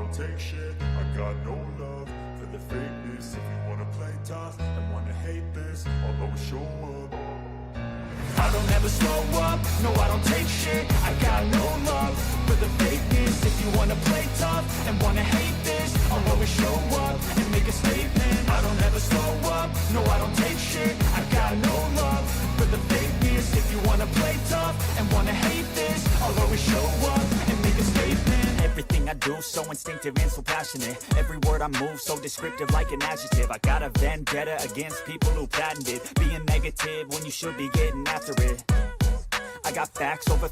don't take shit. I got no love for the fakeness. If you wanna play tough and wanna hate this, I'll always show up. I don't ever slow up, no I don't take shit. I got no love for the fakeness. If you wanna play tough and wanna hate this, I'll always show up and make a statement. I don't ever slow up, no I don't take shit. I got no love for the fakeness. If you wanna play tough and wanna hate this, I'll always show up and make a statement. Everything I do so instinctive and so passionate. Every word I move so descriptive like an adjective. I got a vendetta against people who patented being negative when you should be getting after it. I got facts over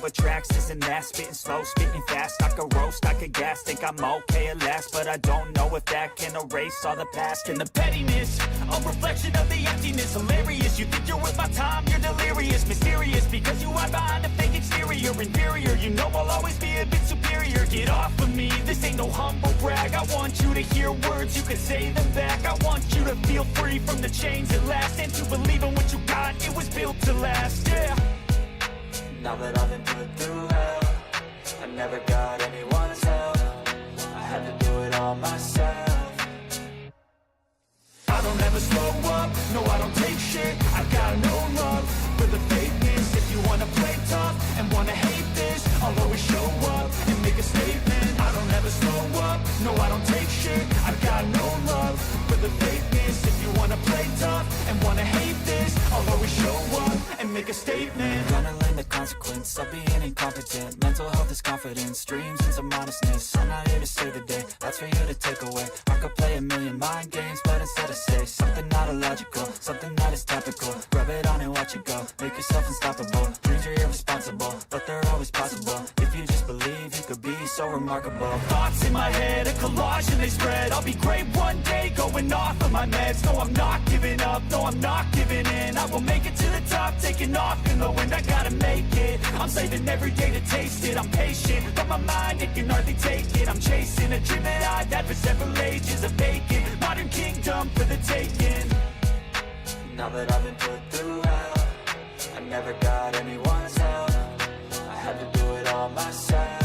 tracks, this and that. Spitting slow, spitting fast. I could roast, I could gas. Think I'm okay at last, but I don't know if that can erase all the past. And the pettiness, a reflection of the emptiness. Hilarious, you think you're worth my time, you're delirious. Mysterious, because you hide behind a fake exterior. Inferior, you know I'll always be a bit superior. Get off of me, this ain't no humble brag. I want you to hear words, you can say them back. I want you to feel free from the chains that last, and to believe in what you got, it was built to last, yeah. Now that I've been put through hell, I never got anyone's help. I had to do it all myself. I don't ever slow up, no I don't take shit. I got no love for the fakeness. If you wanna play tough and wanna hate this, I'll always show up and make a statement. I don't ever slow up, no I don't take shit. I got no love for the fakeness. If you wanna play tough and wanna hate this, I'll always show up and make a statement. Gonna learn the consequence of being incompetent. Mental health is confidence, dreams and some honestness. I'm not here to save the day, that's for you to take away. I could play a million mind games, but instead I say something not illogical, something that is topical. Rub it on and watch it go, make yourself unstoppable. Dreams are irresponsible, but they're always possible. If you just believe, you could be so remarkable. Thoughts in my head, a collage and they spread. I'll be great one day, going off of my meds. No, I'm not giving up, no, I'm not giving in. I will make it to the top, taking off in the wind. I gotta make it, I'm saving every day to taste it. I'm patient, but my mind, it can hardly take it. I'm chasing a dream that I've had for several ages. A vacant, modern kingdom for the taking. Now that I've been put through hell, I never got anyone's help. I had to do it all myself.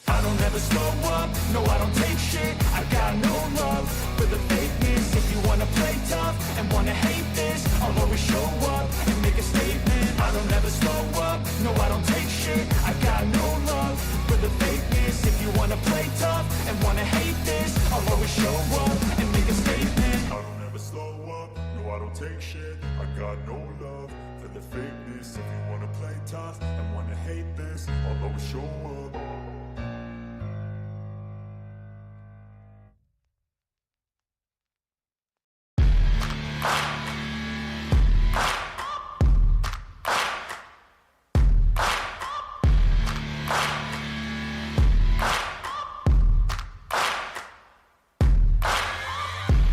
I don't ever slow up, no I don't take shit. I got no love for the fakeness. If you wanna play tough and wanna hate this, I'll always show up and make a statement. I don't ever slow up, no I don't take shit. I got no love for the fakeness. If you wanna play tough and wanna hate this, I'll always show up and make a statement. I don't ever slow up, no I don't take shit. I got no love for the fakeness. If you wanna play tough and wanna hate this, I'll always show up.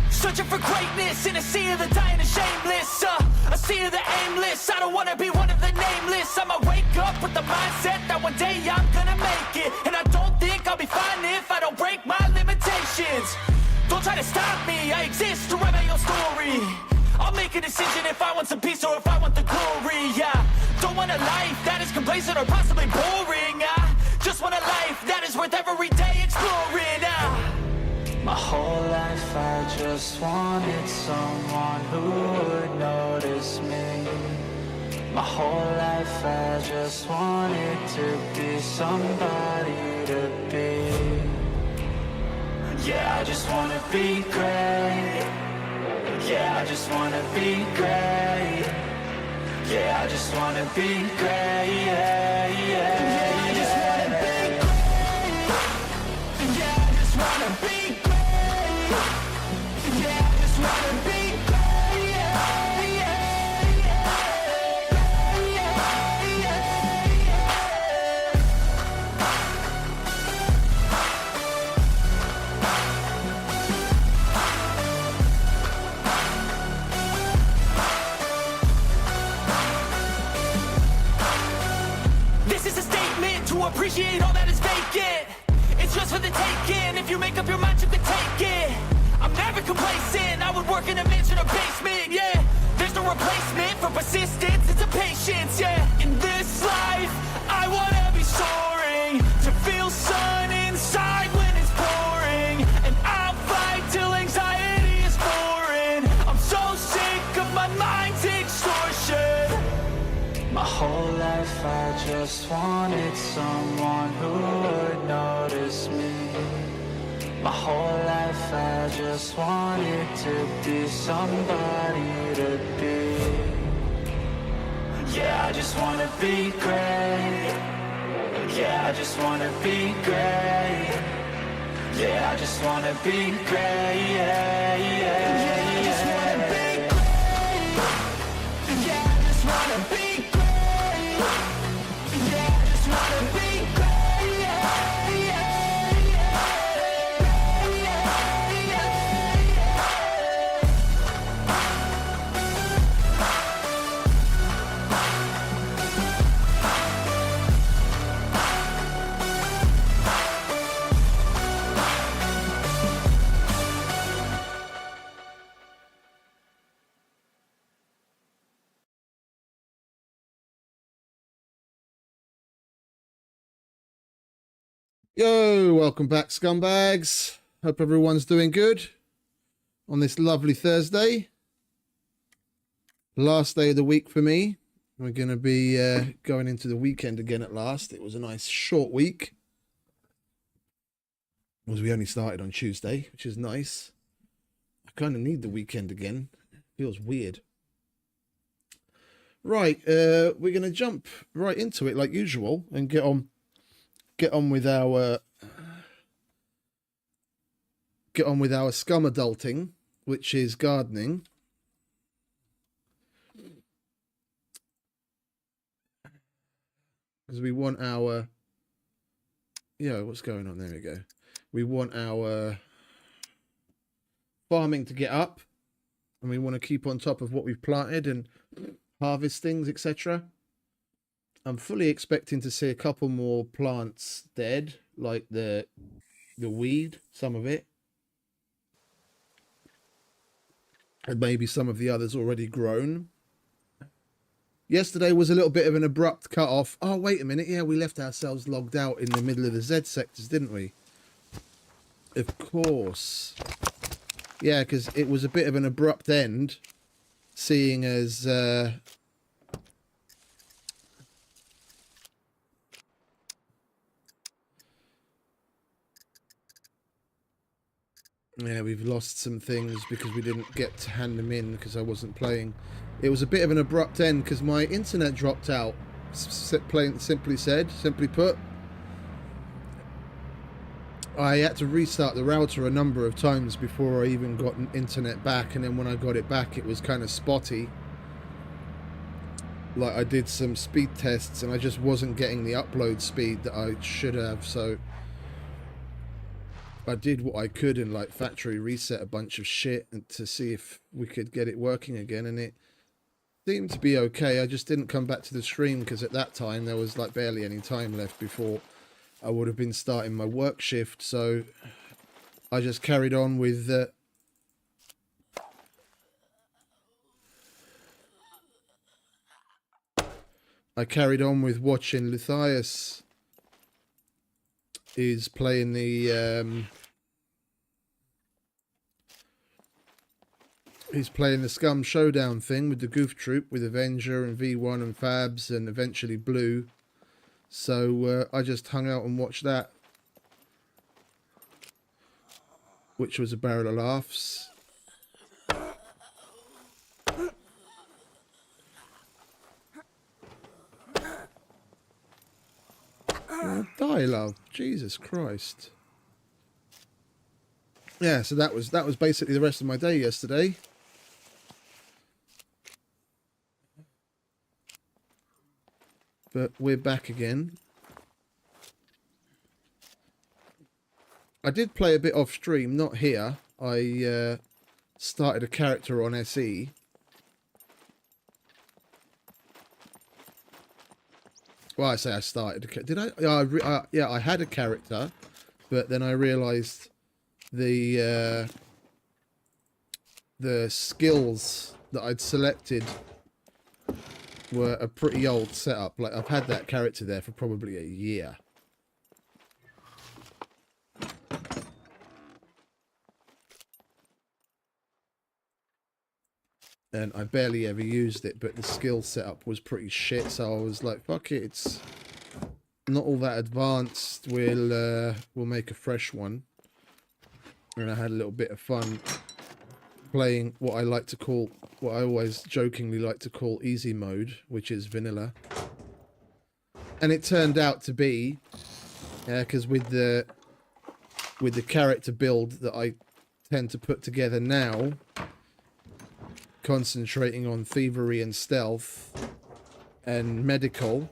Searching for greatness in a sea of the dying and shameless, a sea of the aimless. I don't wanna be one of the nameless. I'ma wake up with the mindset that one day I'm gonna make it. And I don't think I'll be fine if I don't break my limitations. Don't try to stop me, I exist to write my own story. I'll make a decision if I want some peace or if I want the glory. Yeah, don't want a life that is complacent or possibly boring. I just want a life that is worth every day exploring. My whole life I just wanted someone who would notice me. My whole life I just wanted to be somebody to be. Yeah, I just wanna be great. Yeah, I just wanna be great. Yeah, I just wanna be great. Yeah, yeah, I just wanna be great. Yeah, I just wanna be great. Yeah, I just wanna be great. Yeah, yeah, yeah, yeah, yeah. This is a statement to appreciate all that is vacant. It's just for the taking. If you make up your mind, you can take it. I'm never complacent, I would work in a mansion or basement, yeah. There's no replacement for persistence, it's a patience, yeah. In this life, I wanna be soaring, to feel sun just wanted someone who would notice me. My whole life I just wanted to be somebody to be. Yeah, I just wanna be great. Yeah, I just wanna be great. Yeah, I just wanna be great. Yeah, yeah, yeah. I just wanna be great. Yeah, I just wanna be great. Yeah, I just wanna be great. Yeah, yeah, Yo, welcome back, scumbags. Hope everyone's doing good on this lovely Thursday. Last day of the week for me. We're going to be going into the weekend again at last. It was a nice short week. Because we only started on Tuesday, which is nice. I kind of need the weekend again. It feels weird. Right, we're going to jump right into it like usual and get on with our scum adulting, which is gardening. Because we want our what's going on? There we go. We want our farming to get up, and we want to keep on top of what we've planted and harvest things, etc. I'm fully expecting to see a couple more plants dead, like the weed, some of it. And maybe some of the others already grown. Yesterday was a little bit of an abrupt cut-off. Oh, wait a minute. Yeah, we left ourselves logged out in the middle of the Z sectors, didn't we? Of course. Yeah, because it was a bit of an abrupt end, seeing as... yeah, we've lost some things because we didn't get to hand them in because I wasn't playing. It was a bit of an abrupt end because my internet dropped out. Simply put. I had to restart the router a number of times before I even got internet back, and then when I got it back it was kind of spotty. Like, I did some speed tests and I just wasn't getting the upload speed that I should have, so I did what I could and like factory reset a bunch of shit and to see if we could get it working again, and it seemed to be okay. I just didn't come back to the stream because at that time there was like barely any time left before I would have been starting my work shift, so I just carried on with watching Lithias is playing the he's playing the Scum Showdown thing with the Goof Troop with Avenger and V1 and Fabs and eventually Blue. So I just hung out and watched that, which was a barrel of laughs. Die, love. Jesus Christ. Yeah, so that was basically the rest of my day yesterday. But we're back again. I did play a bit off stream, not here. I started a character on SE. Well, I say I started. Did I? Yeah, I had a character, but then I realised the skills that I'd selected were a pretty old setup. Like, I've had that character there for probably a year. And I barely ever used it, but the skill setup was pretty shit, so I was like, fuck it, not all that advanced, we'll make a fresh one. And I had a little bit of fun playing what I always jokingly like to call easy mode, which is vanilla. And it turned out to be, because with the character build that I tend to put together now, concentrating on thievery and stealth and medical,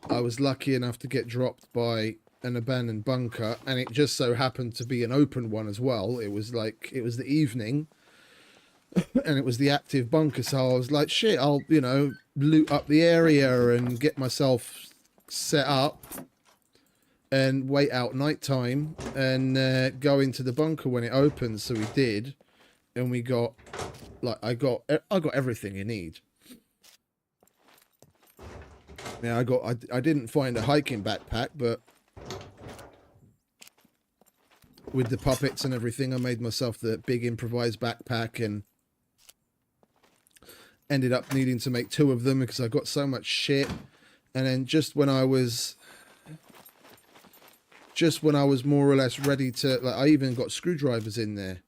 I was lucky enough to get dropped by an abandoned bunker, and it just so happened to be an open one as well. It was the evening and it was the active bunker, so I was like, shit, I'll, you know, loot up the area and get myself set up and wait out nighttime and go into the bunker when it opens. So we did, and we got, like, I got everything you need. Now I didn't find a hiking backpack, but with the puppets and everything, I made myself the big improvised backpack and ended up needing to make 2 of them because I got so much shit. And then just when I was more or less ready to, like, I even got screwdrivers in there,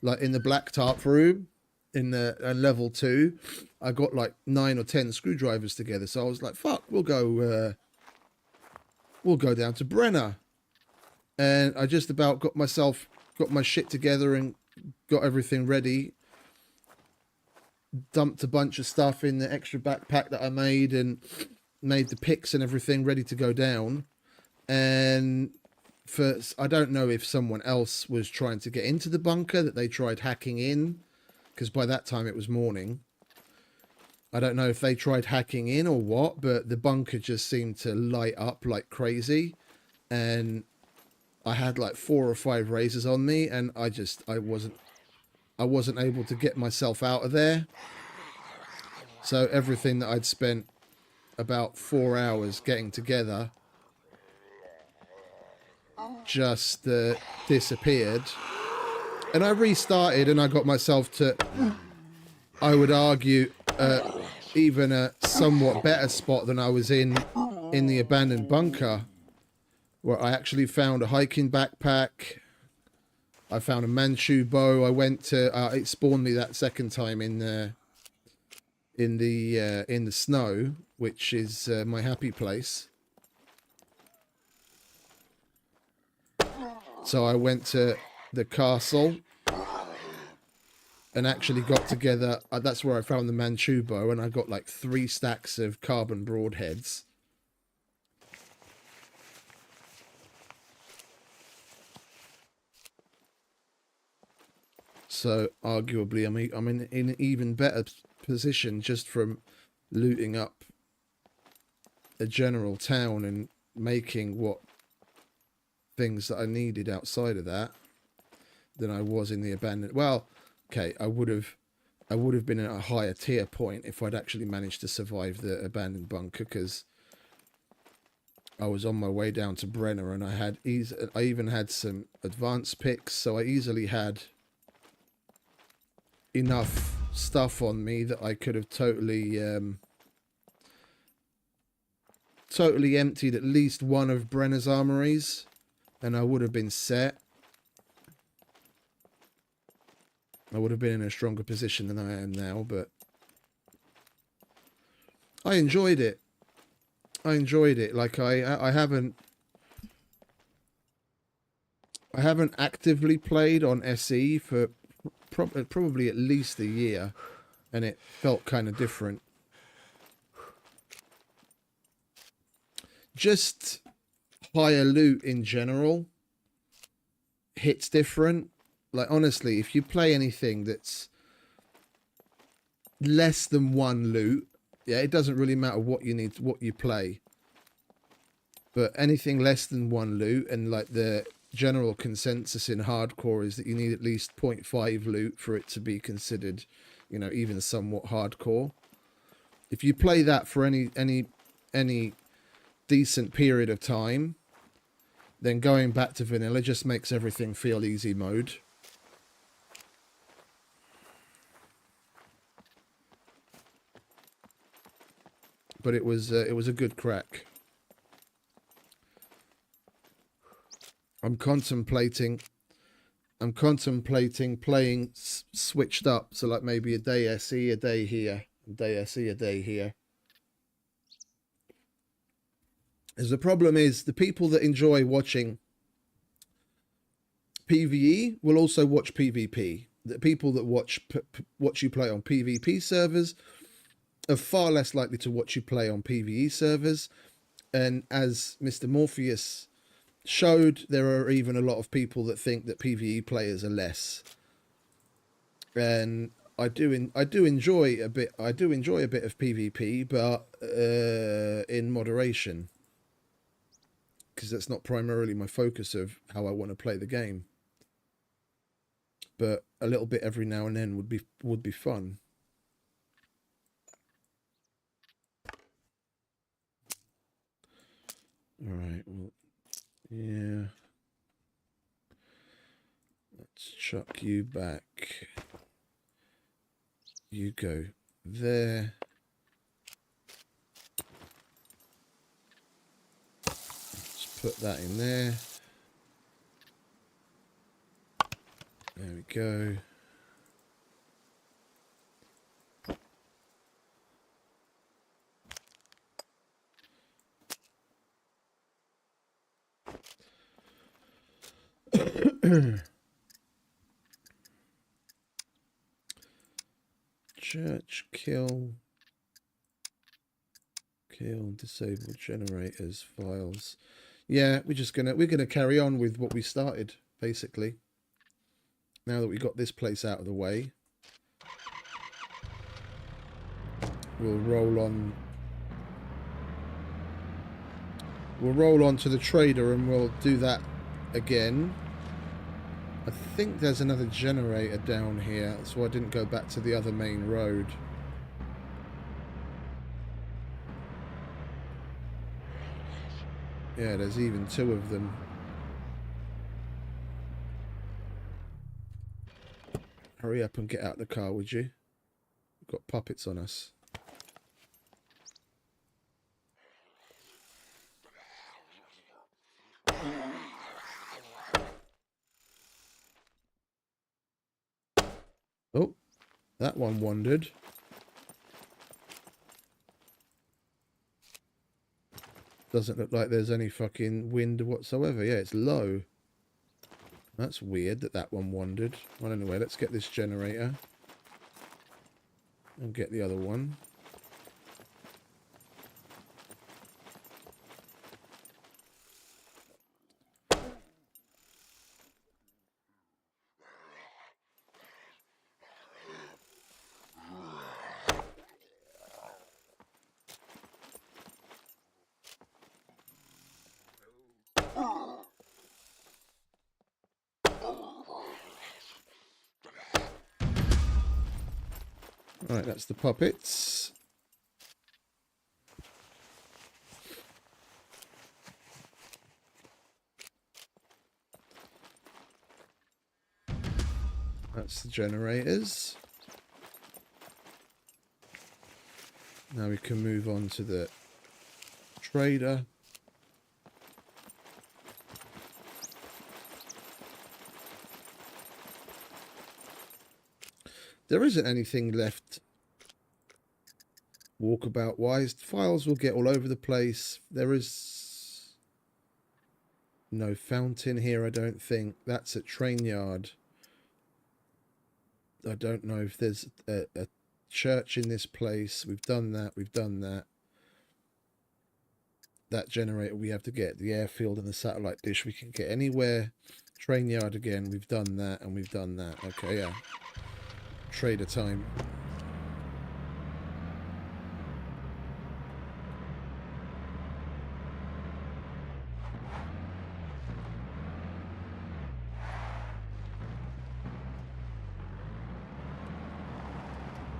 like in the black tarp room in the level 2. I got like 9 or 10 screwdrivers together, so I was like, fuck, we'll go down to Brenner. And I just about got my shit together and got everything ready. Dumped a bunch of stuff in the extra backpack that I made and made the picks and everything ready to go down. And I don't know if someone else was trying to get into the bunker, that they tried hacking in, because by that time it was morning. I don't know if they tried hacking in or what, but the bunker just seemed to light up like crazy. And I had like 4 or 5 razors on me, and I wasn't able to get myself out of there. So everything that I'd spent about 4 hours getting together just disappeared. And I restarted, and I got myself to, I would argue, even a somewhat better spot than I was in the abandoned bunker, where I actually found a hiking backpack. I found a Manchu bow. I went to it spawned me that second time in the snow, which is my happy place. So I went to the castle and actually got together. That's where I found the Manchu bow, and I got like 3 stacks of carbon broadheads. So arguably, I'm in an even better position just from looting up a general town and making what things that I needed outside of that than I was in the abandoned. Well, okay, I would have been at a higher tier point if I'd actually managed to survive the abandoned bunker, because I was on my way down to Brenner, and I even had some advanced picks, so I easily had enough stuff on me that I could have totally emptied at least one of Brenner's armories, and I would have been set. I would have been in a stronger position than I am now, but I enjoyed it. Like I haven't actively played on SE for probably at least a year, and it felt kind of different. Just higher loot in general hits different. Like, honestly, if you play anything that's less than 1 loot, yeah, it doesn't really matter what you play, but anything less than 1 loot, and like the general consensus in hardcore is that you need at least 0.5 loot for it to be considered, you know, even somewhat hardcore. If you play that for any decent period of time, then going back to vanilla just makes everything feel easy mode. but it was a good crack. I'm contemplating playing switched up, so like maybe a day SE, a day here, a day SE, a day here. As the problem is, the people that enjoy watching PvE will also watch PvP. The people that watch you play on PvP servers are far less likely to watch you play on PvE servers. And as Mr. Morpheus showed, there are even a lot of people that think that PvE players are less. And I do enjoy a bit of PvP, but in moderation, because that's not primarily my focus of how I want to play the game. But a little bit every now and then would be fun. All right. Well, yeah. Let's chuck you back. You go there. Let's put that in there. There we go. Church, kill, disable generators, files. Yeah, we're gonna carry on with what we started, basically. Now that we got this place out of the way, we'll roll on. We'll roll on to the trader and we'll do that again. I think there's another generator down here, so I didn't go back to the other main road. Yeah, there's even two of them. Hurry up and get out the car, would you? We've got puppets on us. Oh, that one wandered. Doesn't look like there's any fucking wind whatsoever. Yeah, it's low. That's weird that one wandered. Well, anyway, let's get this generator. And get the other one. Right, that's the puppets. That's the generators. Now we can move on to the trader. There isn't anything left walkabout wise. Files will get all over the place. There is no fountain here, I don't think. That's a train yard. I don't know if there's a church in this place. We've done that. We've done that. That generator we have to get. The airfield and the satellite dish we can get anywhere. Train yard again. We've done that and we've done that. Okay, yeah. Trader time.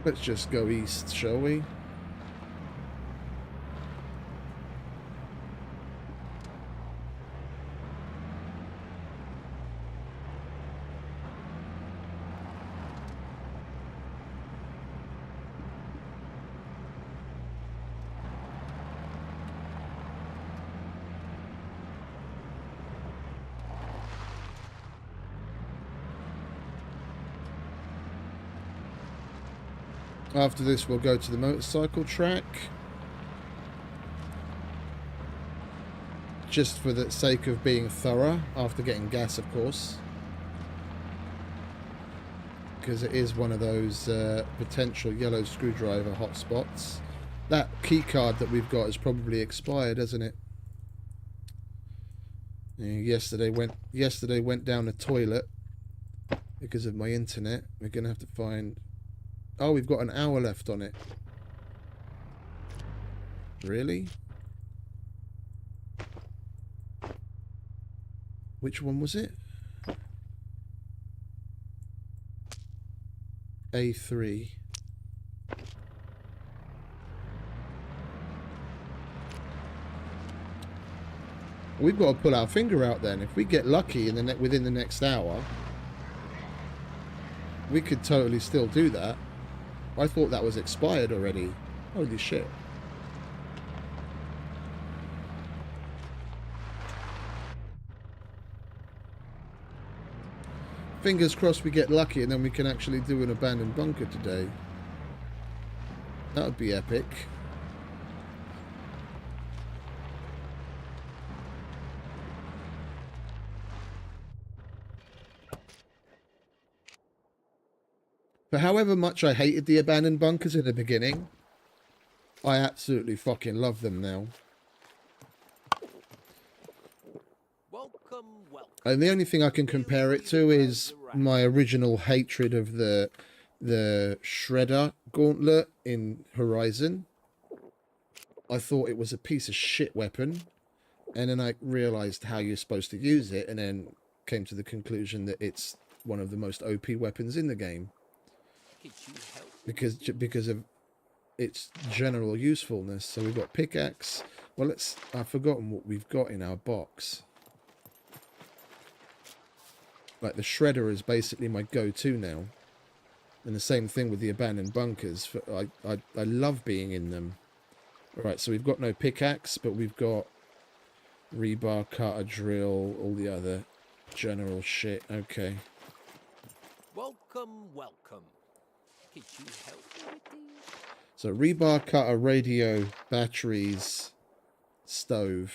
Let's just go east, shall we? After this, we'll go to the motorcycle track. Just for the sake of being thorough, after getting gas, of course. Because it is one of those potential yellow screwdriver hotspots. That key card that we've got is probably expired, hasn't it? Yeah, yesterday went down the toilet because of my internet. We're gonna have to find. Oh, we've got an hour left on it. Really? Which one was it? A3. We've got to pull our finger out then. If we get lucky in the within the next hour, we could totally still do that. I thought that was expired already. Holy shit. Fingers crossed we get lucky and then we can actually do an abandoned bunker today. That would be epic. For however much I hated the abandoned bunkers in the beginning, I absolutely fucking love them now. And the only thing I can compare it to is my original hatred of the Shredder Gauntlet in Horizon. I thought it was a piece of shit weapon, and then I realised how you're supposed to use it, and then came to the conclusion that it's one of the most OP weapons in the game. Because of its general usefulness. So we've got pickaxe. Well, I've forgotten what we've got in our box. Like the shredder is basically my go-to now, and the same thing with the abandoned bunkers. I love being in them. Right, so we've got no pickaxe, but we've got rebar, cutter, drill, all the other general shit. Okay. Welcome. Could you help me with these? So rebar, cutter, radio, batteries, stove.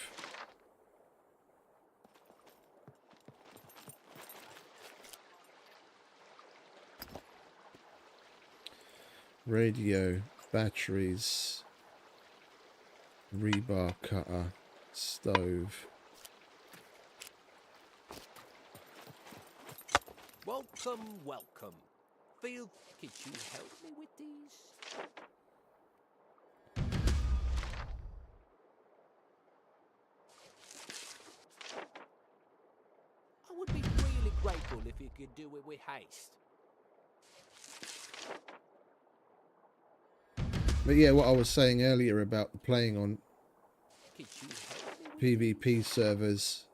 Radio, batteries, rebar, cutter, stove. Welcome. Field, could you help me with these? I would be really grateful if you could do it with haste. But yeah, what I was saying earlier about playing on PvP servers,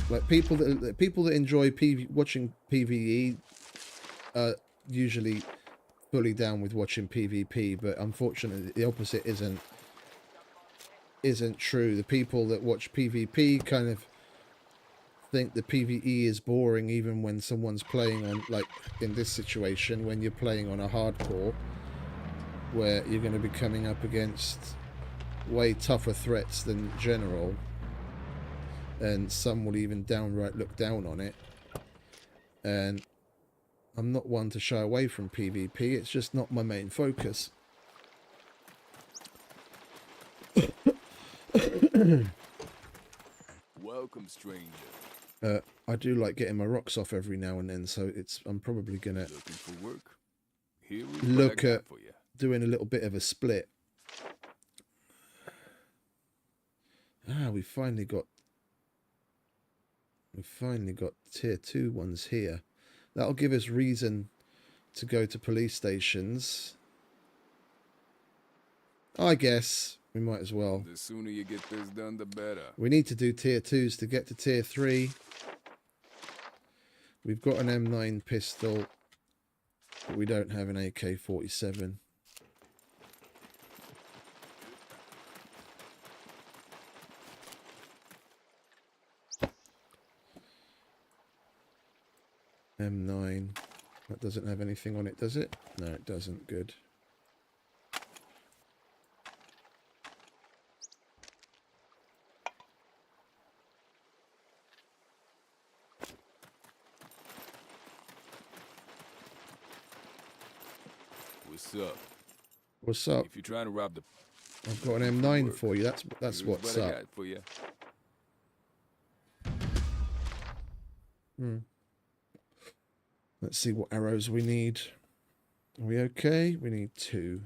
like people that enjoy watching PvE are usually fully down with watching PvP, but unfortunately the opposite isn't true. The people that watch PvP kind of think the PvE is boring, even when someone's playing on, like in this situation, when you're playing on a hardcore, where you're going to be coming up against way tougher threats than general, and some will even downright look down on it. And I'm not one to shy away from PvP, it's just not my main focus. Welcome, stranger. I do like getting my rocks off every now and then, so I'm probably gonna Looking for work? Here is look what I got at for you. doing a little bit of a split. We finally got tier 2 ones here. That'll give us reason to go to police stations. I guess we might as well. The sooner you get this done, the better. We need to do tier 2s to get to tier 3. We've got an M9 pistol, but we don't have an AK-47. M9. That doesn't have anything on it, does it? No, it doesn't. Good. What's up? What's up? If you're trying to rob the... I've got an M9 for you. That's Here's what's what I up. got for you. Let's see what arrows we need. Are we okay? We need 2.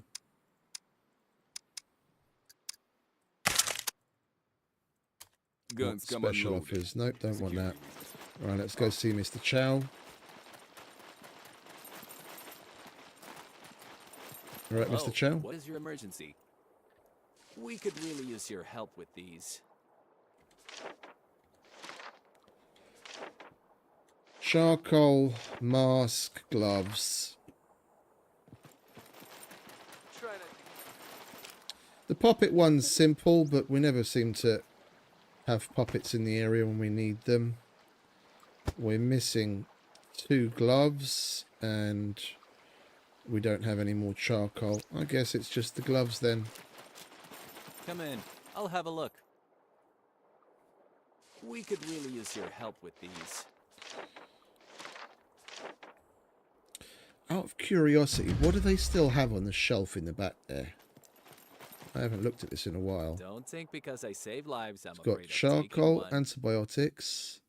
Guns come Special unloaded. offers. Nope, don't want that. Security reasons. Right, let's go see Mr. Chow. All right, Mr. Chow. What is your emergency? We could really use your help with these. Charcoal, mask, gloves. The puppet one's simple, but we never seem to have puppets in the area when we need them. We're missing 2 gloves, and we don't have any more charcoal. I guess it's just the gloves then. Come in. I'll have a look. We could really use your help with these. Out of curiosity, what do they still have on the shelf in the back there? I haven't looked at this in a while. Don't think because I save lives, I'm It's got afraid of charcoal, taking one. antibiotics,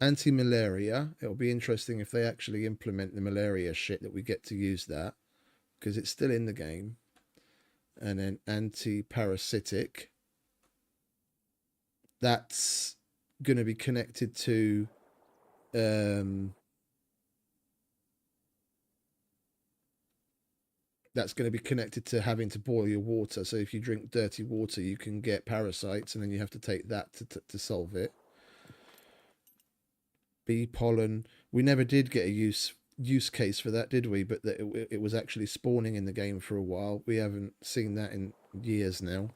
anti-malaria. It'll be interesting if they actually implement the malaria shit that we get to use that, because it's still in the game. And then anti-parasitic. That's going to be connected to that's going to be connected to having to boil your water. So if you drink dirty water, you can get parasites, and then you have to take that to solve it. Bee pollen. We never did get a use case for that, did we? But it was actually spawning in the game for a while. We haven't seen that in years now.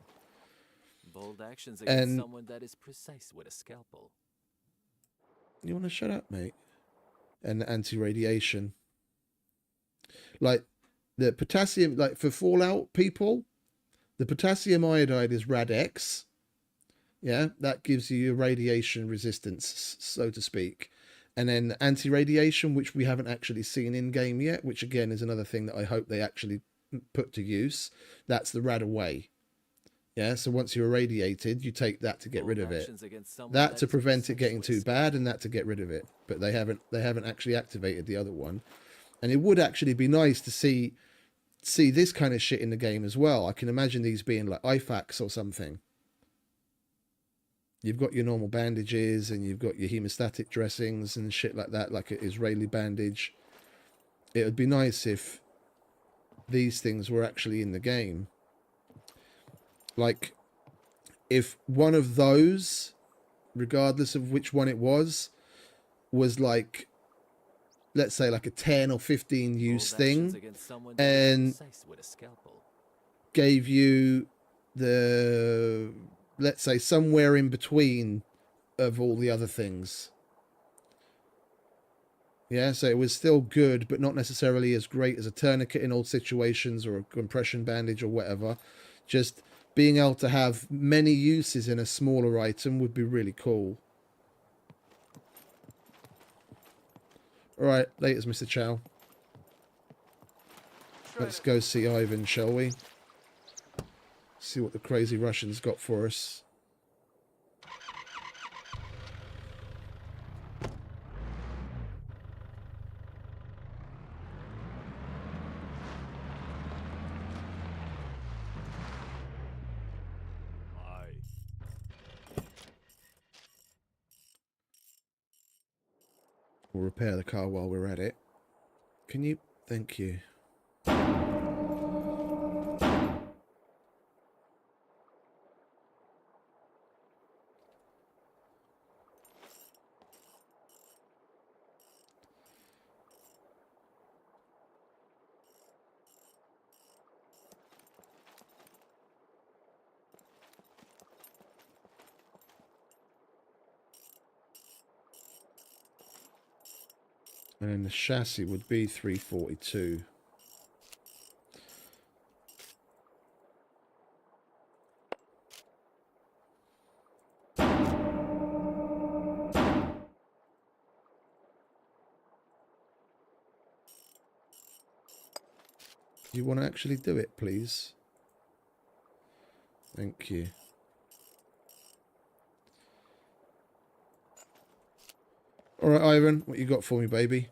Bold actions against And someone that is precise with a scalpel. you want to shut up, mate? And anti-radiation. Like the potassium, like for Fallout people, the potassium iodide is Rad-X. Yeah, that gives you a radiation resistance, so to speak. And then anti-radiation, which we haven't actually seen in game yet, which again is another thing that I hope they actually put to use. That's the Rad-Away. Yeah, so once you're irradiated, you take that to get rid of it. That to prevent it getting too bad, and that to get rid of it. But they haven't actually activated the other one. And it would actually be nice to see this kind of shit in the game as well. I can imagine these being like IFAKs or something. You've got your normal bandages, and you've got your hemostatic dressings and shit like that, like an Israeli bandage. It would be nice if these things were actually in the game. Like, if one of those, regardless of which one it was like, let's say like a 10 or 15 use thing, and gave you the, let's say, somewhere in between of all the other things. Yeah, so it was still good, but not necessarily as great as a tourniquet in all situations, or a compression bandage or whatever. Just being able to have many uses in a smaller item would be really cool. Alright, laters, Mr. Chow. Let's go see Ivan, shall we? See what the crazy Russians got for us. We'll repair the car while we're at it. Can you? Thank you. And then the chassis would be 342. Do you want to actually do it, please? Thank you. Alright, Ivan, what you got for me, baby?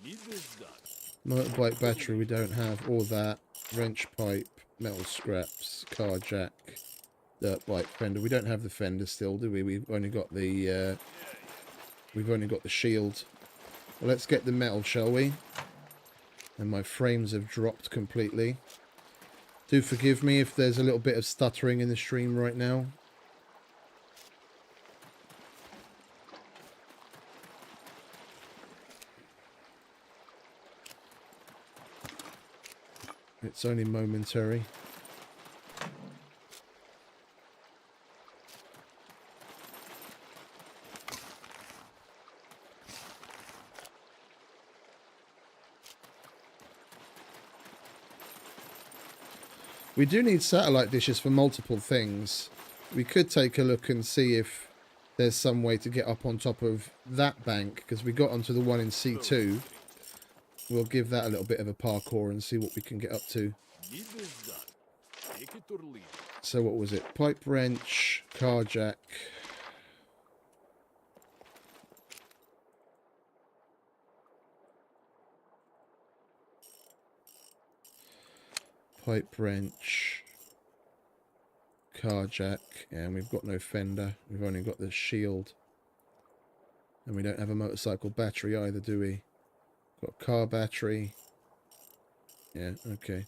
Need this done. Motorbike battery we don't have, all that. Wrench pipe, metal scraps, car jack, dirt bike fender. We don't have the fender still, do we? We've only got the shield. Well, let's get the metal, shall we? And my frames have dropped completely. Do forgive me if there's a little bit of stuttering in the stream right now. It's only momentary. We do need satellite dishes for multiple things. We could take a look and see if there's some way to get up on top of that bank, because we got onto the one in C2. We'll give that a little bit of a parkour and see what we can get up to. Need this done. Take it or leave it. So what was it? Pipe wrench, car jack. Pipe wrench, car jack, and we've got no fender. We've only got the shield. And we don't have a motorcycle battery either, do we? Got a car battery. Yeah, okay.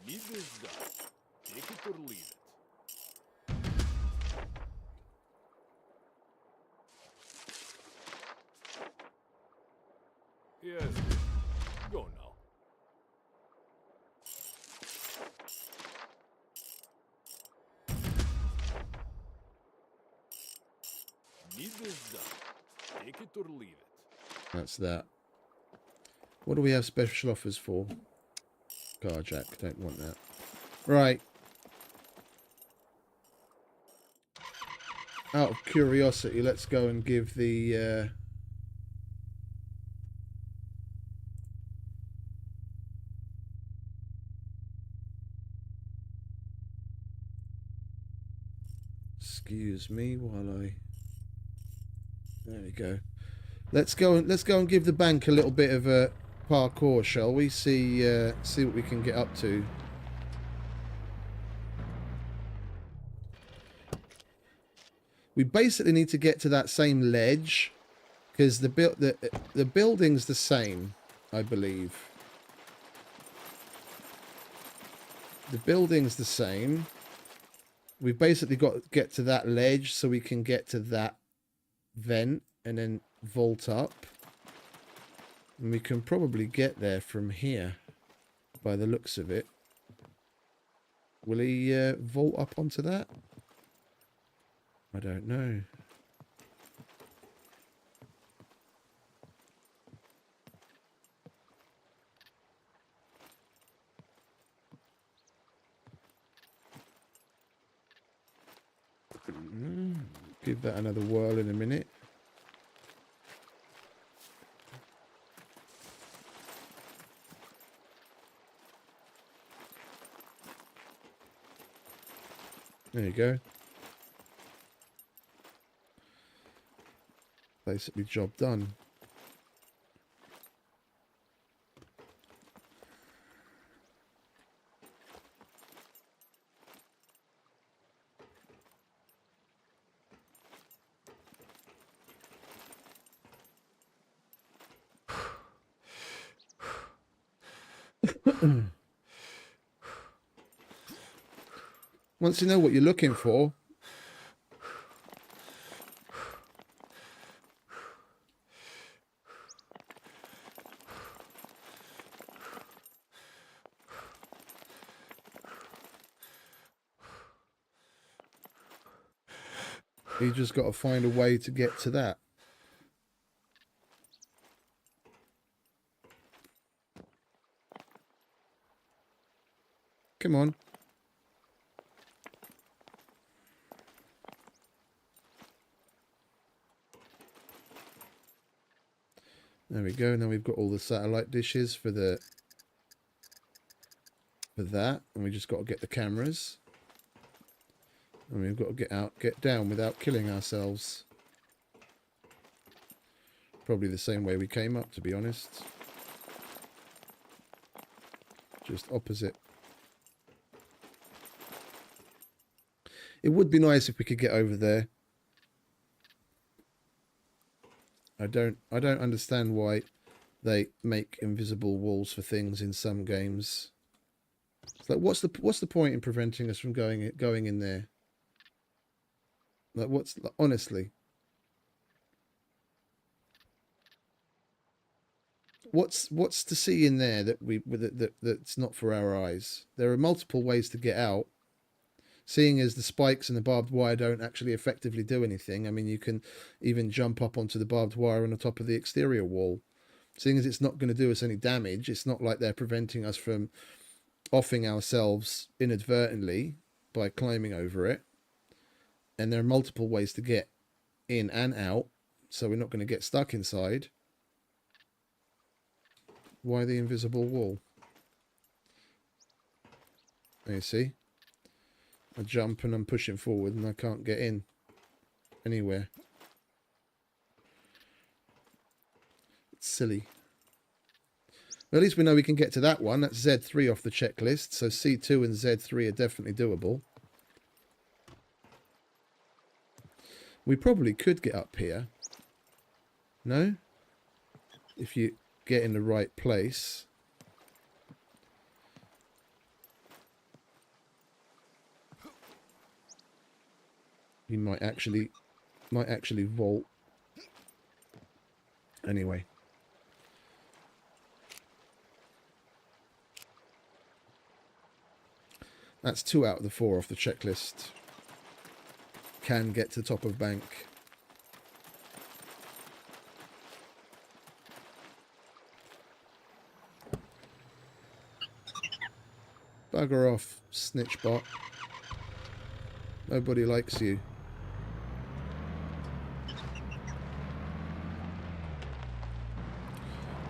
Need this done. Take it or leave it. Yes. Go now. Need this done. Take it or leave it. That's that. What do we have special offers for? Car jack, don't want that. Right. Out of curiosity, let's go and give the... Excuse me while I... There we go. Let's go and give the bank a little bit of a parkour, shall we? See what we can get up to. We basically need to get to that same ledge because the building's the same, I believe. The building's the same. We've basically got to get to that ledge so we can get to that vent and then vault up. And we can probably get there from here by the looks of it. Will he vault up onto that? I don't know. Give that another whirl in a minute. There you go. Basically, job done. Once you know what you're looking for, You just got to find a way to get to that. Come on. There we go. Now we've got all the satellite dishes for that, and we just got to get the cameras. And we've got to get down without killing ourselves. Probably the same way we came up, to be honest. Just opposite. It would be nice if we could get over there. I don't understand why they make invisible walls for things in some games. It's like, what's the point in preventing us from going in there? Like, honestly, what's to see in there that's not for our eyes? There are multiple ways to get out. Seeing as the spikes and the barbed wire don't actually effectively do anything. I mean, you can even jump up onto the barbed wire on the top of the exterior wall. Seeing as it's not going to do us any damage, it's not like they're preventing us from offing ourselves inadvertently by climbing over it. And there are multiple ways to get in and out, so we're not going to get stuck inside. Why the invisible wall? There you see. I jump and I'm pushing forward and I can't get in anywhere. It's silly. Well, at least we know we can get to that one. That's Z3 off the checklist. So C2 and Z3 are definitely doable. We probably could get up here. No? If you get in the right place. You might actually vault. Anyway. That's 2 out of the 4 off the checklist. Can get to the top of bank. Bugger off, snitch bot. Nobody likes you.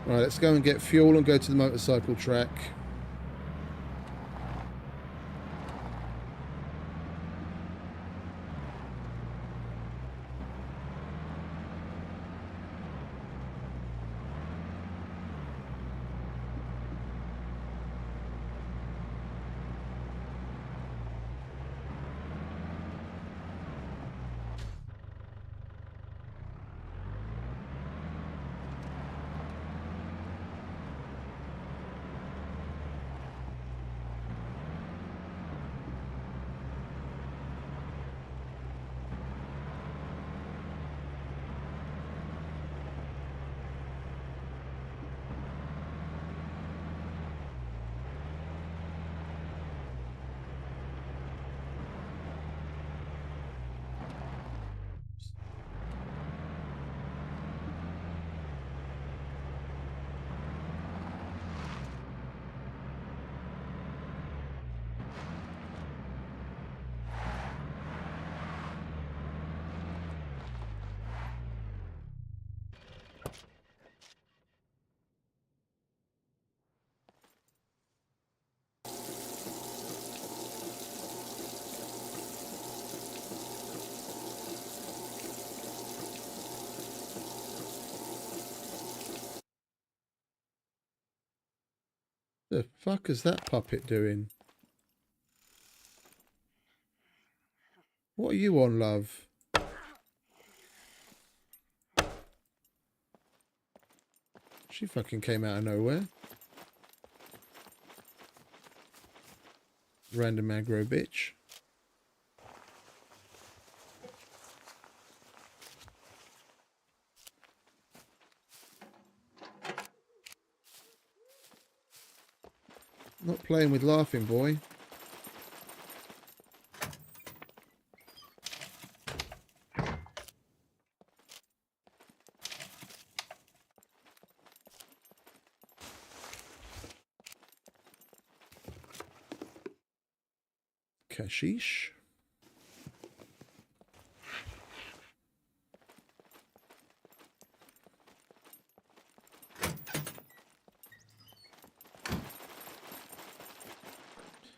Right, let's go and get fuel and go to the motorcycle track. The fuck is that puppet doing? What are you on, love? She fucking came out of nowhere. Random aggro bitch. Not playing with laughing, boy. Kashish.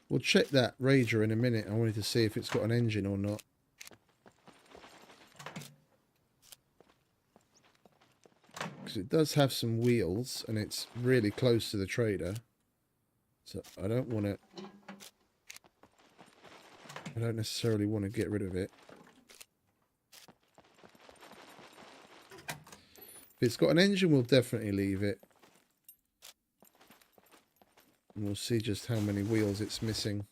We'll check that Rager in a minute. I wanted to see if it's got an engine or not. Because it does have some wheels and it's really close to the trader. So I don't want to... I don't necessarily want to get rid of it. If it's got an engine, we'll definitely leave it. And we'll see just how many wheels it's missing.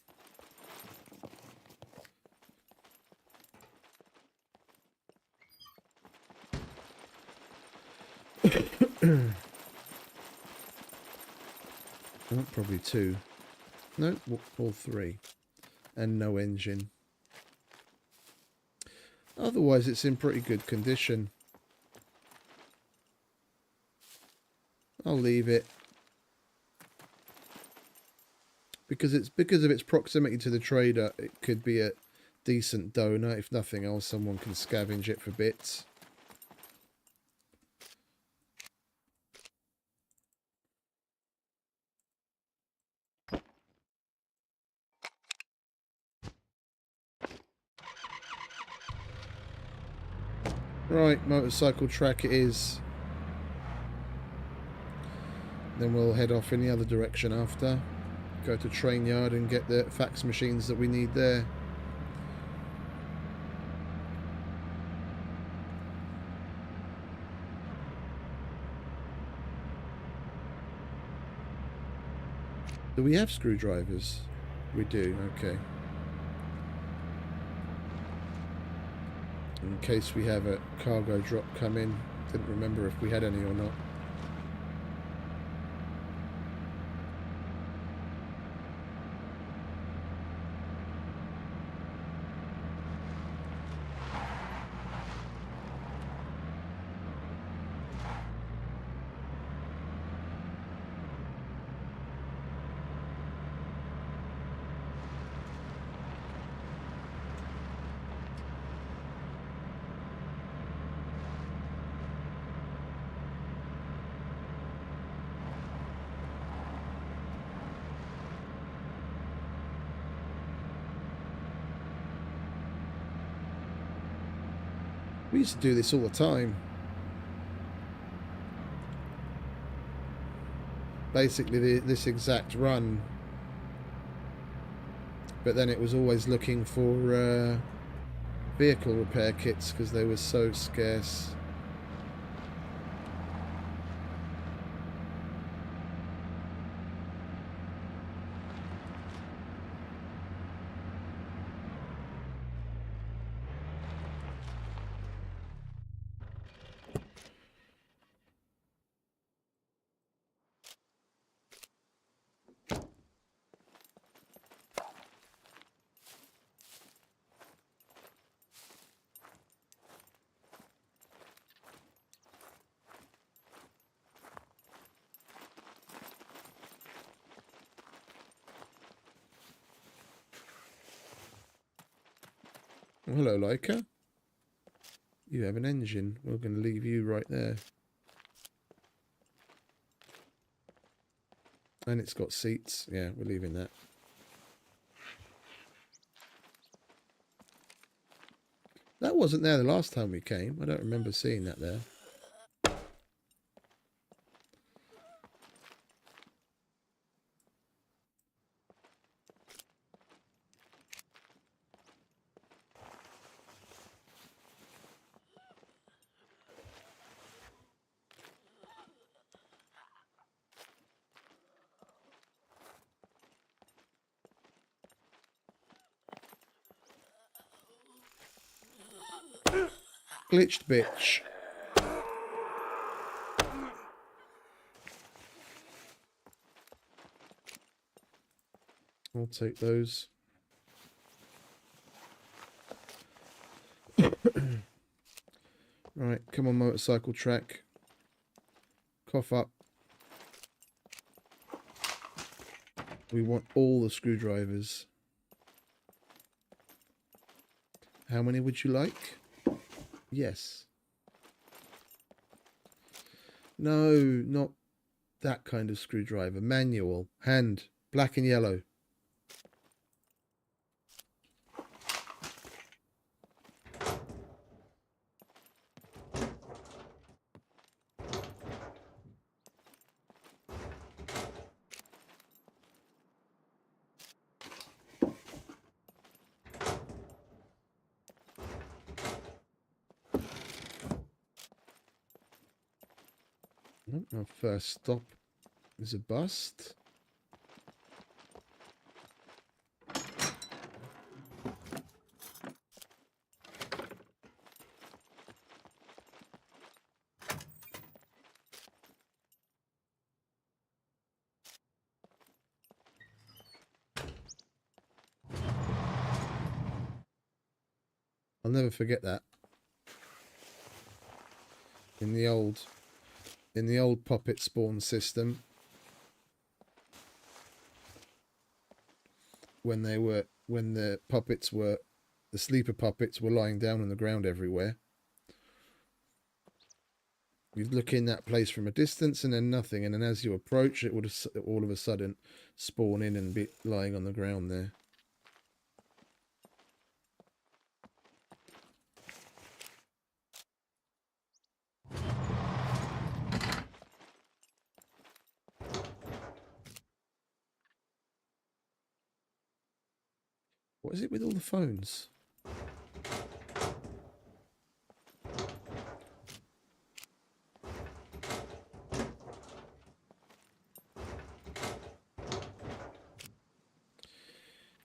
Oh, probably 2. No, all 3. And no engine. Otherwise, it's in pretty good condition. I'll leave it. Because of its proximity to the trader, it could be a decent donor. If nothing else, someone can scavenge it for bits. Right, motorcycle track it is. Then we'll head off in the other direction after. Go to train yard and get the fax machines that we need there. Do we have screwdrivers? We do, okay. In case we have a cargo drop come in. Didn't remember if we had any or not. We used to do this all the time. Basically this exact run. But then it was always looking for vehicle repair kits because they were so scarce. Oh, hello, Leica. You have an engine. We're going to leave you right there. And it's got seats. Yeah, we're leaving that. That wasn't there the last time we came. I don't remember seeing that there. Glitched bitch. I'll take those. Right, come on, motorcycle track. Cough up. We want all the screwdrivers. How many would you like? Yes. No, not that kind of screwdriver. Manual. Hand. Black and yellow. Our first stop is a bust. I'll never forget that. In the old puppet spawn system, when the sleeper puppets were lying down on the ground everywhere. You'd look in that place from a distance and then nothing, and then as you approach, it would all of a sudden spawn in and be lying on the ground there. What is it with all the phones?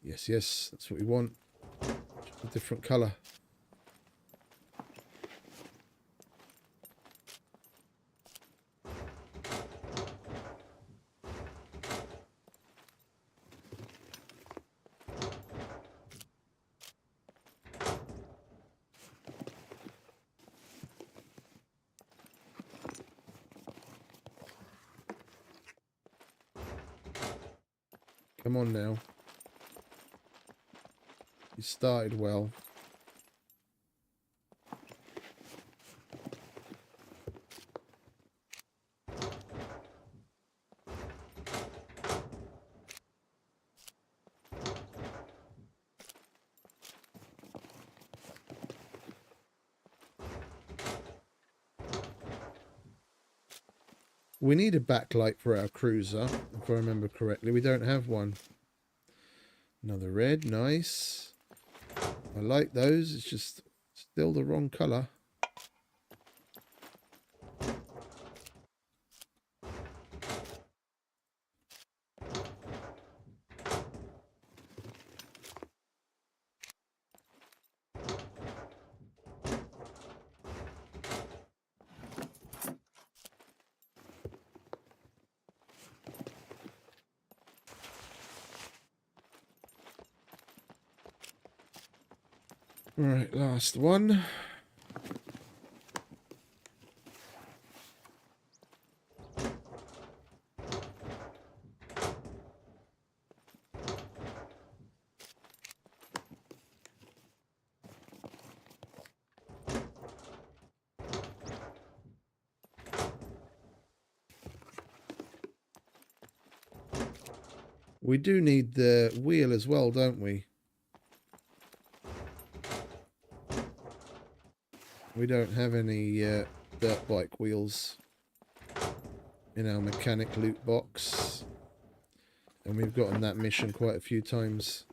Yes, yes, that's what we want. Just a different colour. Come on now. You started well. We need a backlight for our cruiser, if I remember correctly. We don't have one. Another red, nice. I like those, it's just still the wrong colour. Right, last one. We do need the wheel as well, don't we? We don't have any dirt bike wheels in our mechanic loot box. And we've gotten that mission quite a few times.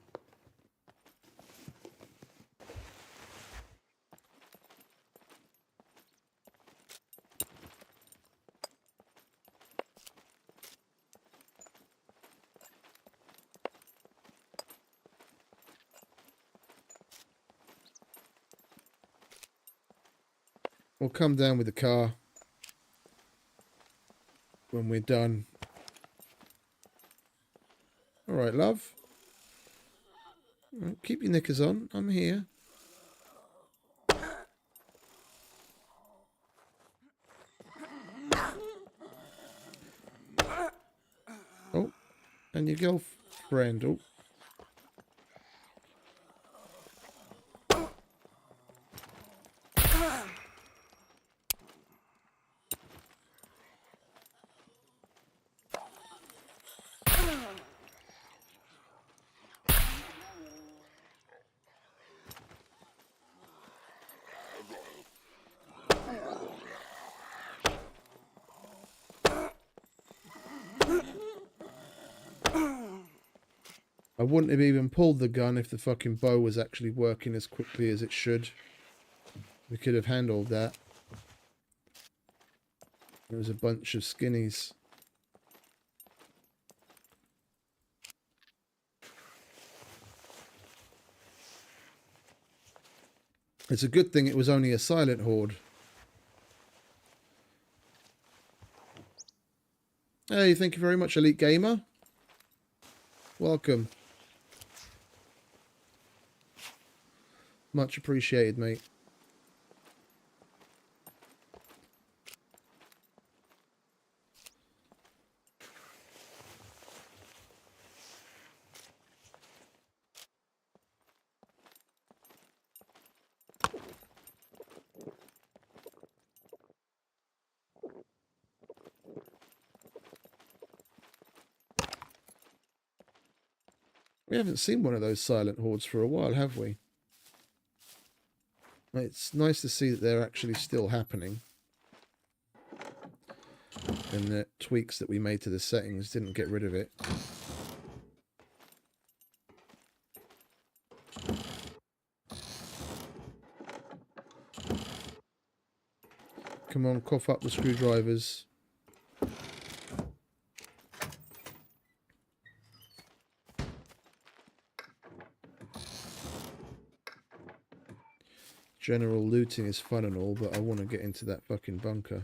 We'll come down with the car when we're done. All right, love. All right, keep your knickers on. I'm here. Oh, and your girlfriend. Oh. I wouldn't have even pulled the gun if the fucking bow was actually working as quickly as it should. We could have handled that. There was a bunch of skinnies. It's a good thing it was only a silent horde. Hey, thank you very much, Elite Gamer. Welcome. Much appreciated, mate. We haven't seen one of those silent hordes for a while, have we? It's nice to see that they're actually still happening. And the tweaks that we made to the settings didn't get rid of it. Come on, cough up the screwdrivers. General looting is fun and all, but I want to get into that fucking bunker.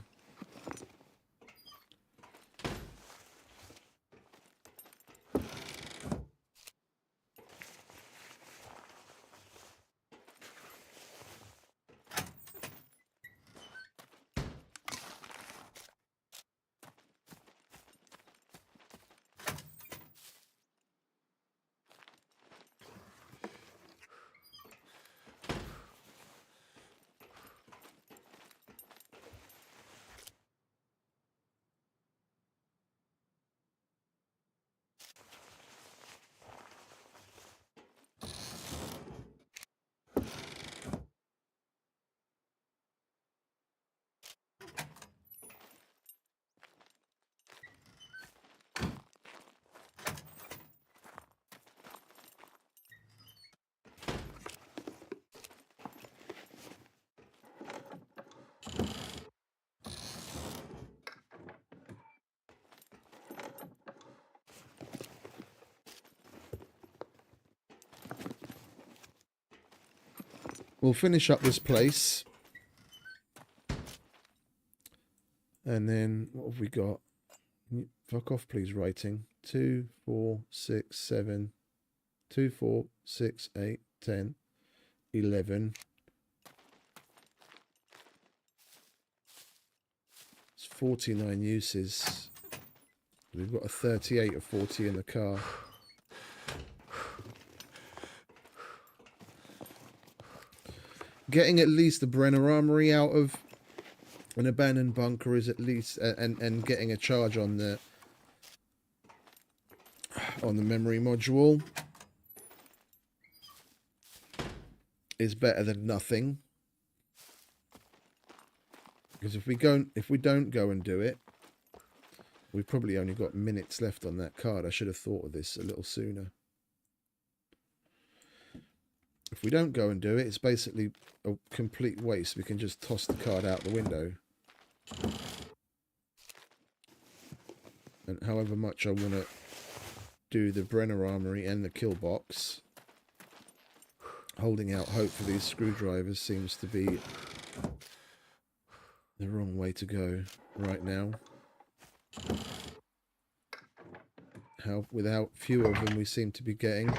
We'll finish up this place. And then, what have we got? Fuck off, please, writing. 2, 4, 6, 7. 2, 4, 6, 8, 10, 11. It's 49 uses. We've got a 38 of 40 in the car. Getting at least the Brenner Armory out of an abandoned bunker is at least, and getting a charge on the memory module is better than nothing. Because if we don't go and do it, we've probably only got minutes left on that card. I should have thought of this a little sooner. If we don't go and do it, it's basically a complete waste. We can just toss the card out the window. And however much I want to do the Brenner Armory and the kill box, holding out hope for these screwdrivers seems to be the wrong way to go right now. Without few of them we seem to be getting.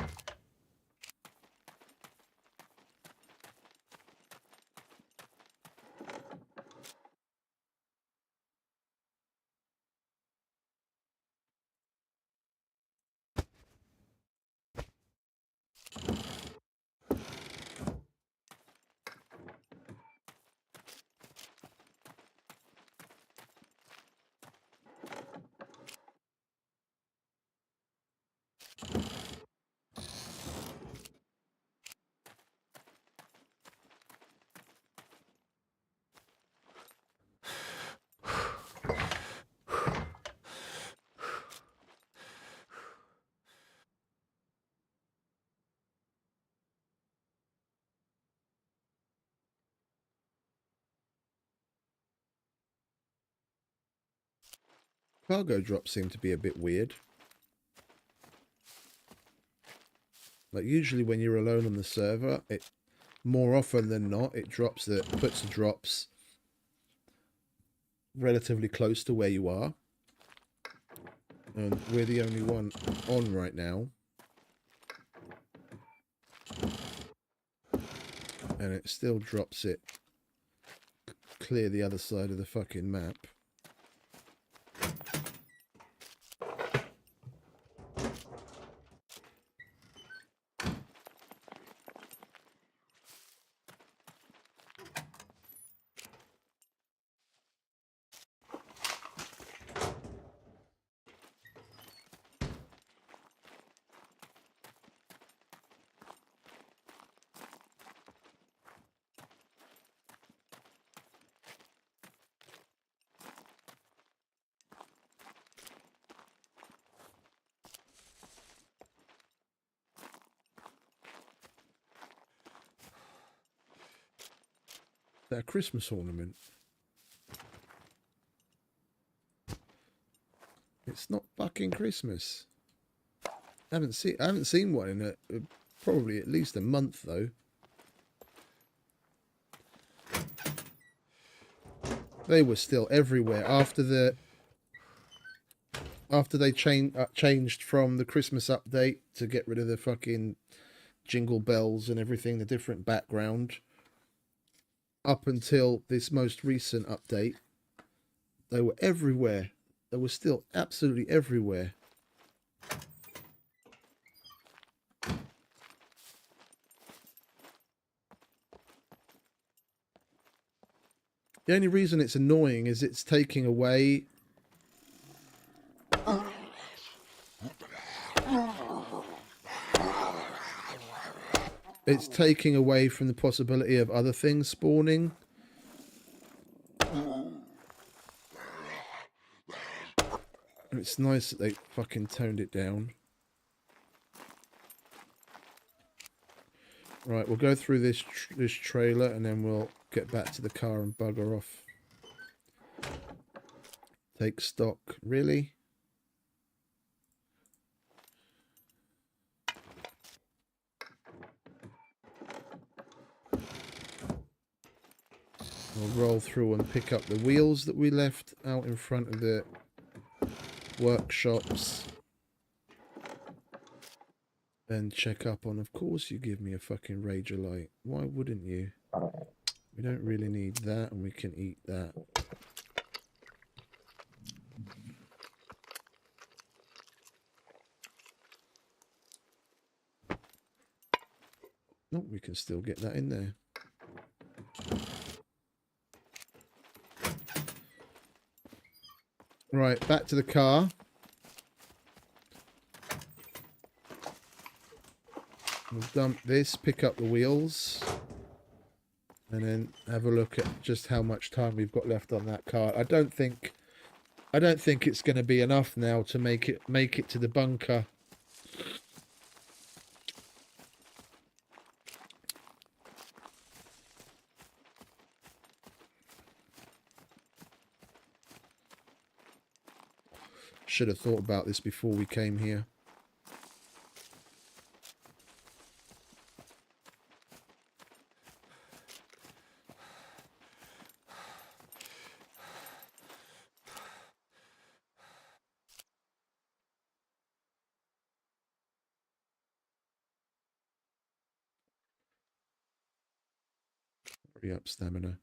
Cargo drops seem to be a bit weird. Like usually when you're alone on the server, it more often than not it puts the drops relatively close to where you are. And we're the only one on right now. And it still drops it clear the other side of the fucking map. That a Christmas ornament? It's not fucking Christmas. I haven't seen one in probably at least a month though. They were still everywhere after they changed from the Christmas update to get rid of the fucking jingle bells and everything, the different background. Up until this most recent update, they were everywhere. They were still absolutely everywhere. The only reason it's annoying is it's taking away... It's taking away from the possibility of other things spawning. It's nice that they fucking toned it down. Right, we'll go through this trailer and then we'll get back to the car and bugger off. Take stock. Really? We'll roll through and pick up the wheels that we left out in front of the workshops. And check up on, of course you give me a fucking Rager light. Why wouldn't you? We don't really need that and we can eat that. No, we can still get that in there. Right, back to the car. We'll dump this, pick up the wheels, and then have a look at just how much time we've got left on that car. I don't think it's going to be enough now to make it to the bunker. Should have thought about this before we came here. Hurry up, stamina.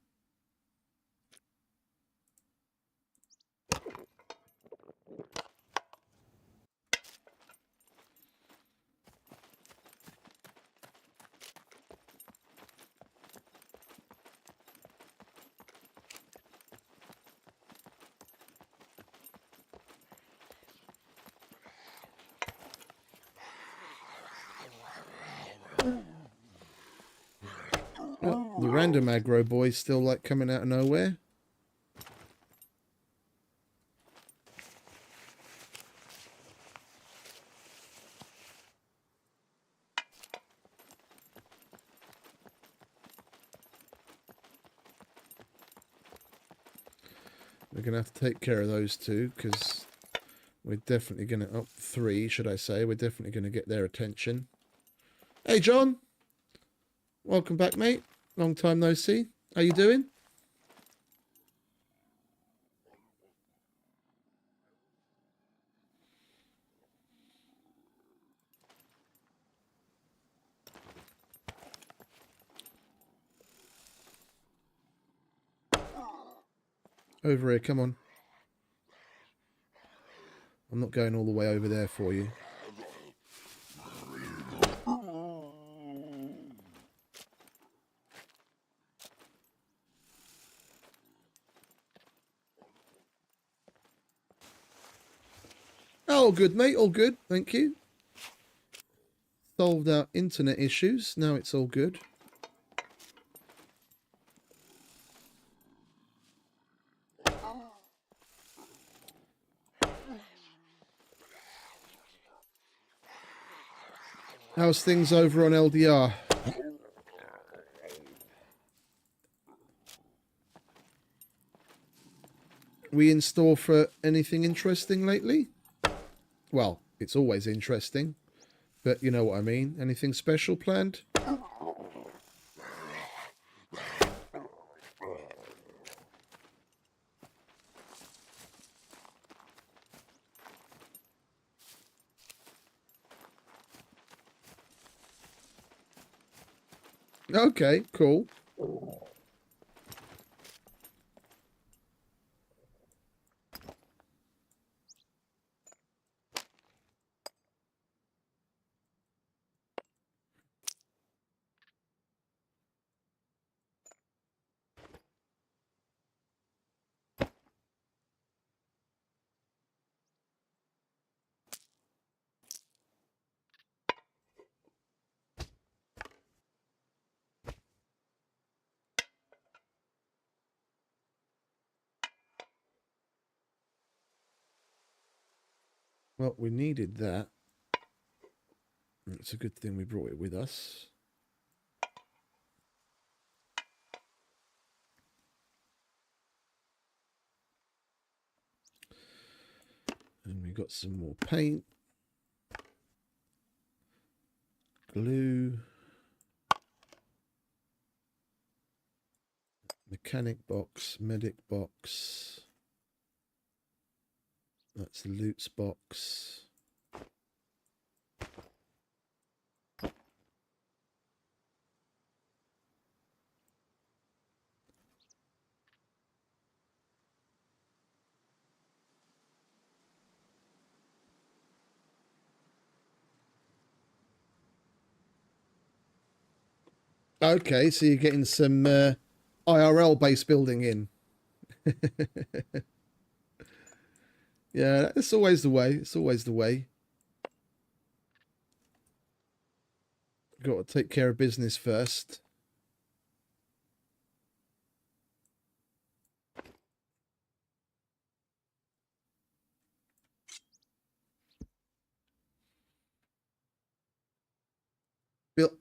Oh, the random aggro boys still like coming out of nowhere. We're going to have to take care of those two because We're definitely going to... Oh, 3, should I say. We're definitely going to get their attention. Hey, John. Welcome back, mate. Long time no see. How you doing? Over here, come on. I'm not going all the way over there for you. All good, mate. All good. Thank you. Solved our internet issues. Now it's all good. How's things over on LDR? We in store for anything interesting lately? Well, it's always interesting, but you know what I mean. Anything special planned? Okay, cool. Well, we needed that. It's a good thing we brought it with us. And we got some more paint. Glue. Mechanic box, medic box. That's the loot's box. Okay, so you're getting some IRL base building in. Yeah, it's always the way. It's always the way. Got to take care of business first.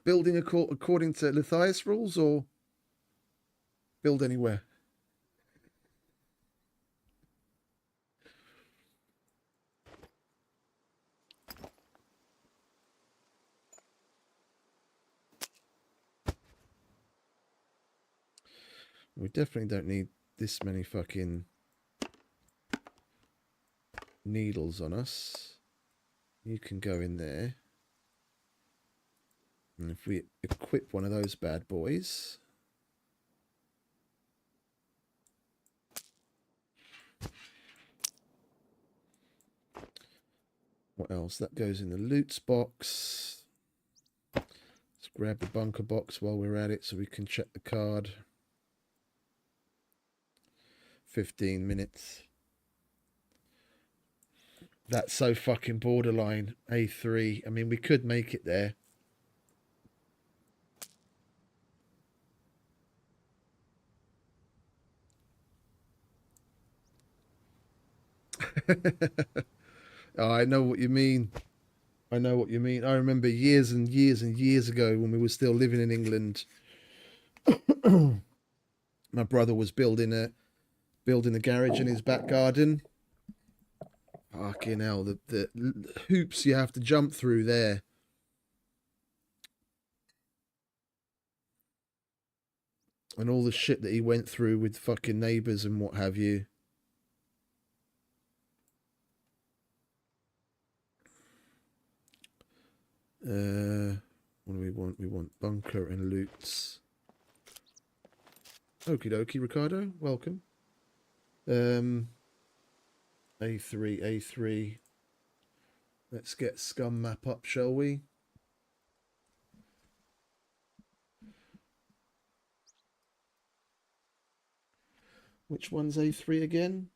Building according to Lithias rules, or build anywhere? We definitely don't need this many fucking needles on us. You can go in there. And if we equip one of those bad boys... What else? That goes in the loot box. Let's grab the bunker box while we're at it so we can check the card. 15 minutes. That's so fucking borderline. A3. I mean, we could make it there. Oh, I know what you mean. I know what you mean. I remember years and years and years ago when we were still living in England. My brother was building a garage in his back garden. Fucking hell, the hoops you have to jump through there. And all the shit that he went through with fucking neighbours and what have you. What do we want? We want bunker and loots. Okie dokie, Ricardo. Welcome. A3. Let's get SCUM map up, shall we? Which one's A3 again?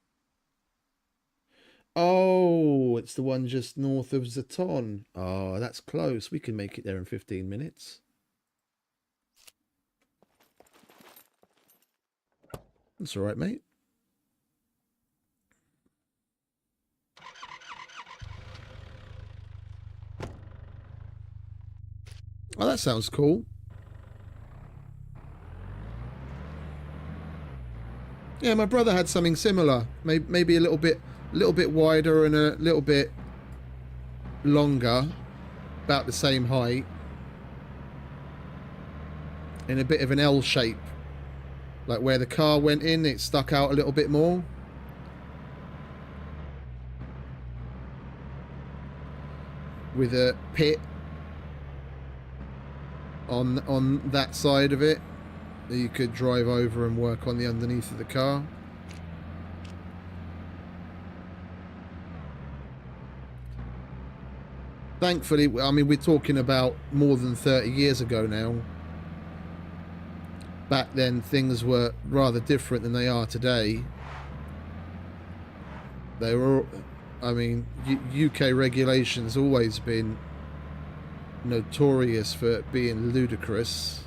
Oh, it's the one just north of Zaton. Oh, that's close. We can make it there in 15 minutes. That's all right, mate. Oh, that sounds cool. Yeah, my brother had something similar. Maybe a little bit wider and a little bit longer, about the same height, in a bit of an L shape, like where the car went in, it stuck out a little bit more. With a pit on that side of it that you could drive over and work on the underneath of the car. Thankfully, I mean, we're talking about more than 30 years ago now. Back then, things were rather different than they are today. They were, I mean, UK regulations always been notorious for being ludicrous.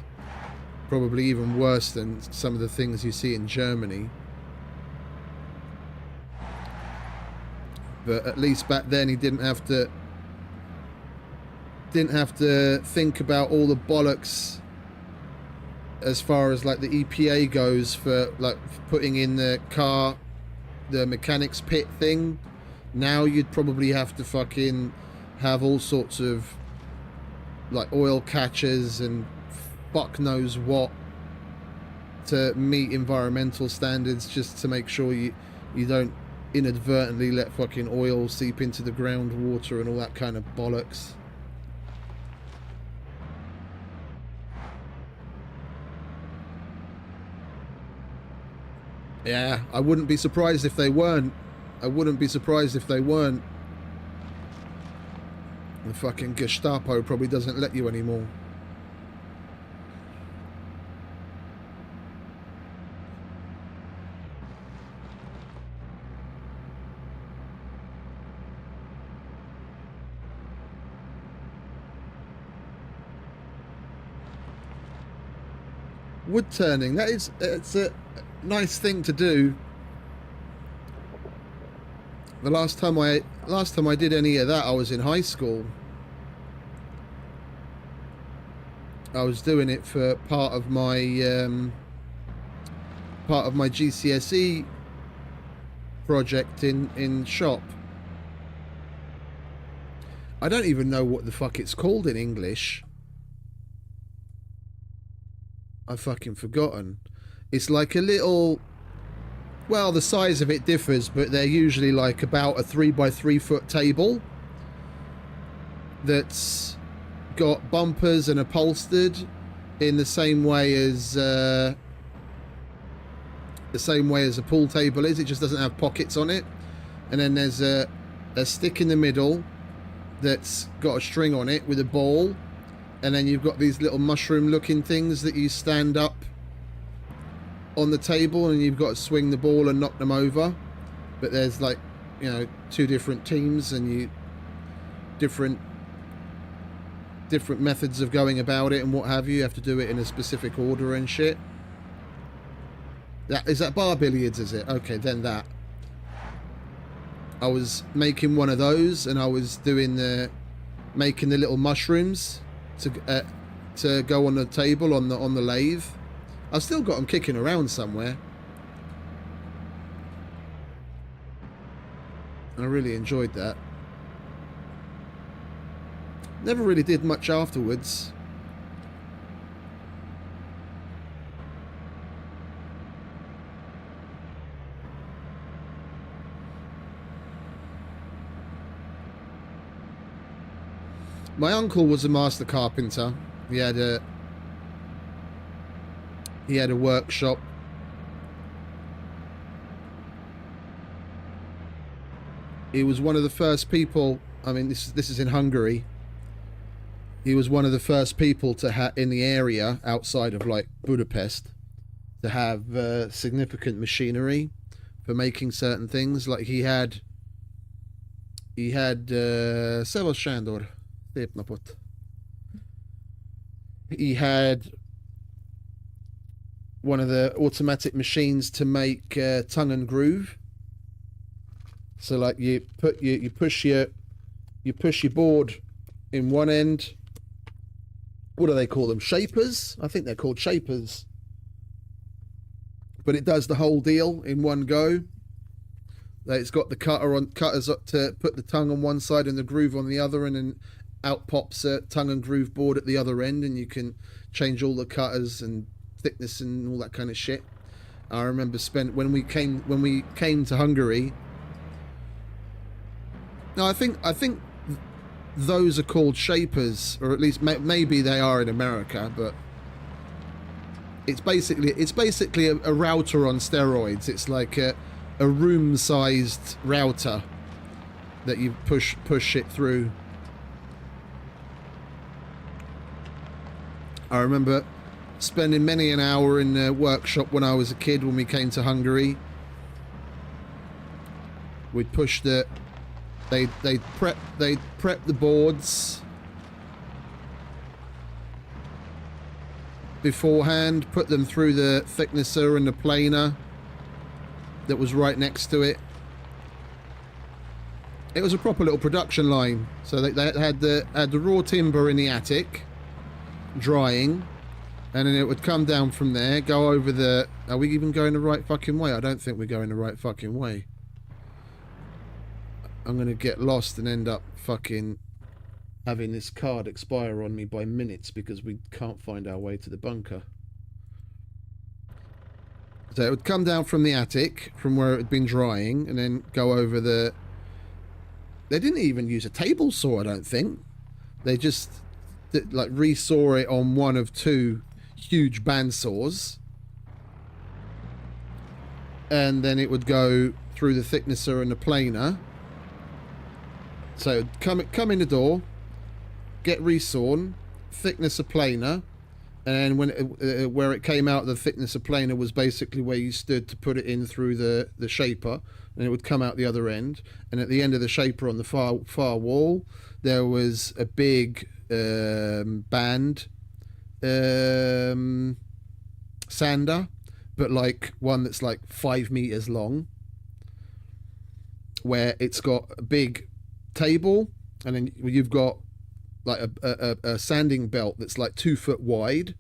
Probably even worse than some of the things you see in Germany. But at least back then he didn't have to think about all the bollocks as far as like the EPA goes for like putting in the car the mechanics pit thing. Now you'd probably have to fucking have all sorts of like oil catchers and fuck knows what to meet environmental standards, just to make sure you don't inadvertently let fucking oil seep into the groundwater and all that kind of bollocks. Yeah, I wouldn't be surprised if they weren't. I wouldn't be surprised if they weren't. The fucking Gestapo probably doesn't let you anymore. Wood turning, it's a nice thing to do. The last time I did any of that, I was in high school. I was doing it for part of my GCSE project in shop. I don't even know what the fuck it's called in English. I've fucking forgotten. It's like a little, well, the size of it differs, but they're usually like about a 3x3 foot table that's got bumpers and upholstered in the same way as a pool table is. It just doesn't have pockets on it. And then there's a stick in the middle that's got a string on it with a ball. And then you've got these little mushroom looking things that you stand up on the table, and you've got to swing the ball and knock them over. But there's like, you know, two different teams, and you different methods of going about it and what have you. You have to do it in a specific order and shit. Is that bar billiards, is it? Okay, then that. I was making one of those, and I was doing making the little mushrooms to go on the table on the lathe. I've still got them kicking around somewhere. I really enjoyed that. Never really did much afterwards. My uncle was a master carpenter. He had a workshop. He was one of the first people. I mean, this is in Hungary. He was one of the first people to have in the area outside of like Budapest to have significant machinery for making certain things. Like he had Szevasz Sándor, szép napot. He had one of the automatic machines to make tongue and groove. So like you push your board in one end. What do they call them? Shapers? I think they're called shapers. But it does the whole deal in one go. It's got the cutters up to put the tongue on one side and the groove on the other, and then out pops a tongue and groove board at the other end, and you can change all the cutters and thickness and all that kind of shit. I remember when we came to Hungary. No, I think those are called shapers, or at least maybe they are in America, but it's basically a router on steroids. It's like a room-sized router that you push it through. I remember spending many an hour in the workshop when I was a kid when we came to Hungary. We'd push the They'd prep the boards beforehand, put them through the thicknesser and the planer that was right next to it. It was a proper little production line. So they had the raw timber in the attic, drying, and then it would come down from there, go over the... Are we even going the right fucking way? I don't think we're going the right fucking way. I'm going to get lost and end up fucking having this card expire on me by minutes because we can't find our way to the bunker. So it would come down from the attic, from where it had been drying, and then go over the... They didn't even use a table saw, I don't think. They just like resaw it on one of two huge bandsaws. And then it would go through the thicknesser and the planer. So come in the door, get resawn, thickness of planer, and when where it came out, the thickness of planer was basically where you stood to put it in through the shaper, and it would come out the other end. And at the end of the shaper on the far wall, there was a big band sander, but like one that's like 5 meters long, where it's got a big table, and then you've got like a sanding belt that's like 2 foot wide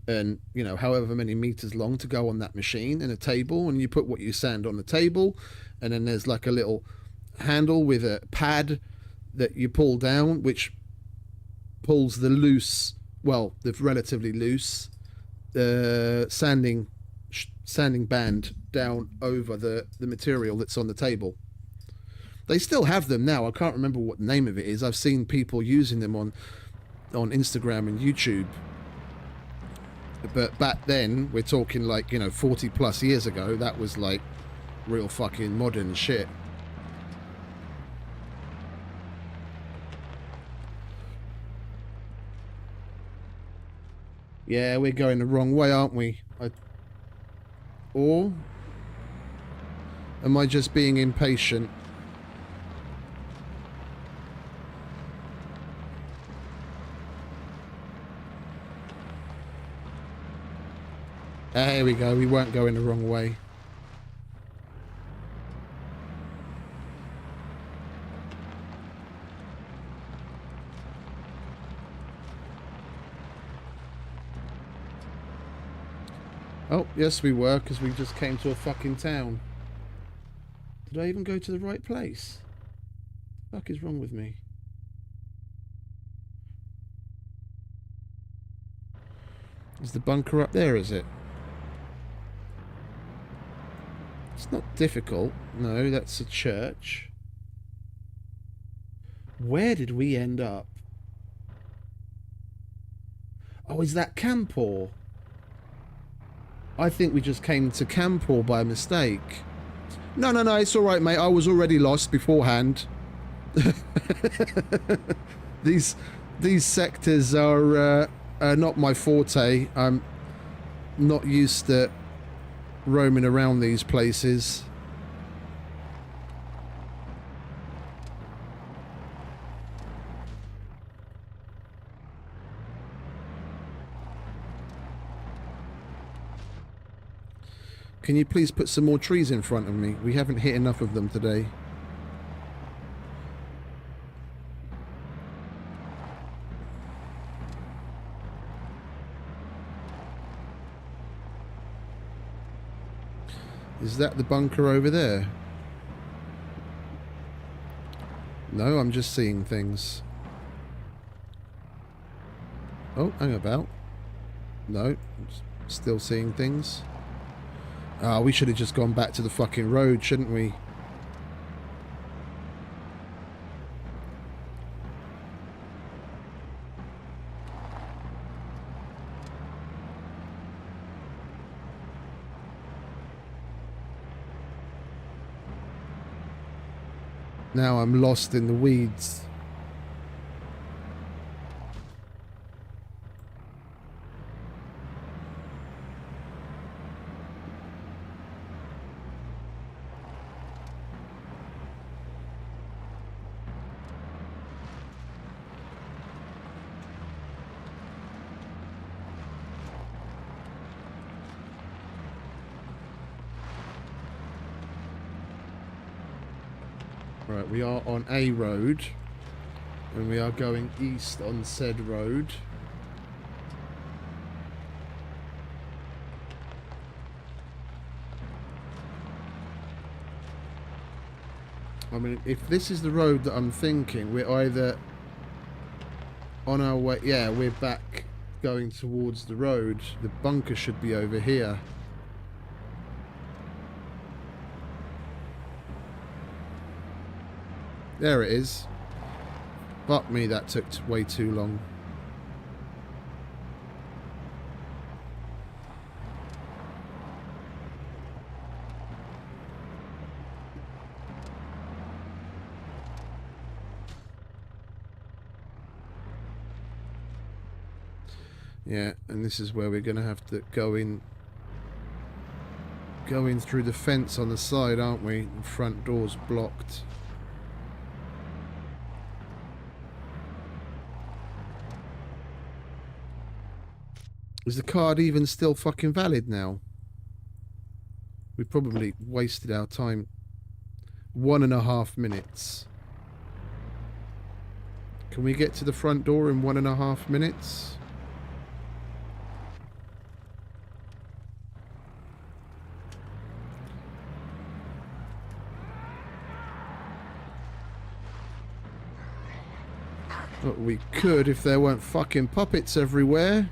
and, you know, however many meters long to go on that machine, and a table, and you put what you sand on the table, and then there's like a little handle with a pad that you pull down, which pulls the loose, well, the relatively loose sanding band down over the material that's on the table. They still have them now. I can't remember what the name of it is. I've seen people using them on Instagram and YouTube. But back then, we're talking like, you know, 40 plus years ago, that was like real fucking modern shit. Yeah, we're going the wrong way, aren't we? Or am I just being impatient? Here we go, we weren't going the wrong way. Oh, yes we were, because we just came to a fucking town. Did I even go to the right place? What the fuck is wrong with me? Is the bunker up there, is it? It's not difficult. No, that's a church. Where did we end up? Oh, is that Campor? I think we just came to Campor by mistake. No, it's alright, mate. I was already lost beforehand. These sectors are not my forte. I'm not used to roaming around these places. Can you please put some more trees in front of me? We haven't hit enough of them today. Is that the bunker over there? No, I'm just seeing things. Oh, hang about. No, still seeing things. Ah, we should have just gone back to the fucking road, shouldn't we? Now I'm lost in the weeds. Right, we are on a road, and we are going east on said road. I mean, if this is the road that I'm thinking, we're either on our way... Yeah, we're back going towards the road. The bunker should be over here. There it is. Fuck me, that took way too long. Yeah, and this is where we're going to have to go in through the fence on the side, aren't we? The front door's blocked. Is the card even still fucking valid now? We probably wasted our time. 1.5 minutes. Can we get to the front door in 1.5 minutes? Well, we could if there weren't fucking puppets everywhere.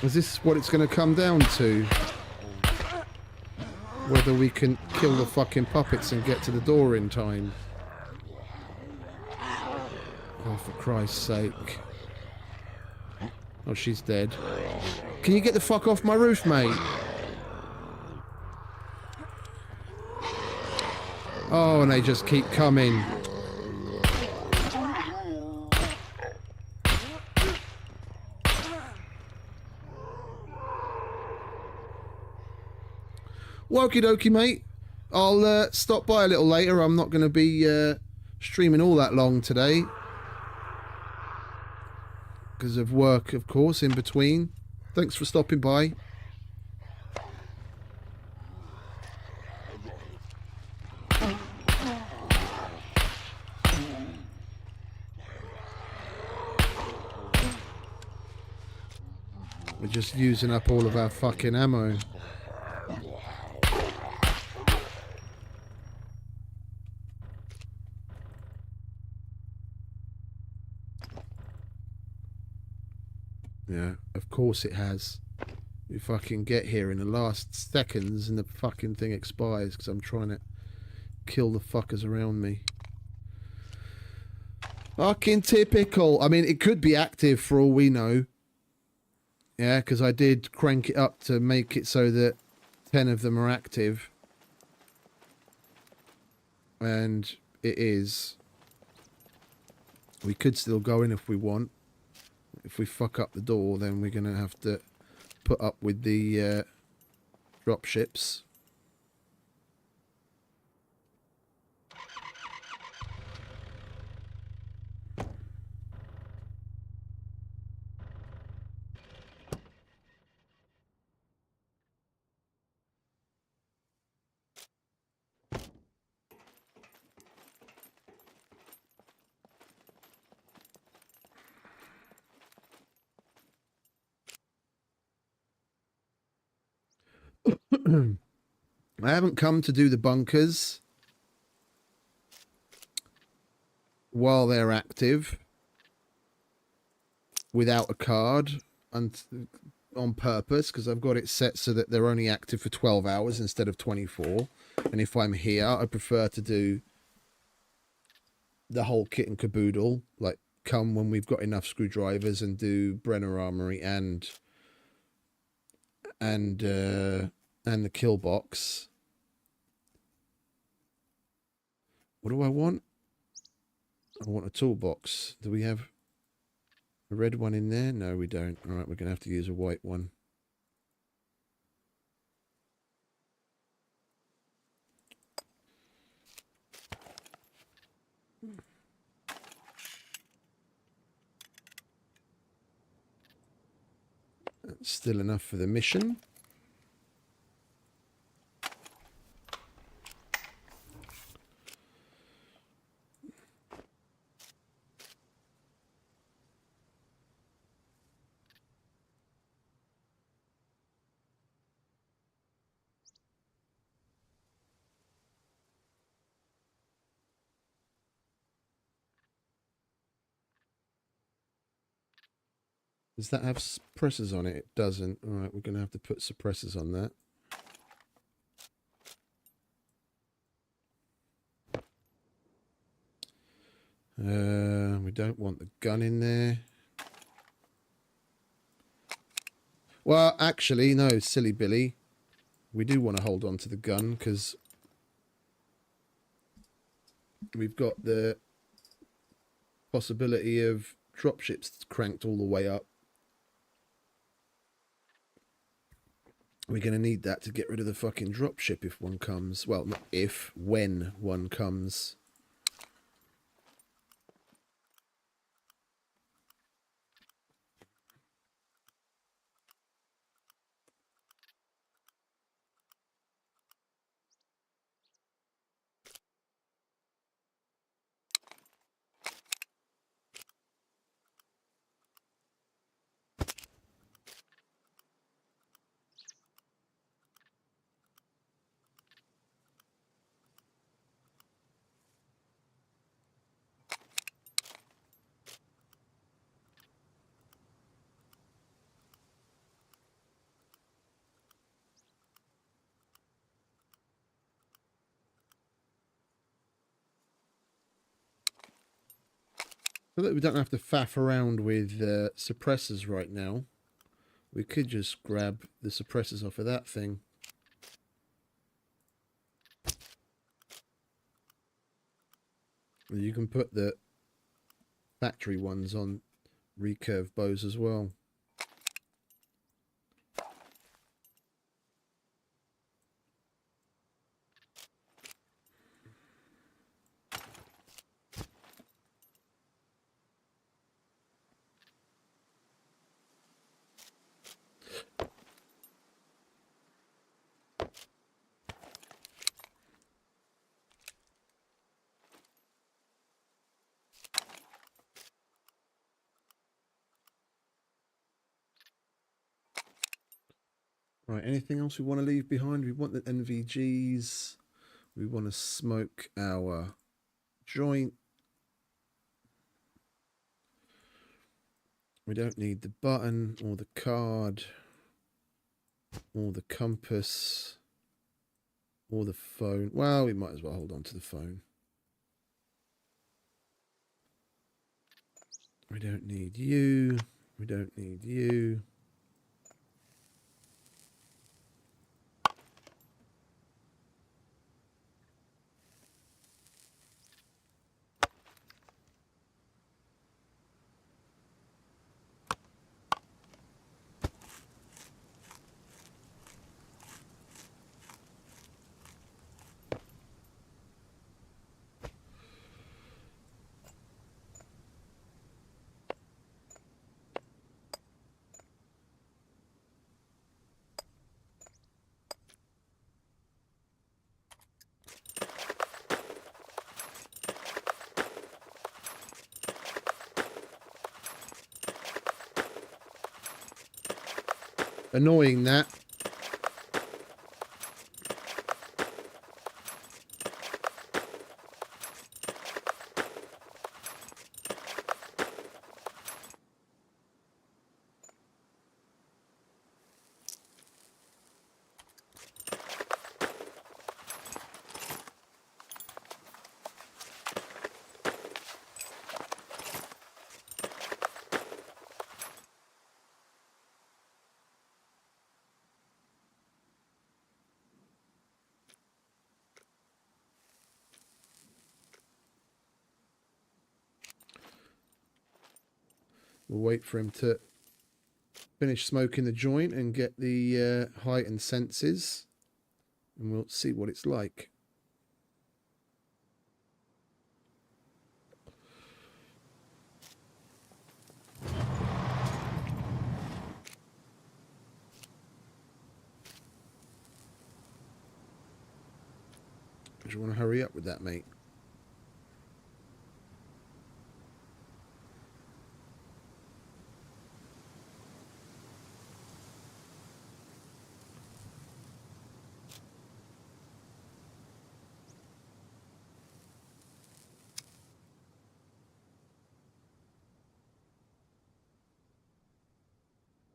Is this what it's going to come down to? Whether we can kill the fucking puppets and get to the door in time. Oh, for Christ's sake. Oh, she's dead. Can you get the fuck off my roof, mate? Oh, and they just keep coming. Okie dokie, mate. I'll stop by a little later. I'm not going to be streaming all that long today. Because of work, of course, in between. Thanks for stopping by. We're just using up all of our fucking ammo. Yeah, of course it has. We fucking get here in the last seconds and the fucking thing expires because I'm trying to kill the fuckers around me. Fucking typical. I mean, it could be active for all we know. Yeah, because I did crank it up to make it so that 10 of them are active. And it is. We could still go in if we want. If we fuck up the door, then we're going to have to put up with the drop ships. I haven't come to do the bunkers while they're active without a card and on purpose, because I've got it set so that they're only active for 12 hours instead of 24. And if I'm here, I prefer to do the whole kit and caboodle, like come when we've got enough screwdrivers and do Brenner Armory and the kill box. What do I want? I want a toolbox. Do we have a red one in there? No, we don't. All right, we're going to have to use a white one. That's still enough for the mission. Does that have suppressors on it? It doesn't. All right, we're going to have to put suppressors on that. We don't want the gun in there. Well, actually, no, silly Billy. We do want to hold on to the gun because we've got the possibility of dropships cranked all the way up. We're going to need that to get rid of the fucking dropship if one comes. Well, not if, when one comes. So that we don't have to faff around with suppressors right now. We could just grab the suppressors off of that thing. You can put the factory ones on recurve bows as well. Right, anything else we want to leave behind? We want the NVGs. We want to smoke our joint. We don't need the button or the card or the compass or the phone. Well, we might as well hold on to the phone. We don't need you. We don't need you. Annoying that. We'll wait for him to finish smoking the joint and get the heightened senses, and we'll see what it's like. Do you want to hurry up with that, mate?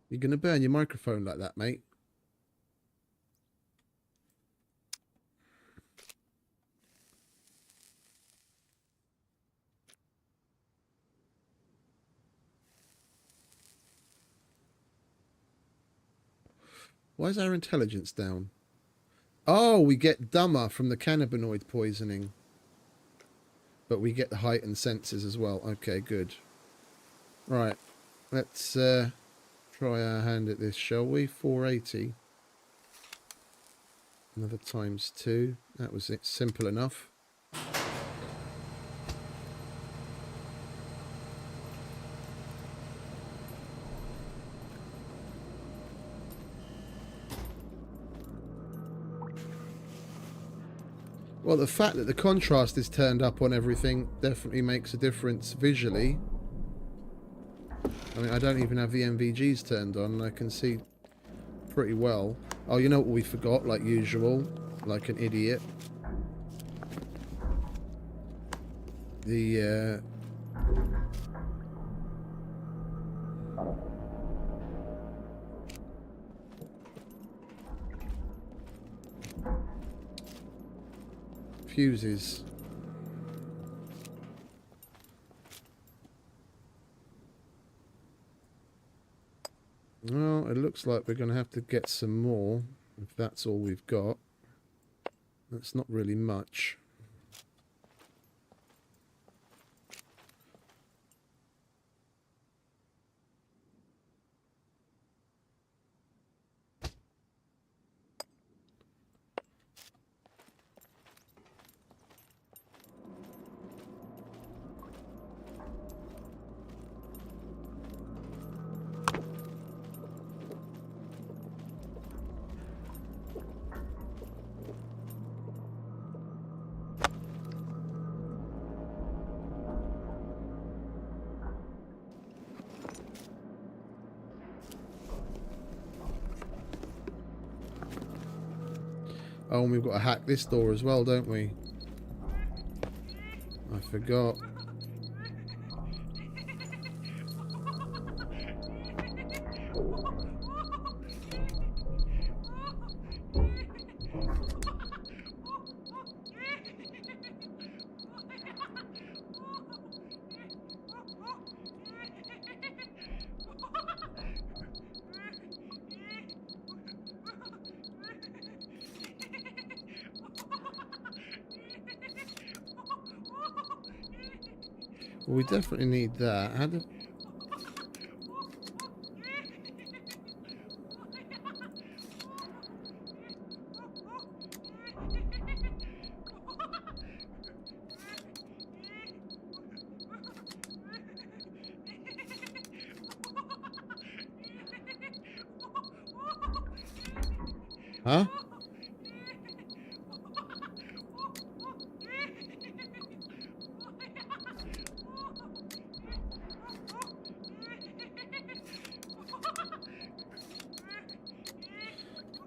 You're going to burn your microphone like that, mate? Why is our intelligence down? Oh, we get dumber from the cannabinoid poisoning. But we get the heightened senses as well. Okay, good. Right. Let's try our hand at this, shall we? 480. Another times 2. That was it. Simple enough. Well, the fact that the contrast is turned up on everything definitely makes a difference visually. I mean, I don't even have the NVGs turned on, and I can see pretty well. Oh, you know what we forgot, like usual, like an idiot. The fuses. Well, it looks like we're going to have to get some more, if that's all we've got. That's not really much. Oh, and we've got to hack this door as well, don't we? I forgot. Well, we definitely need that. How do... Huh?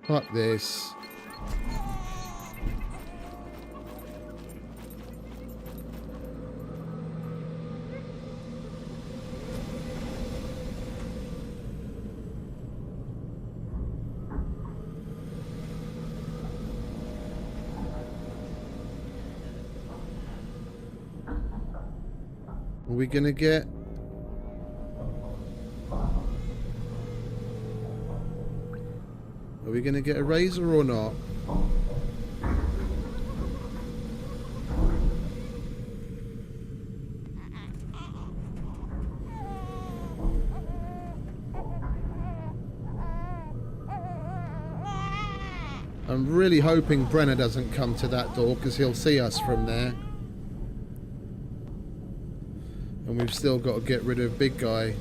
Fuck this. Are we gonna get... Are we gonna get a razor or not? I'm really hoping Brenner doesn't come to that door because he'll see us from there. And we've still got to get rid of Big Guy.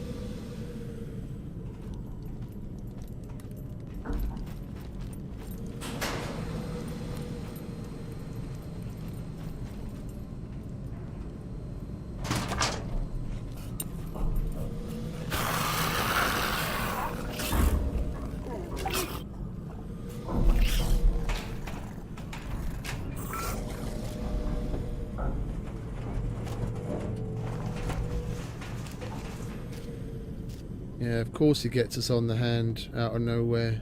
Yeah, of course he gets us on the hand out of nowhere.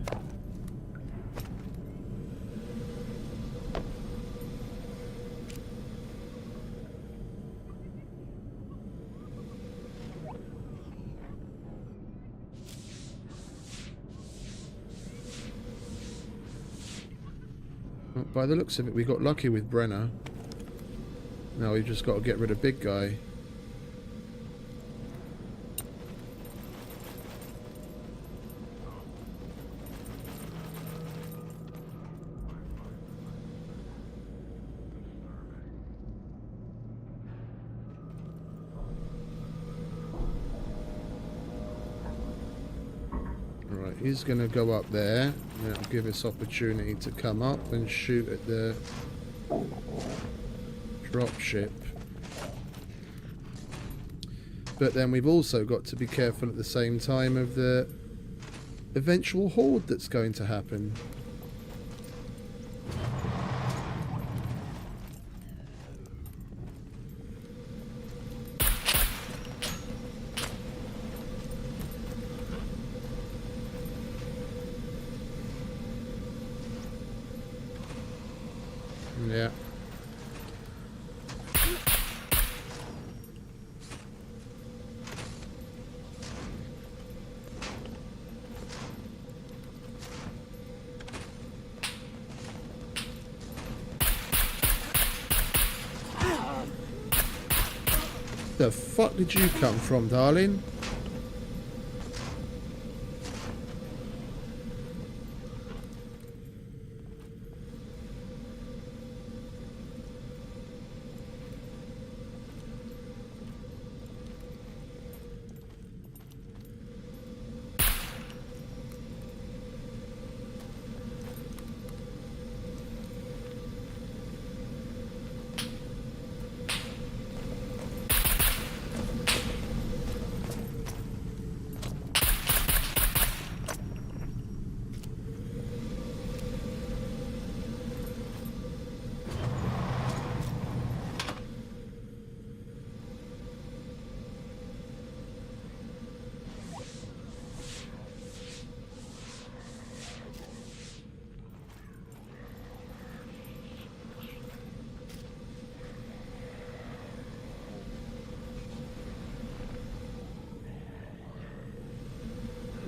Well, by the looks of it, we got lucky with Brenner. Now we've just got to get rid of Big Guy. He's going to go up there. That'll give us opportunity to come up and shoot at the dropship. But then we've also got to be careful at the same time of the eventual horde that's going to happen. Yeah. The fuck did you come from, darling?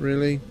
Really?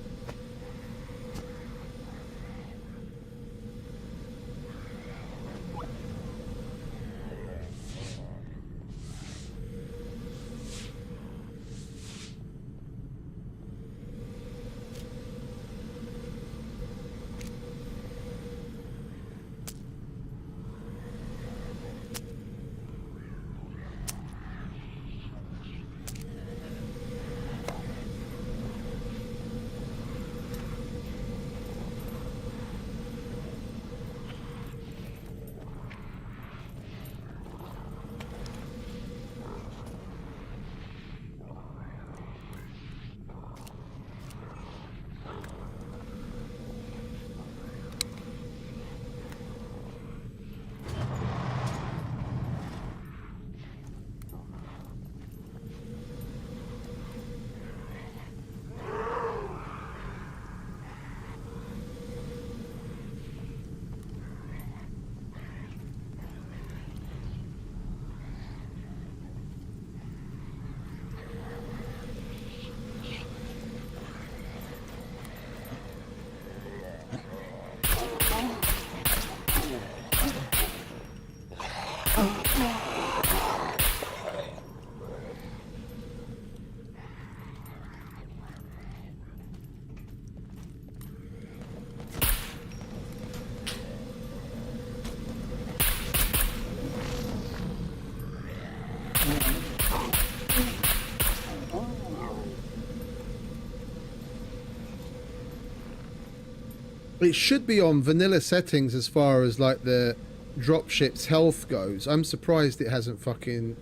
It should be on vanilla settings as far as like the dropship's health goes. I'm surprised it hasn't fucking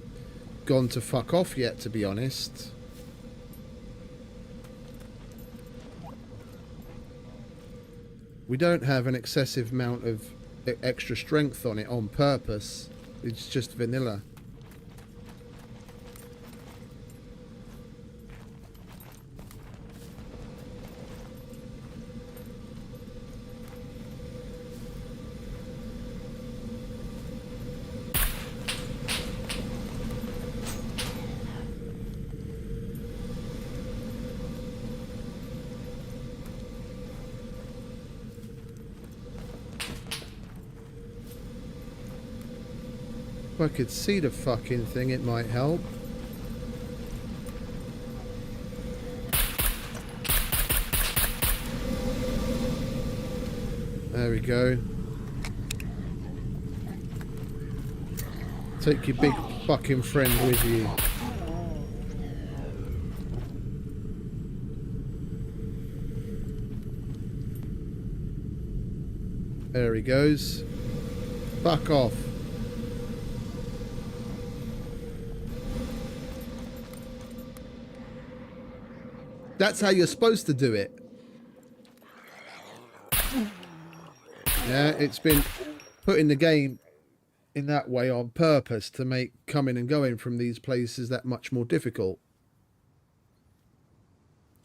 gone to fuck off yet, to be honest. We don't have an excessive amount of extra strength on it on purpose. It's just vanilla. If I could see the fucking thing, it might help. There we go. Take your big fucking friend with you. There he goes. Fuck off. That's how you're supposed to do it. Yeah, it's been put in the game in that way on purpose to make coming and going from these places that much more difficult.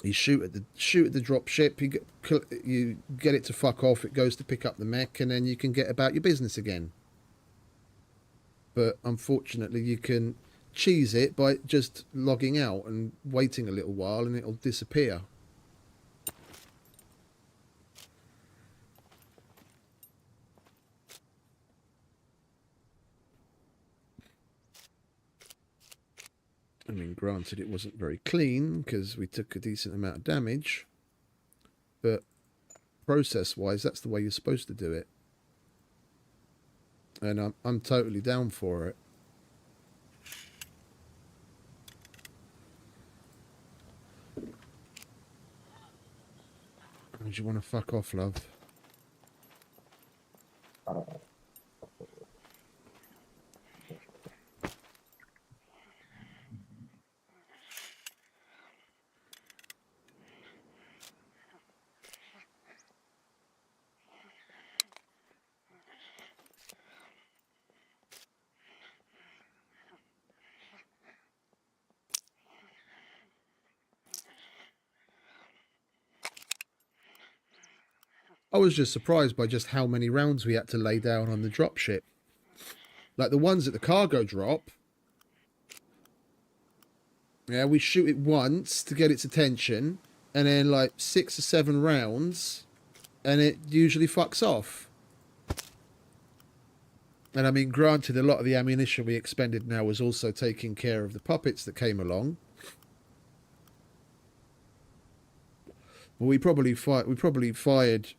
You shoot at the drop ship, you get it to fuck off, it goes to pick up the mech, and then you can get about your business again. But unfortunately, you can cheese it by just logging out and waiting a little while, and it'll disappear. I mean, granted, it wasn't very clean because we took a decent amount of damage, but process-wise, that's the way you're supposed to do it, and I'm totally down for it. Do you want to fuck off, love? I was just surprised by just how many rounds we had to lay down on the dropship. Like the ones at the cargo drop. Yeah, we shoot it once to get its attention, and then like 6 or 7 rounds, and it usually fucks off. And I mean, granted, a lot of the ammunition we expended now was also taking care of the puppets that came along. Well, we probably fired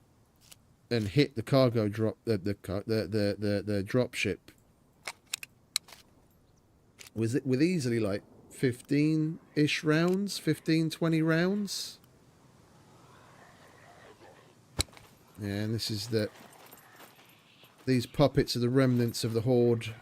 and hit the cargo drop, the drop ship. Was it with easily like 15-ish rounds, 15, 20 rounds? Yeah, and this is the... These puppets are the remnants of the Horde.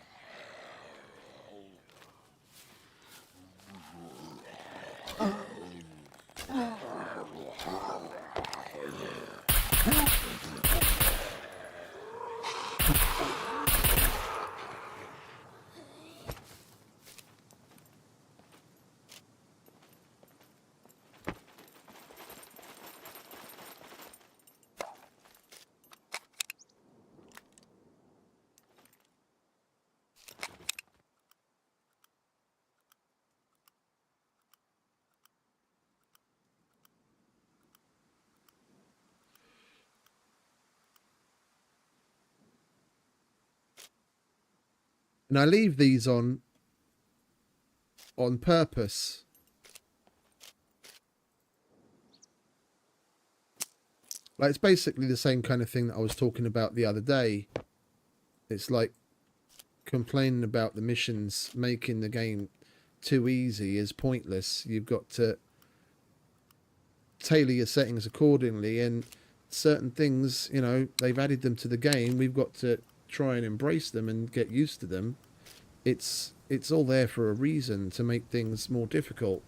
And I leave these on purpose. Like, it's basically the same kind of thing that I was talking about the other day. It's like complaining about the missions making the game too easy is pointless. You've got to tailor your settings accordingly, and certain things, you know, they've added them to the game. We've got to try and embrace them and get used to them. It's all there for a reason, to make things more difficult.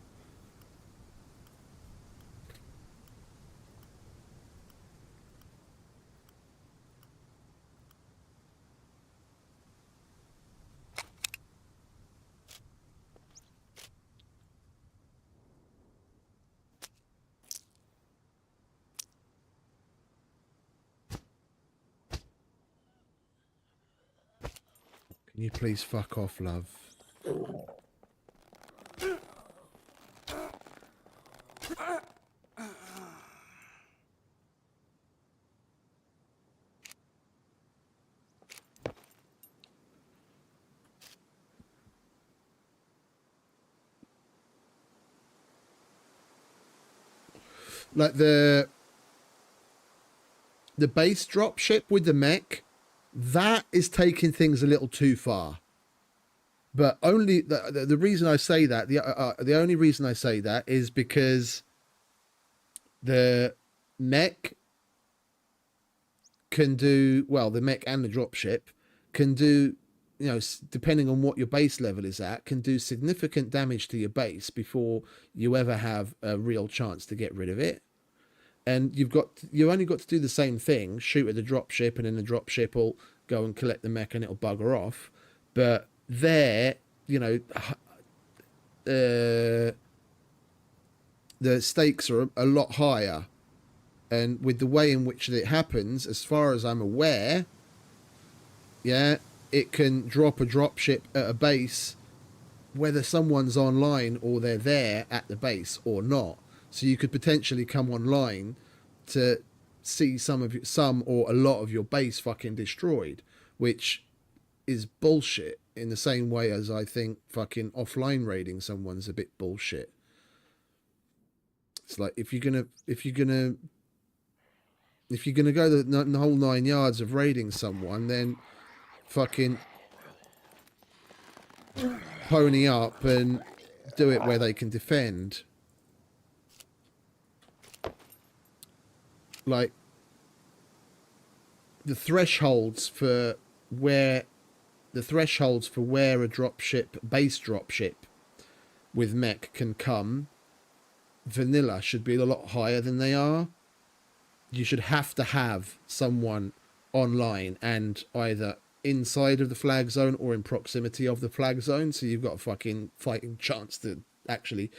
Can you please fuck off, love? Like the base drop ship with the mech, that is taking things a little too far. But only the reason I say that, the only reason I say that is because the mech can do, well, the mech and the dropship can do, you know, depending on what your base level is at, can do significant damage to your base before you ever have a real chance to get rid of it. And you only got to do the same thing, shoot at the dropship, and then the dropship will go and collect the mech and it'll bugger off. But there, you know, the stakes are a lot higher. And with the way in which it happens, as far as I'm aware, yeah, it can drop a dropship at a base, whether someone's online or they're there at the base or not. So you could potentially come online to see some or a lot of your base fucking destroyed, which is bullshit, in the same way as I think fucking offline raiding someone's a bit bullshit. It's like, if you're gonna go the whole 9 yards of raiding someone, then fucking pony up and do it where they can defend. Like, the thresholds for where a dropship, base dropship with mech can come, vanilla should be a lot higher than they are. You should have to have someone online and either inside of the flag zone or in proximity of the flag zone, so you've got a fucking fighting chance to actually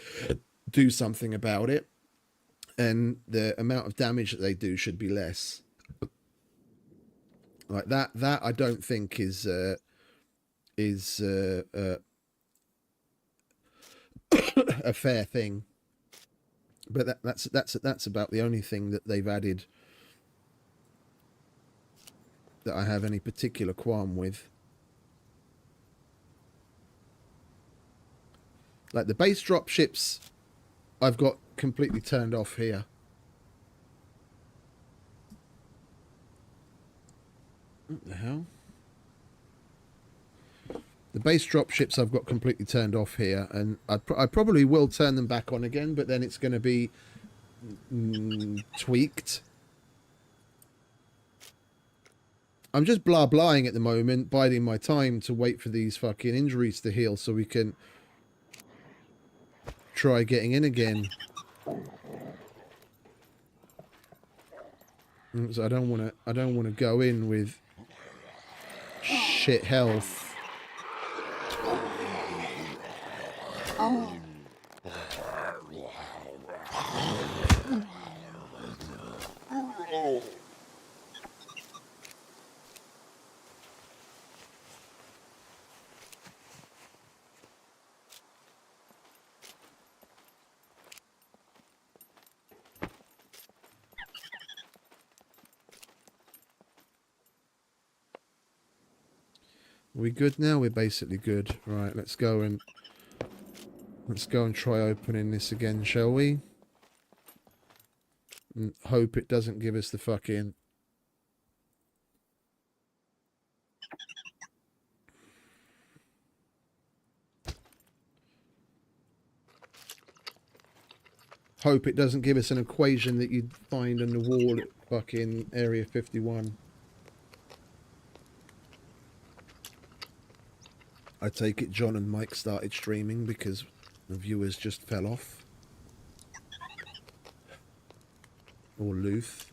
do something about it. And the amount of damage that they do should be less. Like that I don't think is a fair thing. But that's about the only thing that they've added that I have any particular qualm with. Like the base drop ships, I've got completely turned off here. What the hell? The base drop ships I've got completely turned off here, and I probably will turn them back on again, but then it's going to be tweaked. I'm just blah-blahing at the moment, biding my time to wait for these fucking injuries to heal so we can try getting in again. So I don't want to go in with shit health. Are we good now? We're basically good. Right, let's go and try opening this again, shall we? And hope it doesn't give us the fucking... Hope it doesn't give us an equation that you'd find on the wall at fucking Area 51. I take it John and Mike started streaming because the viewers just fell off. Or Luth.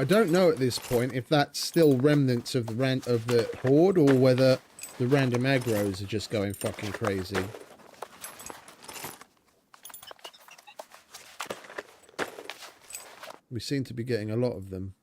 I don't know at this point if that's still remnants of the horde or whether the random aggros are just going fucking crazy. We seem to be getting a lot of them.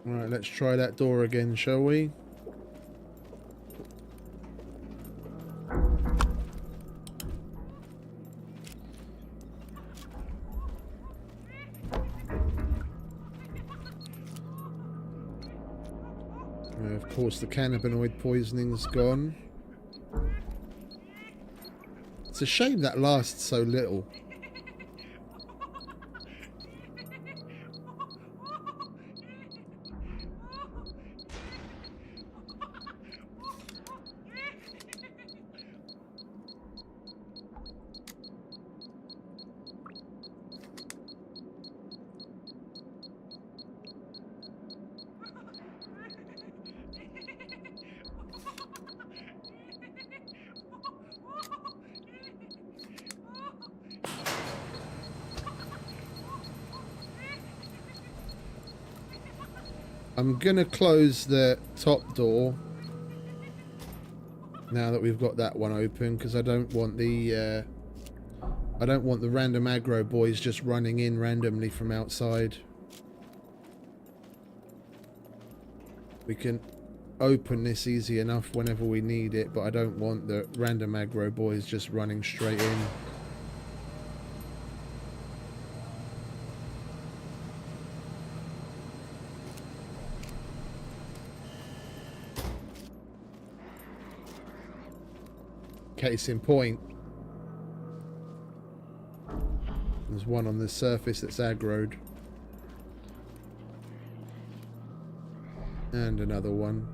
Alright, let's try that door again, shall we? Of course, the cannabinoid poisoning's gone. It's a shame that lasts so little. I'm gonna close the top door now that we've got that one open, because I don't want the random aggro boys just running in randomly from outside. We can open this easy enough whenever we need it, but I don't want the random aggro boys just running straight in. Case in point, There's one on the surface that's aggroed. And another one.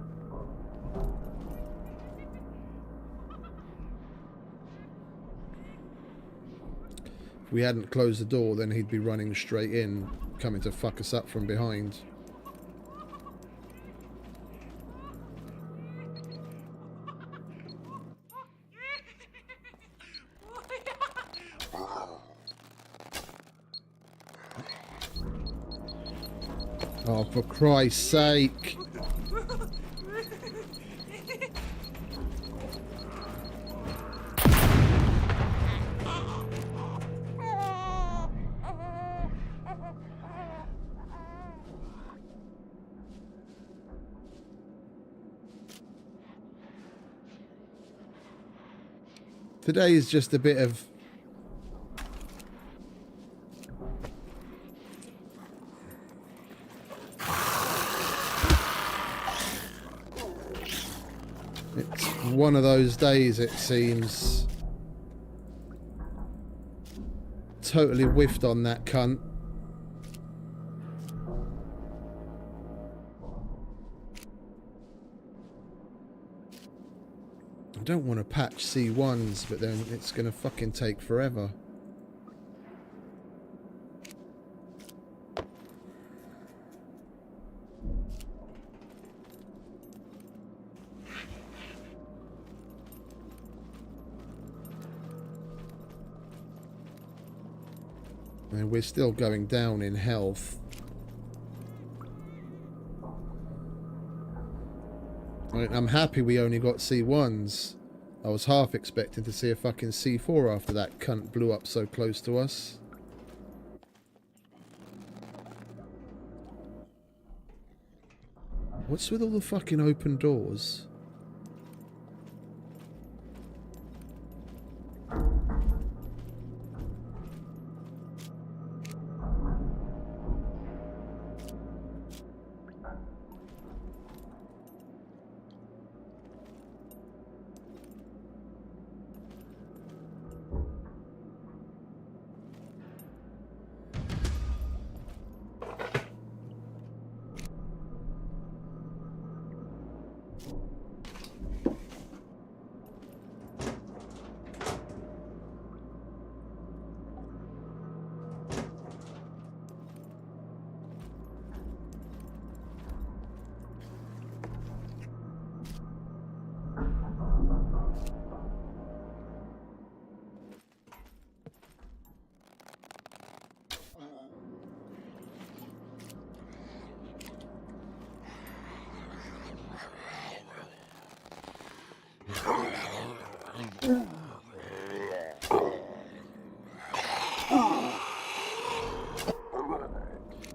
If we hadn't closed the door, then he'd be running straight in, coming to fuck us up from behind. Oh, for Christ's sake! Today is just a bit of... It's one of those days, it seems. Totally whiffed on that cunt. I don't want to patch C1s, but then it's going to fucking take forever. And we're still going down in health. I'm happy we only got C1s. I was half expecting to see a fucking C4 after that cunt blew up so close to us. What's with all the fucking open doors?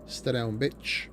Stay down, bitch.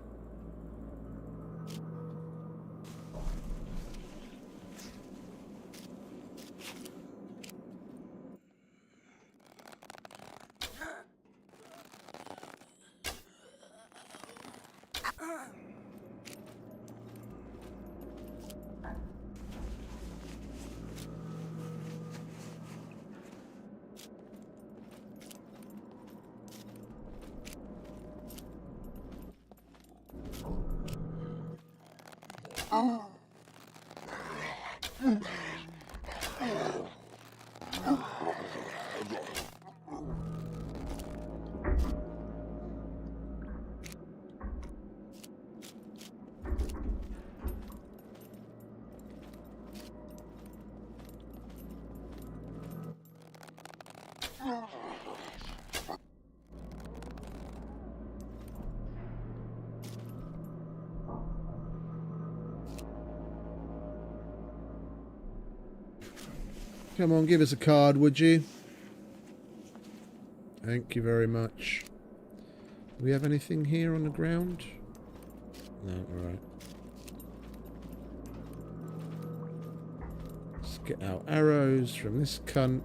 Come on, give us a card, would you? Thank you very much. Do we have anything here on the ground? No, alright. Let's get our arrows from this cunt.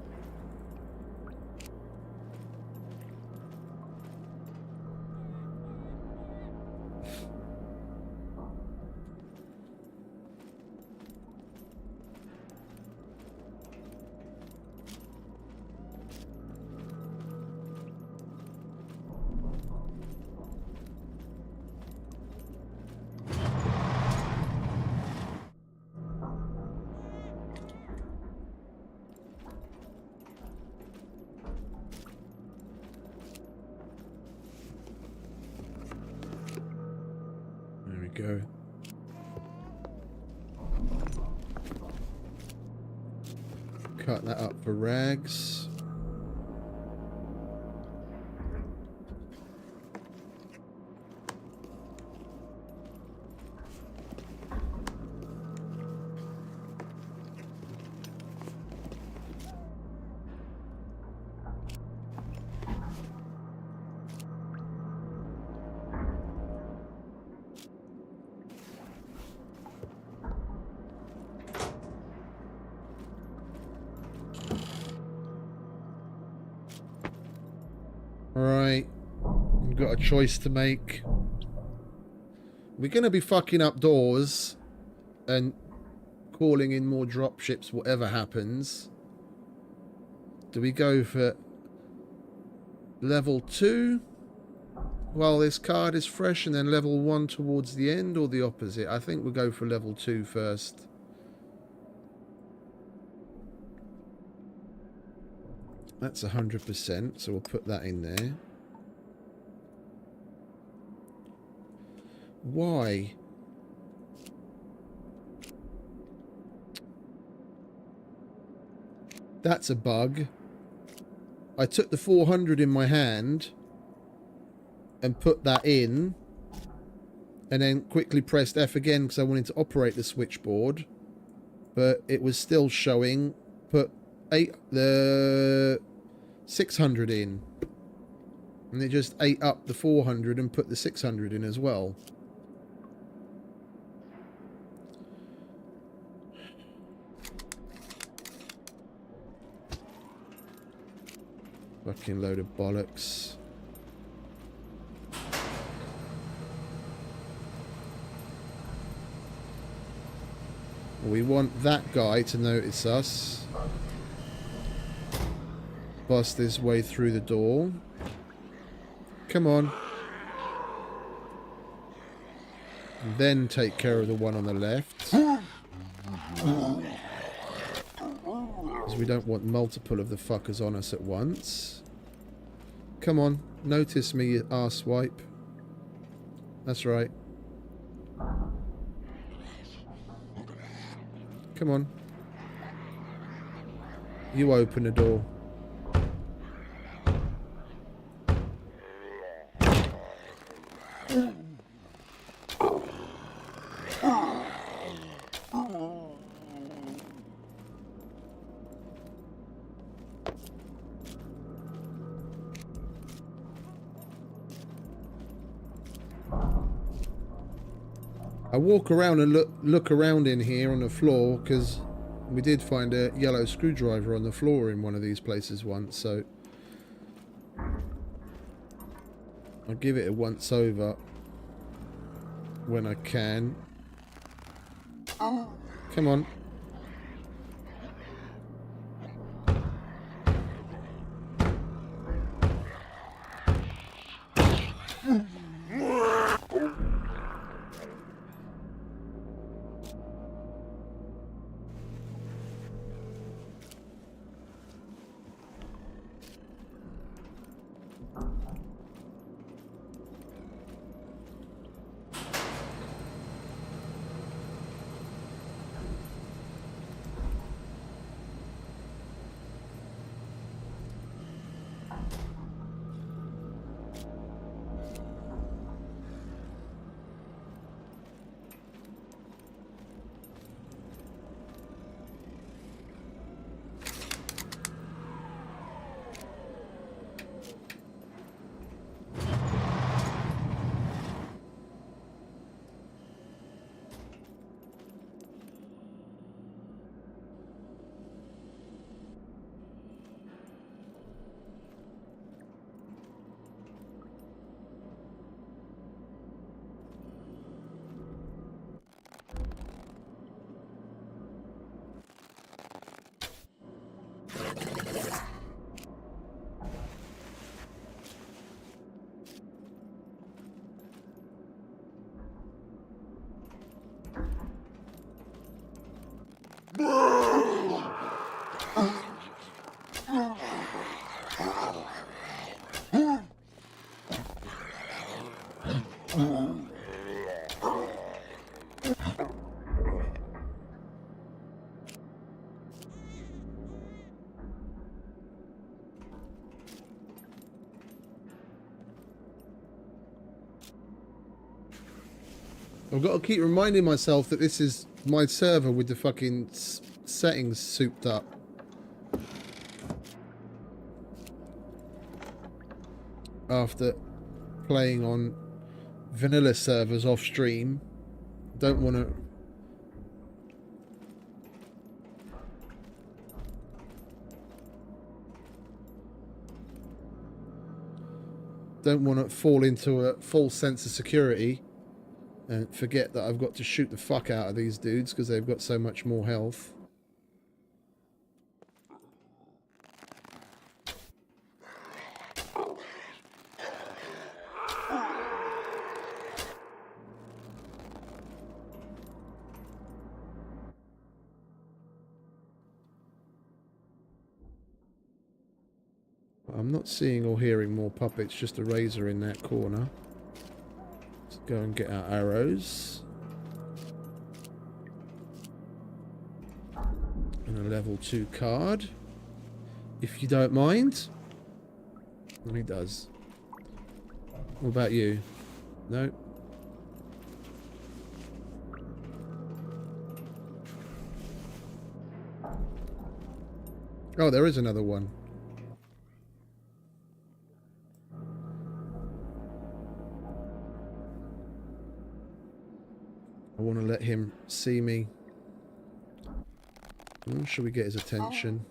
go. Cut that up for rags. Alright, we've got a choice to make. We're going to be fucking up doors and calling in more dropships, whatever happens. Do we go for level 2 while this card is fresh and then level 1 towards the end, or the opposite? I think we'll go for level 2 first. That's 100%, so we'll put that in there. Why? That's a bug. I took the 400 in my hand and put that in, and then quickly pressed F again because I wanted to operate the switchboard, but it was still showing put the 600 in, and it just ate up the 400 and put the 600 in as well. Fucking load of bollocks. We want that guy to notice us. Bust his way through the door. Come on. And then take care of the one on the left. Because we don't want multiple of the fuckers on us at once. Come on. Notice me, you arsewipe. That's right. Come on. You open the door. I walk around and look around in here on the floor because we did find a yellow screwdriver on the floor in one of these places once, so I'll give it a once over when I can. Come on. I've got to keep reminding myself that this is my server with the fucking settings souped up. After playing on vanilla servers off stream, don't want to. Don't want to fall into a false sense of security and forget that I've got to shoot the fuck out of these dudes because they've got so much more health. I'm not seeing or hearing more puppets, just a razor in that corner. Let's go and get our arrows. And a level 2 card. If you don't mind. Well, he does. What about you? No? Oh, there is another one. I want to let him see me. Should we get his attention?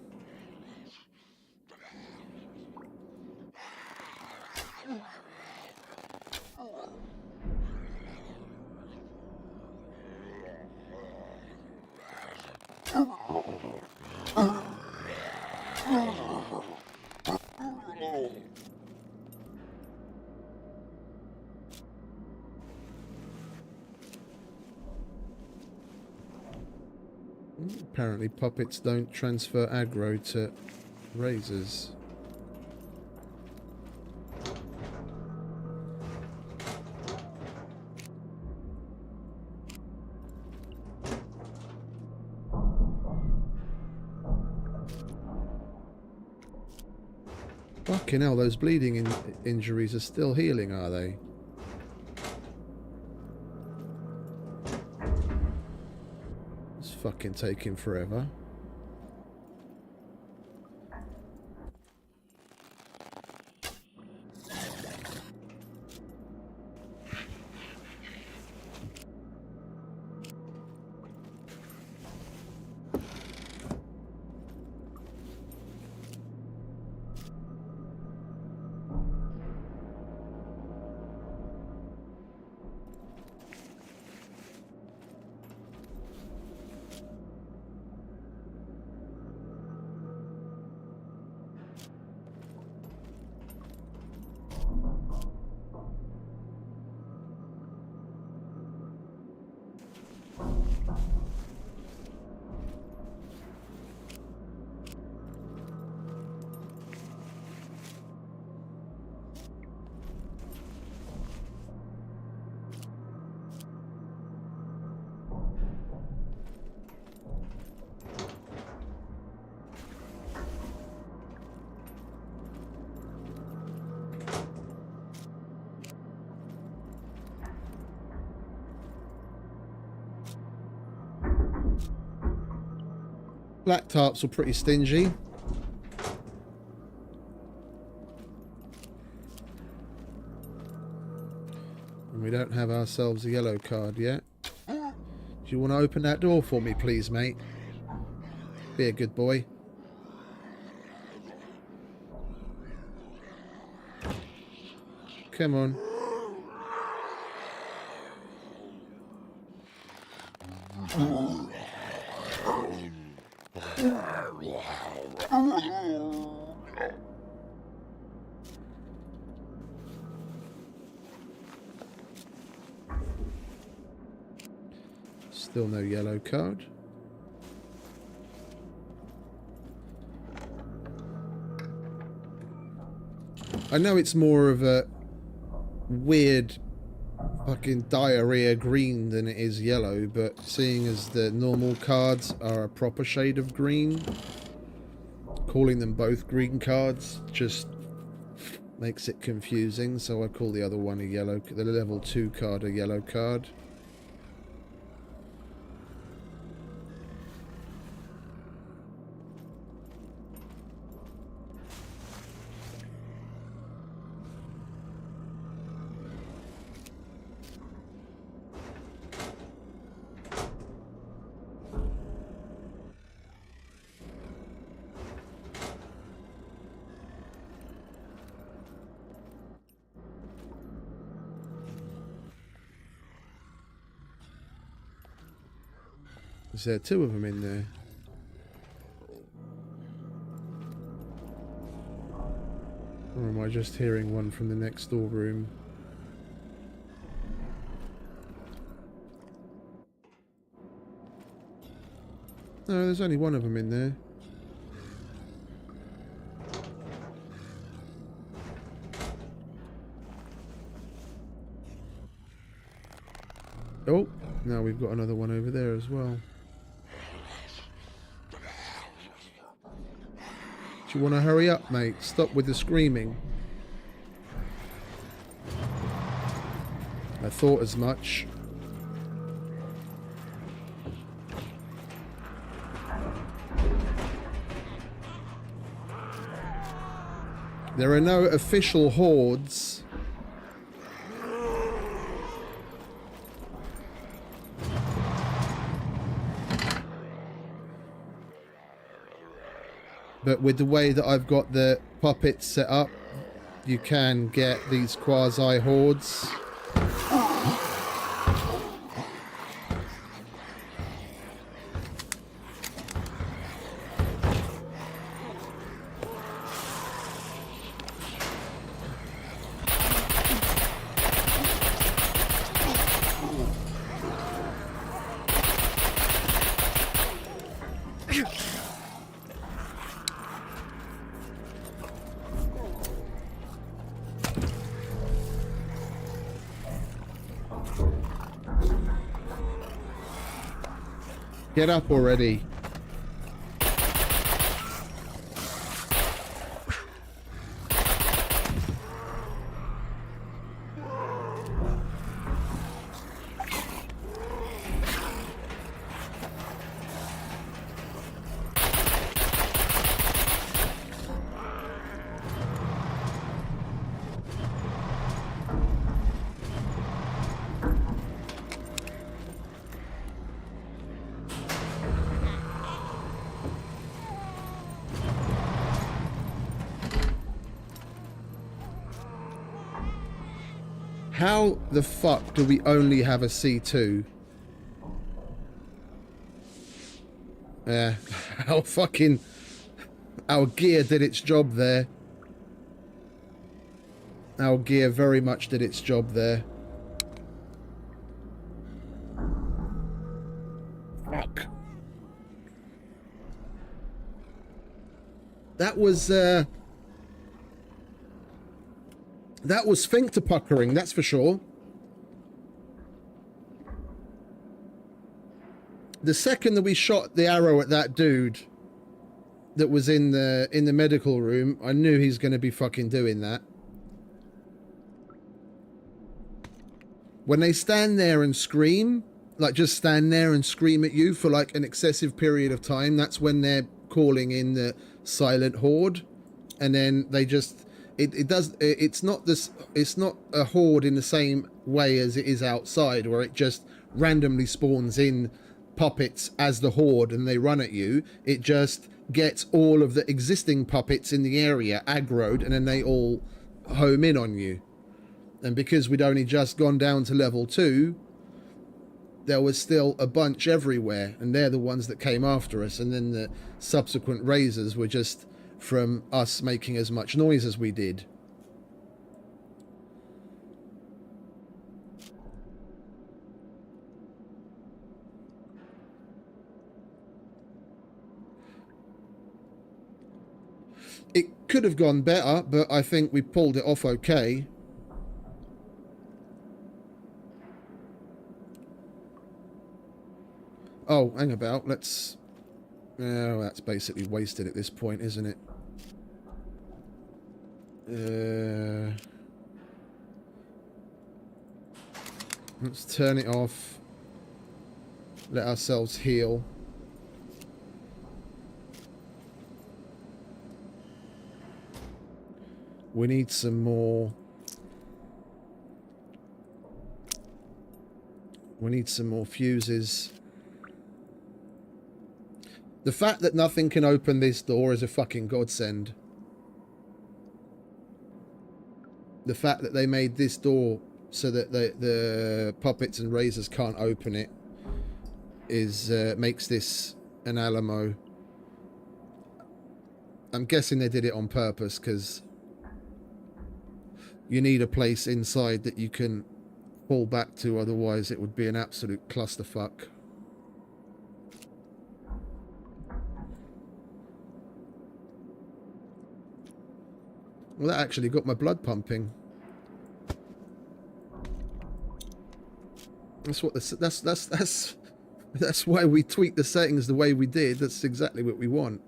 Apparently puppets don't transfer aggro to razors. Fucking hell, those bleeding injuries are still healing, are they? It's fucking taking forever. Black tarps are pretty stingy. And we don't have ourselves a yellow card yet. Do you want to open that door for me, please, mate? Be a good boy. Come on. Still no yellow card. I know it's more of a weird fucking diarrhea green than it is yellow, but seeing as the normal cards are a proper shade of green, calling them both green cards just makes it confusing, so I call the other one a yellow, the level 2 card a yellow card. Is there two of them in there? Or am I just hearing one from the next door room? No, there's only one of them in there. Oh, now we've got another one over there as well. Do you want to hurry up, mate? Stop with the screaming. I thought as much. There are no official hordes. But with the way that I've got the puppets set up, you can get these quasi-hordes. Get up already. How the fuck do we only have a C2? Yeah, our gear did its job there. Our gear very much did its job there. Fuck. That was sphincter puckering, that's for sure. The second that we shot the arrow at that dude that was in the medical room, I knew he's going to be fucking doing that. When they stand there and scream, like just stand there and scream at you for like an excessive period of time, that's when they're calling in the silent horde. And then they just... It's not a horde in the same way as it is outside, where it just randomly spawns in puppets as the horde and they run at you. It just gets all of the existing puppets in the area aggroed, and then they all home in on you. And because we'd only just gone down to level 2, there was still a bunch everywhere, and they're the ones that came after us. And then the subsequent raises were just from us making as much noise as we did. It could have gone better, but I think we pulled it off okay. Oh, hang about, let's... Oh, that's basically wasted at this point, isn't it? Let's turn it off. Let ourselves heal. We need some more... We need some more fuses. The fact that nothing can open this door is a fucking godsend. The fact that they made this door so that the puppets and razors can't open it is makes this an Alamo. I'm guessing they did it on purpose because you need a place inside that you can fall back to, otherwise it would be an absolute clusterfuck. Well, that actually got my blood pumping. That's what that's why we tweaked the settings the way we did. That's exactly what we want.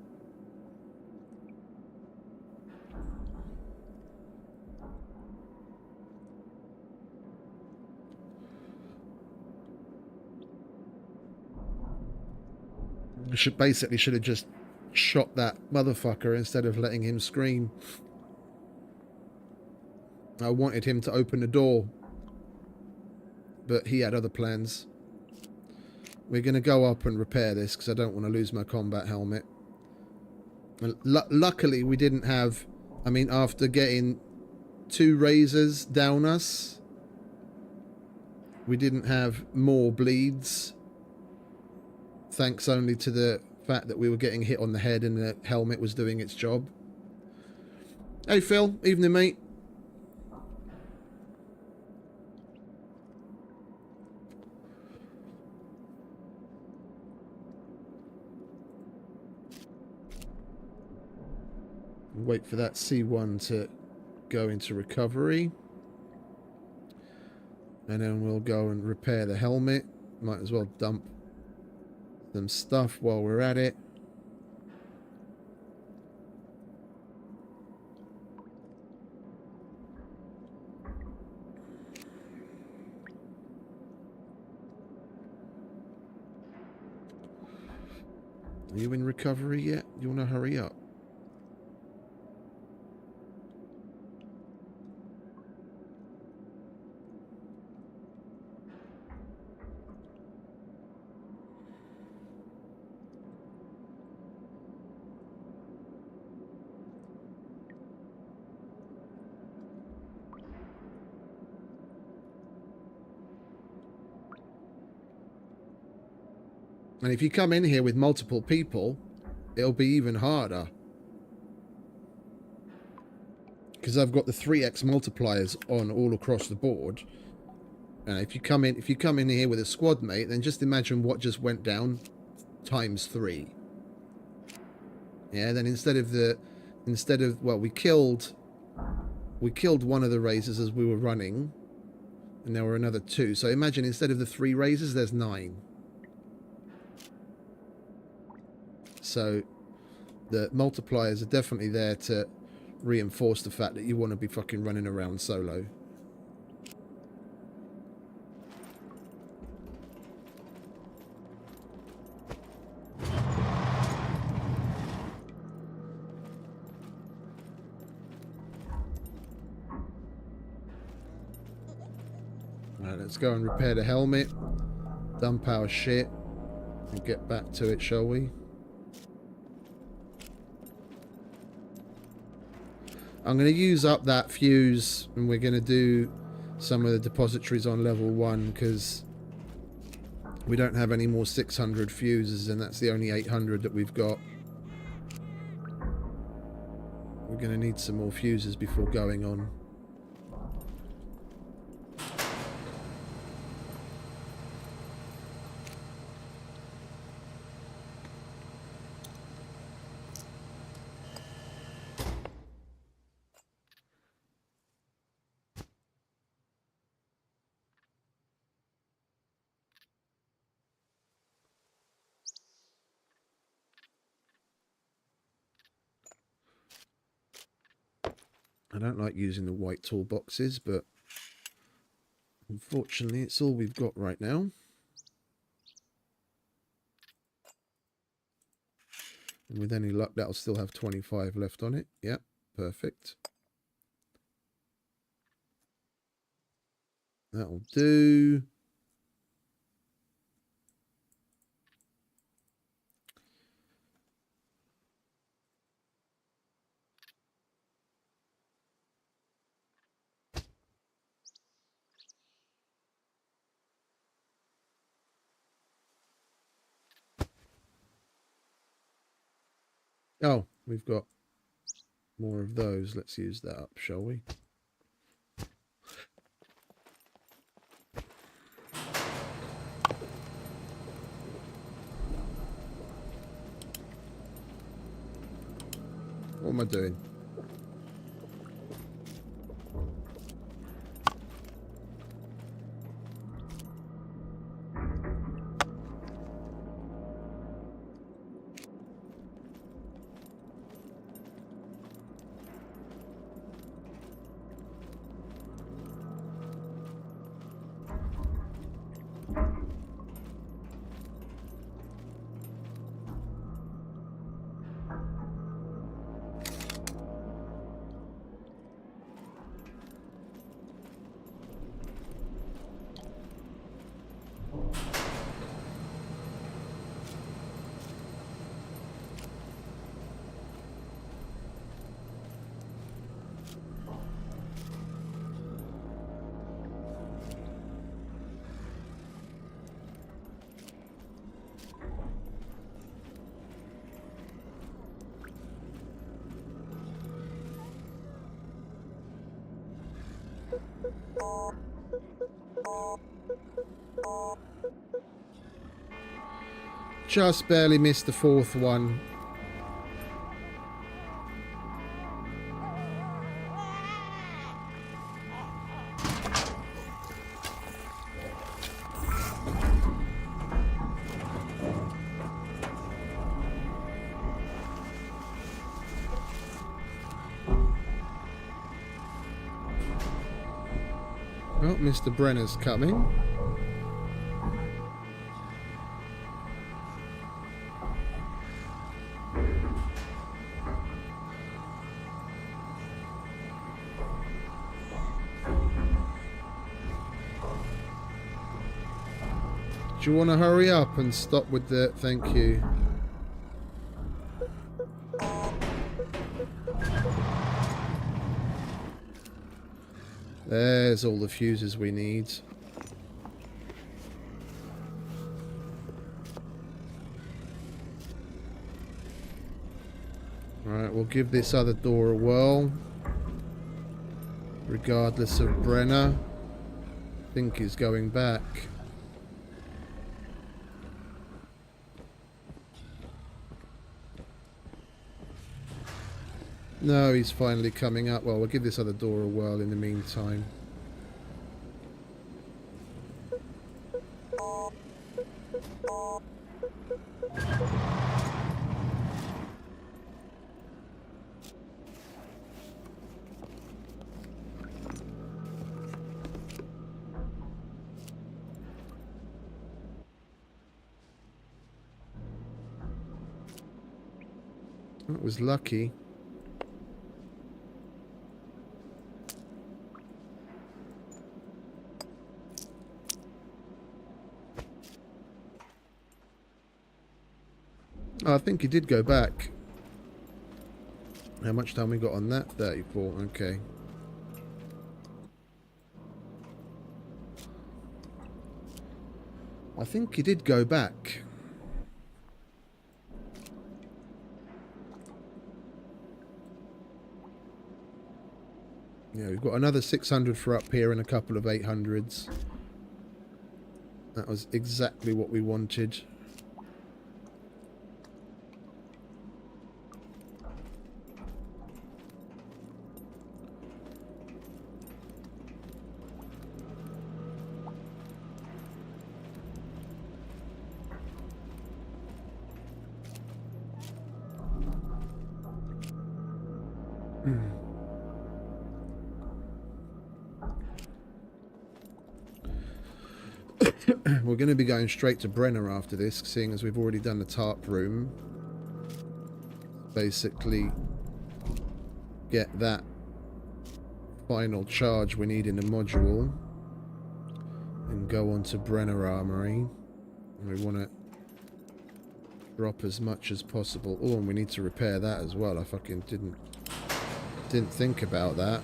I should have just shot that motherfucker instead of letting him scream. I wanted him to open the door, but he had other plans. We're going to go up and repair this because I don't want to lose my combat helmet. Luckily, we didn't have... I mean, after getting 2 razors down us, we didn't have more bleeds. Thanks only to the fact that we were getting hit on the head and the helmet was doing its job. Hey, Phil. Evening, mate. Wait for that C1 to go into recovery. And then we'll go and repair the helmet. Might as well dump some stuff while we're at it. Are you in recovery yet? You want to hurry up? And if you come in here with multiple people, it'll be even harder. Because I've got the 3x multipliers on all across the board. And if you come in here with a squad mate, then just imagine what just went down times 3. Yeah, then well, we killed one of the razors as we were running, and there were another 2. So imagine instead of the 3 razors, there's 9. So the multipliers are definitely there to reinforce the fact that you want to be fucking running around solo. Alright, let's go and repair the helmet, dump our shit, and get back to it, shall we? I'm going to use up that fuse, and we're going to do some of the depositories on level 1, because we don't have any more 600 fuses, and that's the only 800 that we've got. We're going to need some more fuses before going on. I don't like using the white toolboxes, but unfortunately it's all we've got right now. And with any luck, that'll still have 25 left on it. Yep, perfect. That'll do. Oh, we've got more of those. Let's use that up, shall we? What am I doing? Just barely missed the fourth one. Oh, Mr. Brenner's coming. Do you want to hurry up and stop with the... Thank you. There's all the fuses we need. Right, we'll give this other door a whirl. Regardless of Brenner. I think he's going back. No, he's finally coming up. Well, we'll give this other door a whirl in the meantime. That was lucky. Oh, I think he did go back. How much time we got on that? 34, okay. I think he did go back. Yeah, we've got another 600 for up here and a couple of 800s. That was exactly what we wanted. We're going to be going straight to Brenner after this, seeing as we've already done the tarp room. Basically, get that final charge we need in the module. And go on to Brenner Armory. We want to drop as much as possible. Oh, and we need to repair that as well. I fucking didn't think about that.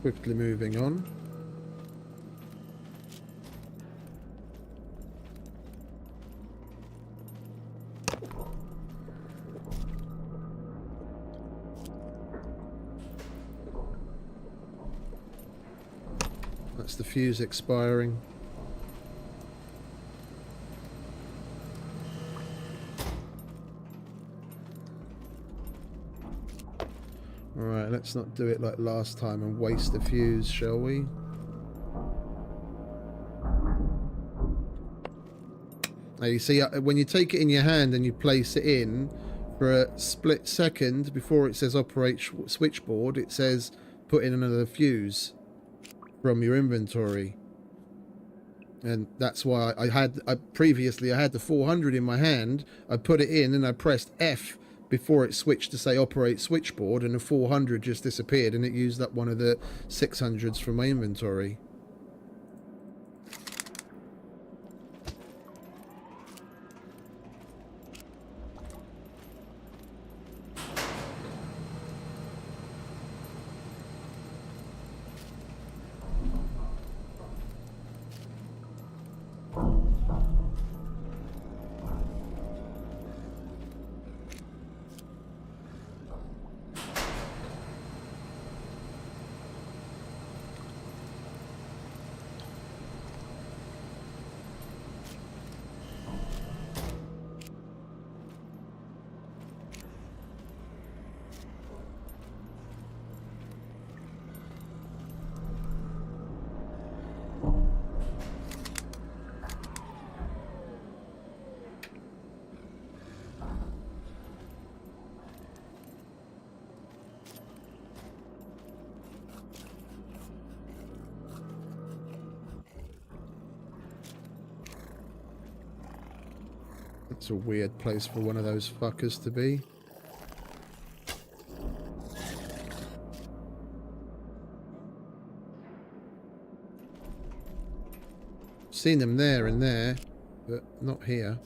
Quickly moving on. That's the fuse expiring. Alright, let's not do it like last time and waste the fuse, shall we? Now you see, when you take it in your hand and you place it in, for a split second before it says operate switchboard, it says put in another fuse from your inventory. And that's why previously I had the 400 in my hand, I put it in and I pressed F before it switched to say operate switchboard, and the 400 just disappeared and it used up one of the 600s from my inventory. It's a weird place for one of those fuckers to be. Seen them there and there, but not here.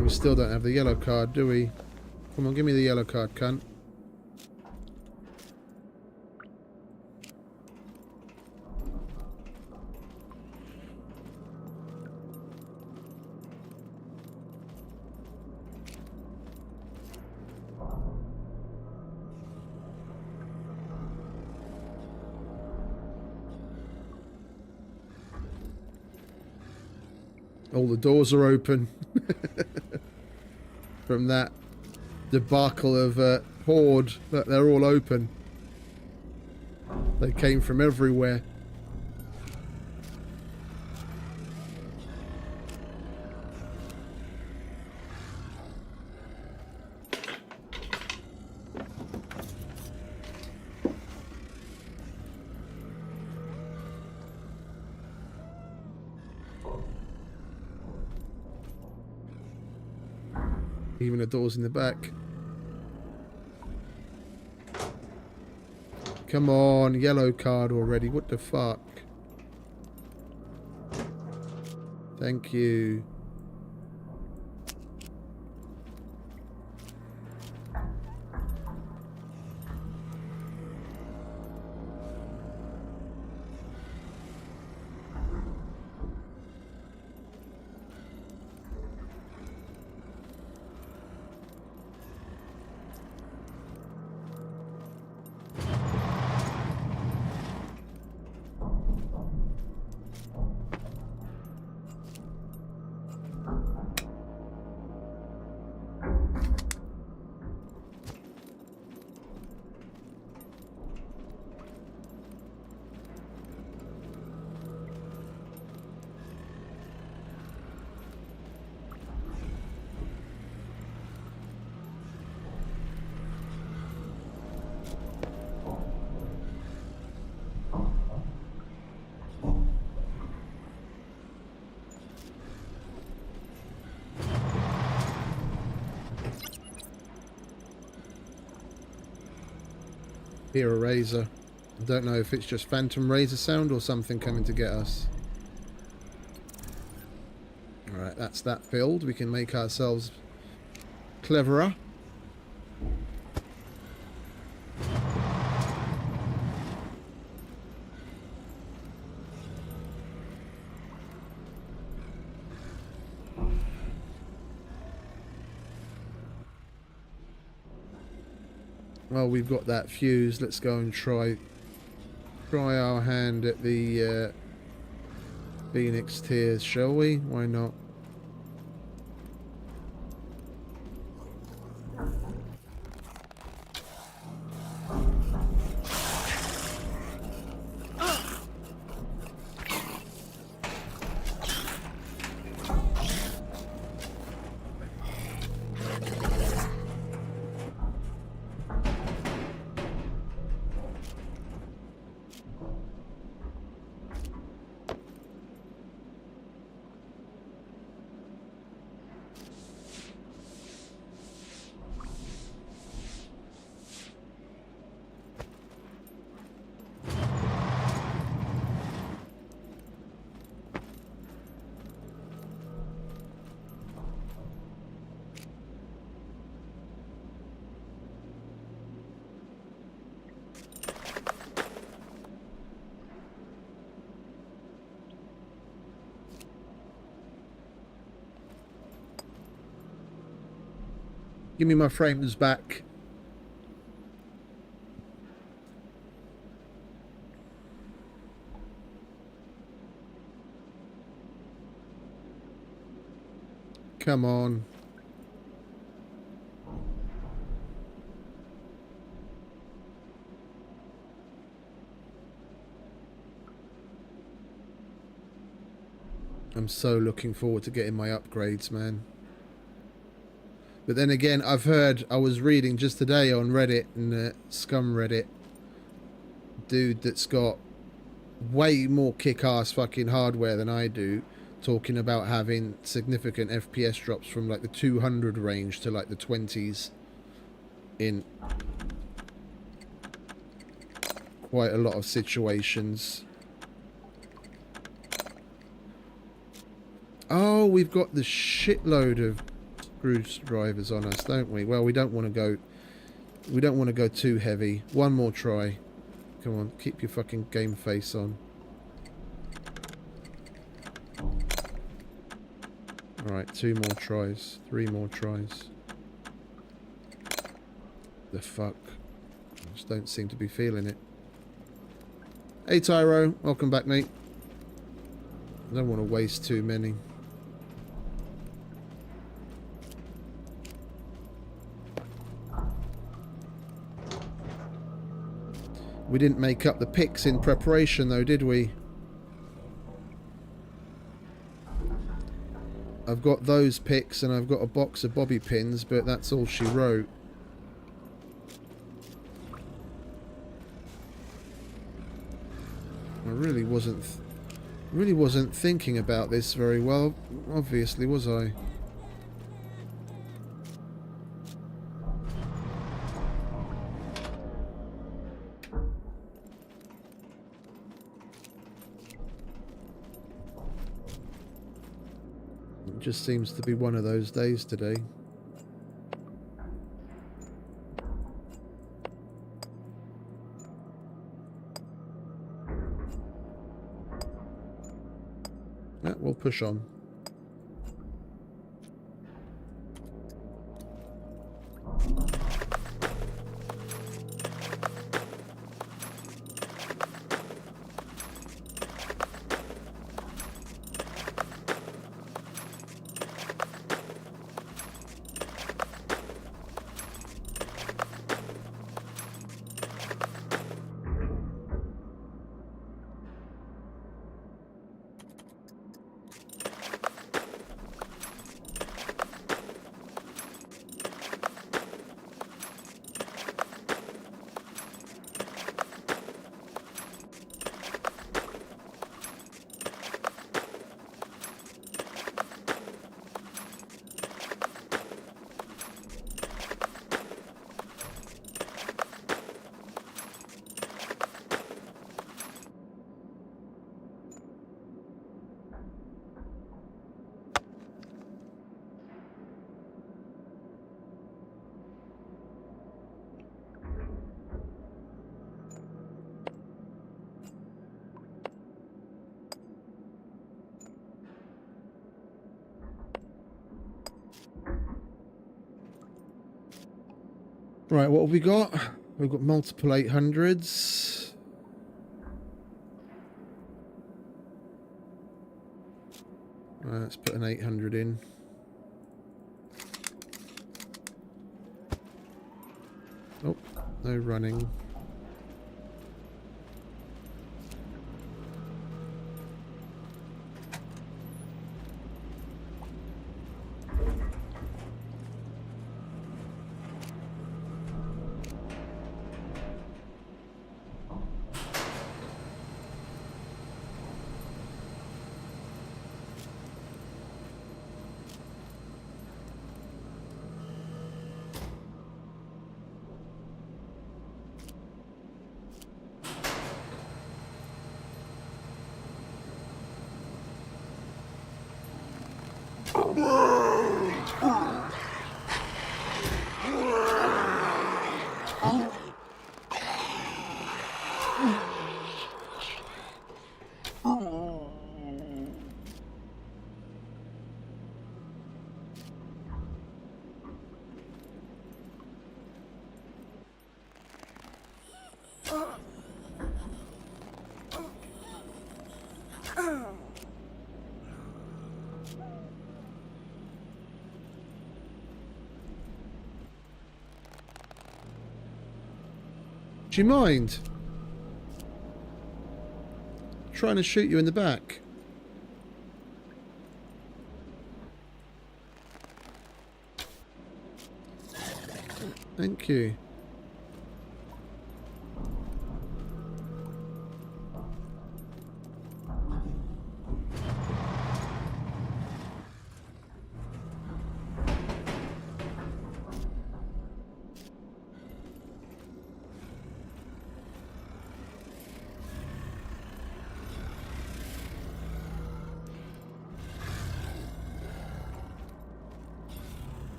We still don't have the yellow card, do we? Come on, give me the yellow card, cunt. All the doors are open from that debacle of Horde. They're all open. They came from everywhere. Even the doors in the back. Come on, yellow card already. What the fuck? Thank you. Hear a razor. I don't know if it's just phantom razor sound or something coming to get us. Alright, that's that filled. We can make ourselves cleverer. Well, we've got that fuse. Let's go and try our hand at the Phoenix Tears, shall we? Why not? Give me my frames back. Come on. I'm so looking forward to getting my upgrades, man. But then again, I've heard, I was reading just today on Reddit, and SCUM Reddit, dude that's got way more kick-ass fucking hardware than I do, talking about having significant FPS drops from like the 200 range to like the 20s in quite a lot of situations. Oh, we've got the shitload of screwdrivers on us, don't we? Well, we don't want to go too heavy. One more try. Come on, keep your fucking game face on. Alright, 2 more tries. 3 more tries. The fuck? I just don't seem to be feeling it. Hey Tyro, welcome back, mate. I don't want to waste too many. We didn't make up the picks in preparation though, did we? I've got those picks and I've got a box of bobby pins, but that's all she wrote. I really wasn't thinking about this very well, obviously, was I? It just seems to be one of those days today. Yeah, we'll push on. Right, what have we got? We've got multiple 800s. Right, let's put an 800 in. Oh, no running. Do you mind? Trying to shoot you in the back. Thank you.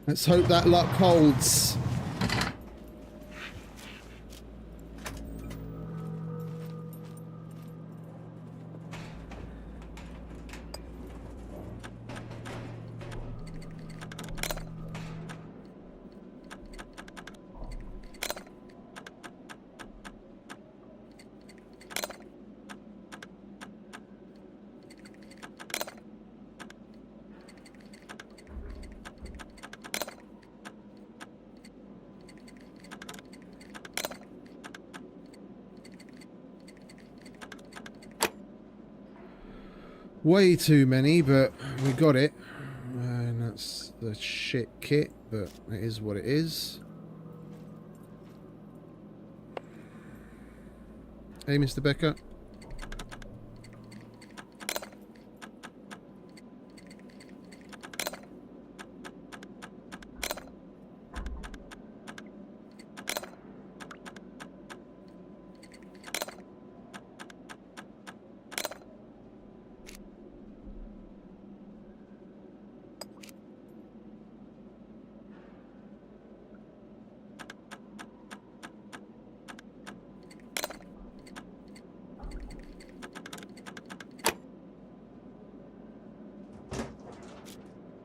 Let's hope that luck holds. Way too many, but we got it. And that's the shit kit, but it is what it is. Hey, Mr. Becker.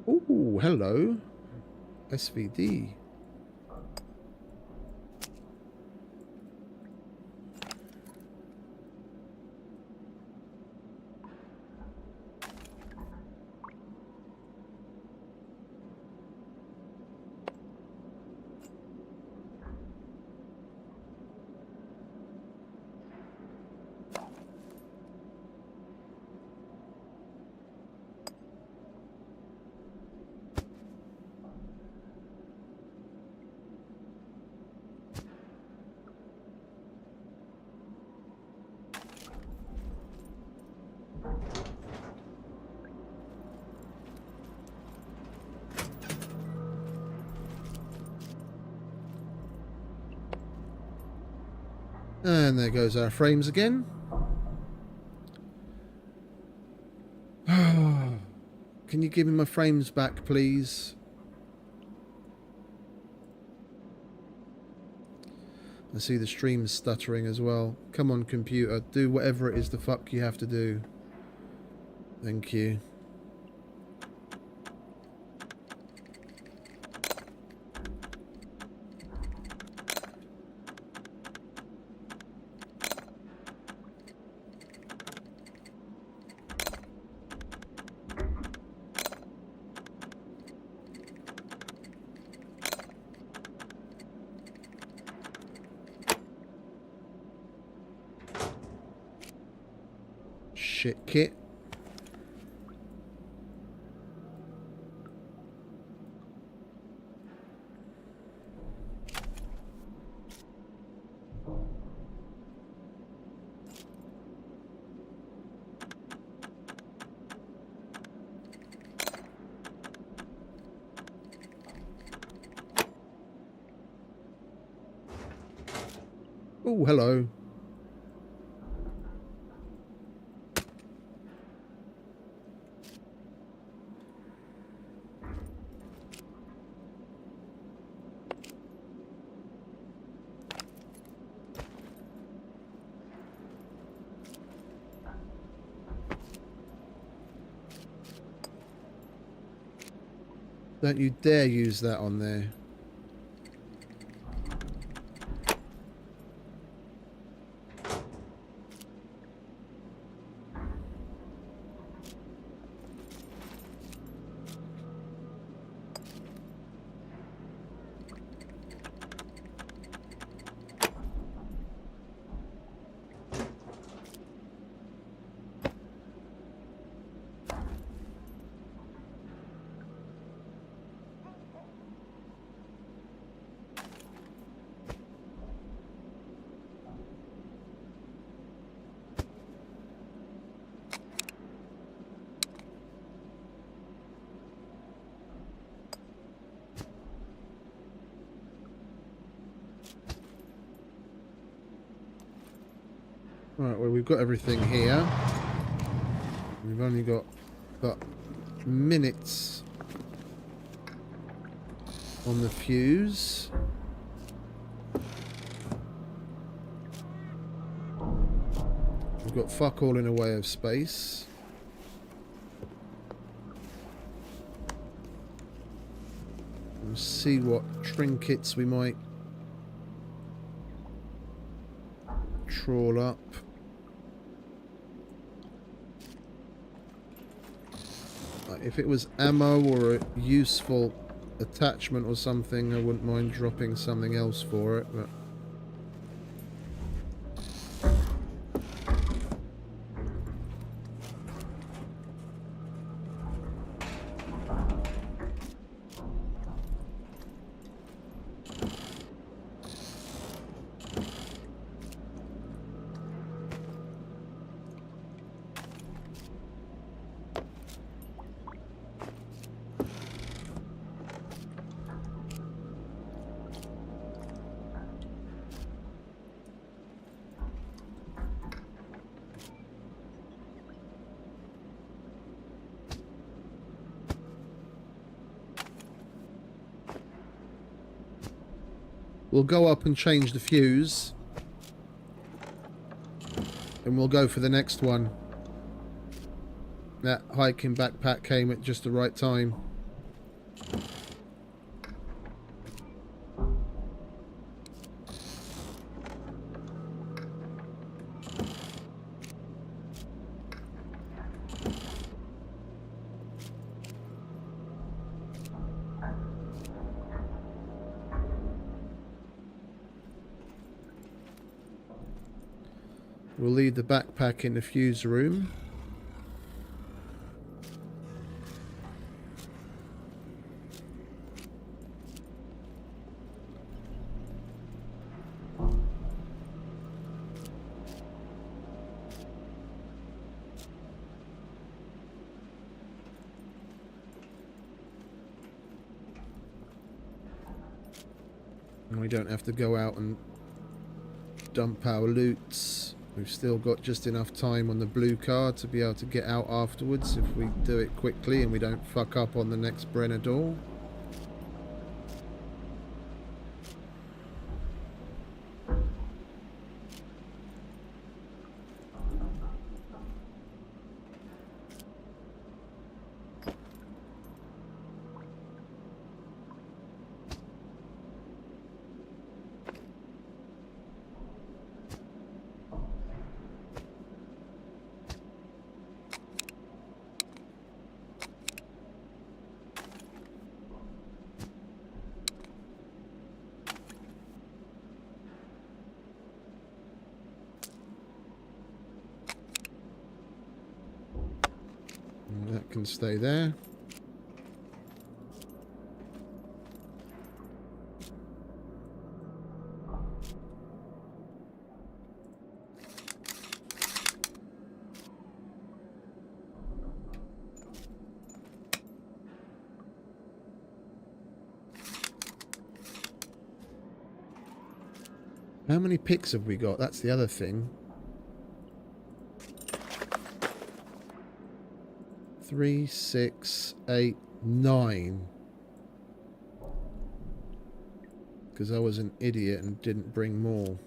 Oh, hello. SVD. And there goes our frames again. Can you give me my frames back, please? I see the stream's stuttering as well. Come on, computer. Do whatever it is the fuck you have to do. Thank you. Shit kit. Oh, hello. Don't you dare use that on there. Right, well, we've got everything here. We've only got minutes on the fuse. We've got fuck all in the way of space. We'll see what trinkets we might trawl up. If it was ammo or a useful attachment or something, I wouldn't mind dropping something else for it, but we'll go up and change the fuse. And we'll go for the next one. That hiking backpack came at just the right time. We'll leave the backpack in the fuse room. And we don't have to go out and dump our loots. We've still got just enough time on the blue card to be able to get out afterwards if we do it quickly and we don't fuck up on the next Brenner door. That can stay there. How many picks have we got? That's the other thing. 3, 6, 8, 9. Because I was an idiot and didn't bring more.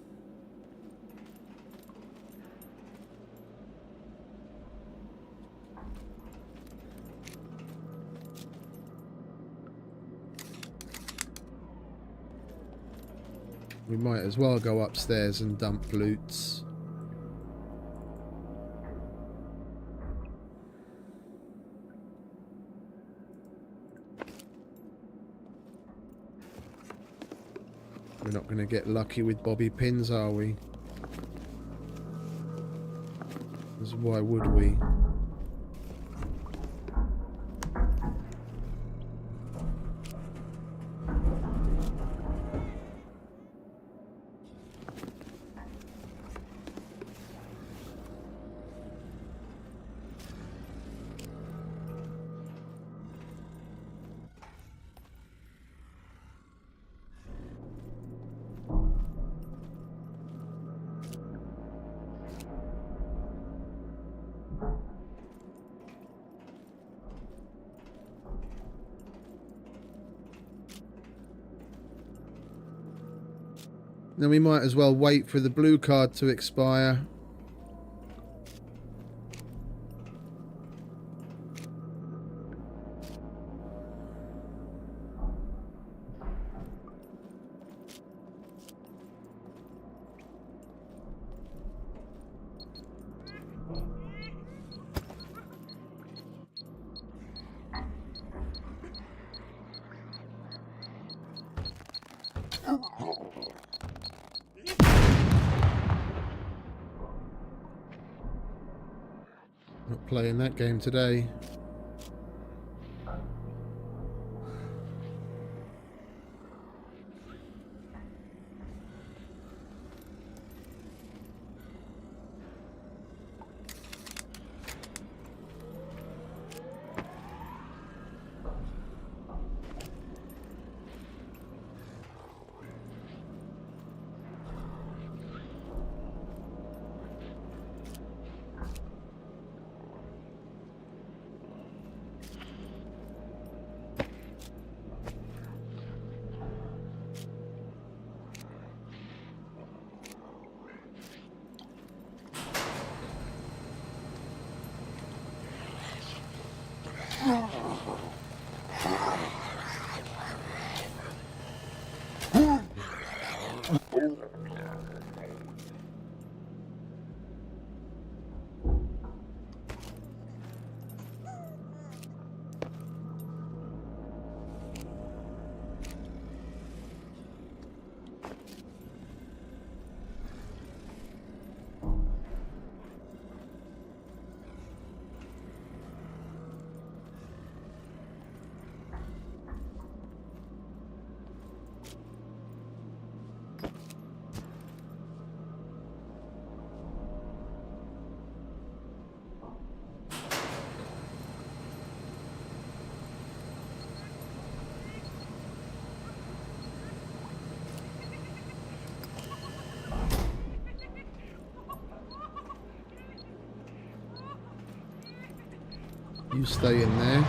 We might as well go upstairs and dump loots. We're not going to get lucky with bobby pins, are we? 'Cause why would we? Then we might as well wait for the blue card to expire. Not playing that game today. You stay in there.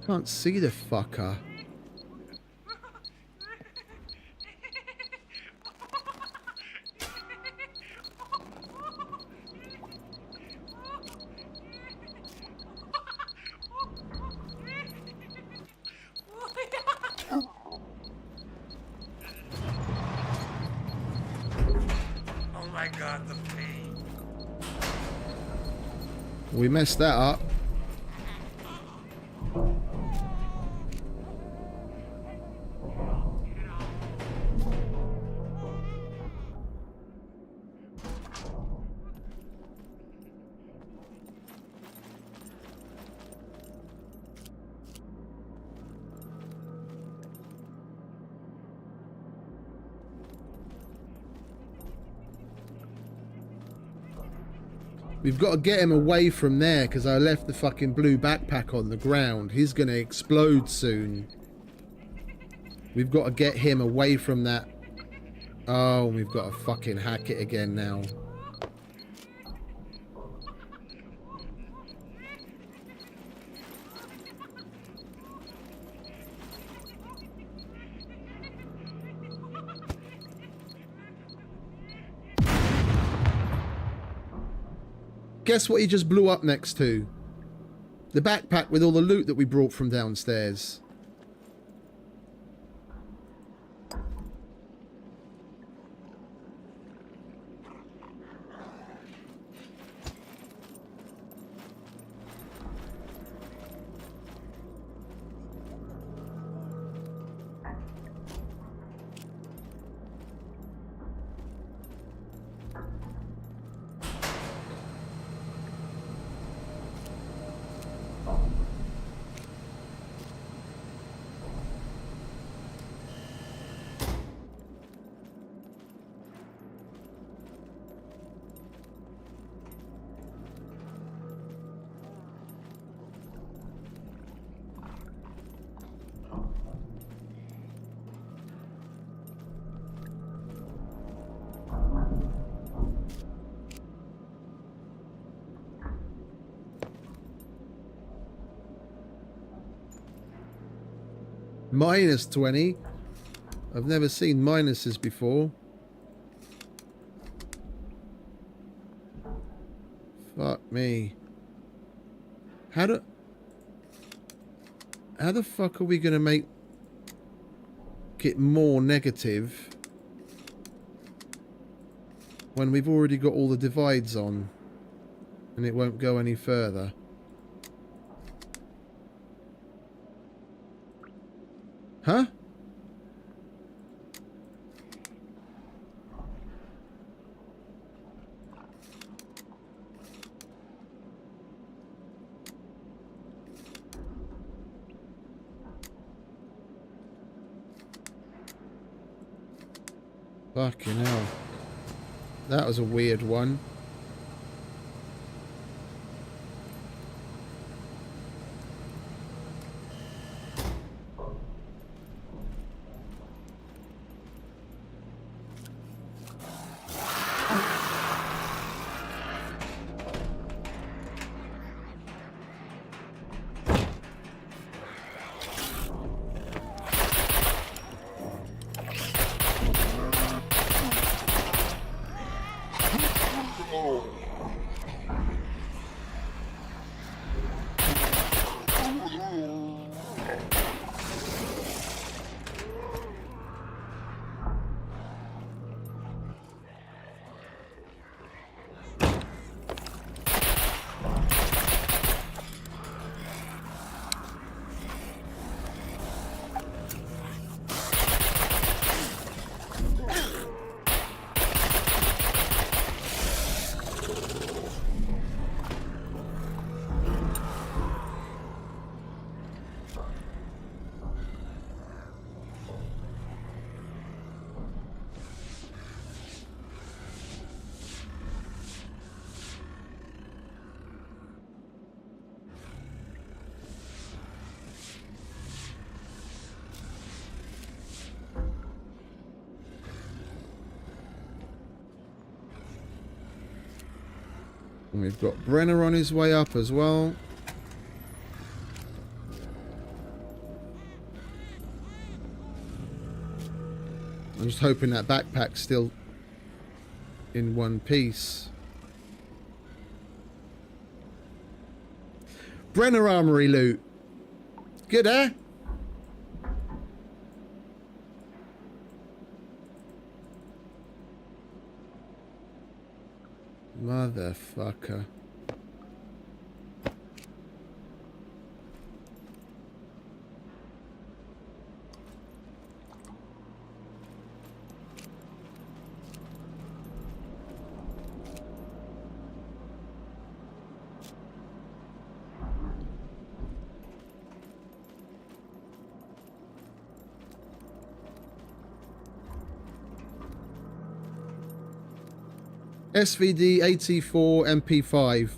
Can't see the fucker. Oh my god, the pain. We messed that up. We've got to get him away from there because I left the fucking blue backpack on the ground. He's going to explode soon. We've got to get him away from that. Oh, we've got to fucking hack it again now. Guess what he just blew up next to? The backpack with all the loot that we brought from downstairs. Minus 20. I've never seen minuses before. Fuck me. How the fuck are we gonna make it more negative when we've already got all the divides on and it won't go any further? Huh? Fucking hell. That was a weird one. And we've got Brenner on his way up as well. I'm just hoping that backpack's still in one piece. Brenner Armory loot. Good, eh? Motherfucker. SVD 84 MP5.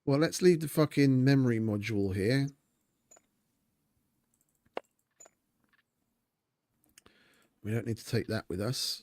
Well, let's leave the fucking memory module here. We don't need to take that with us.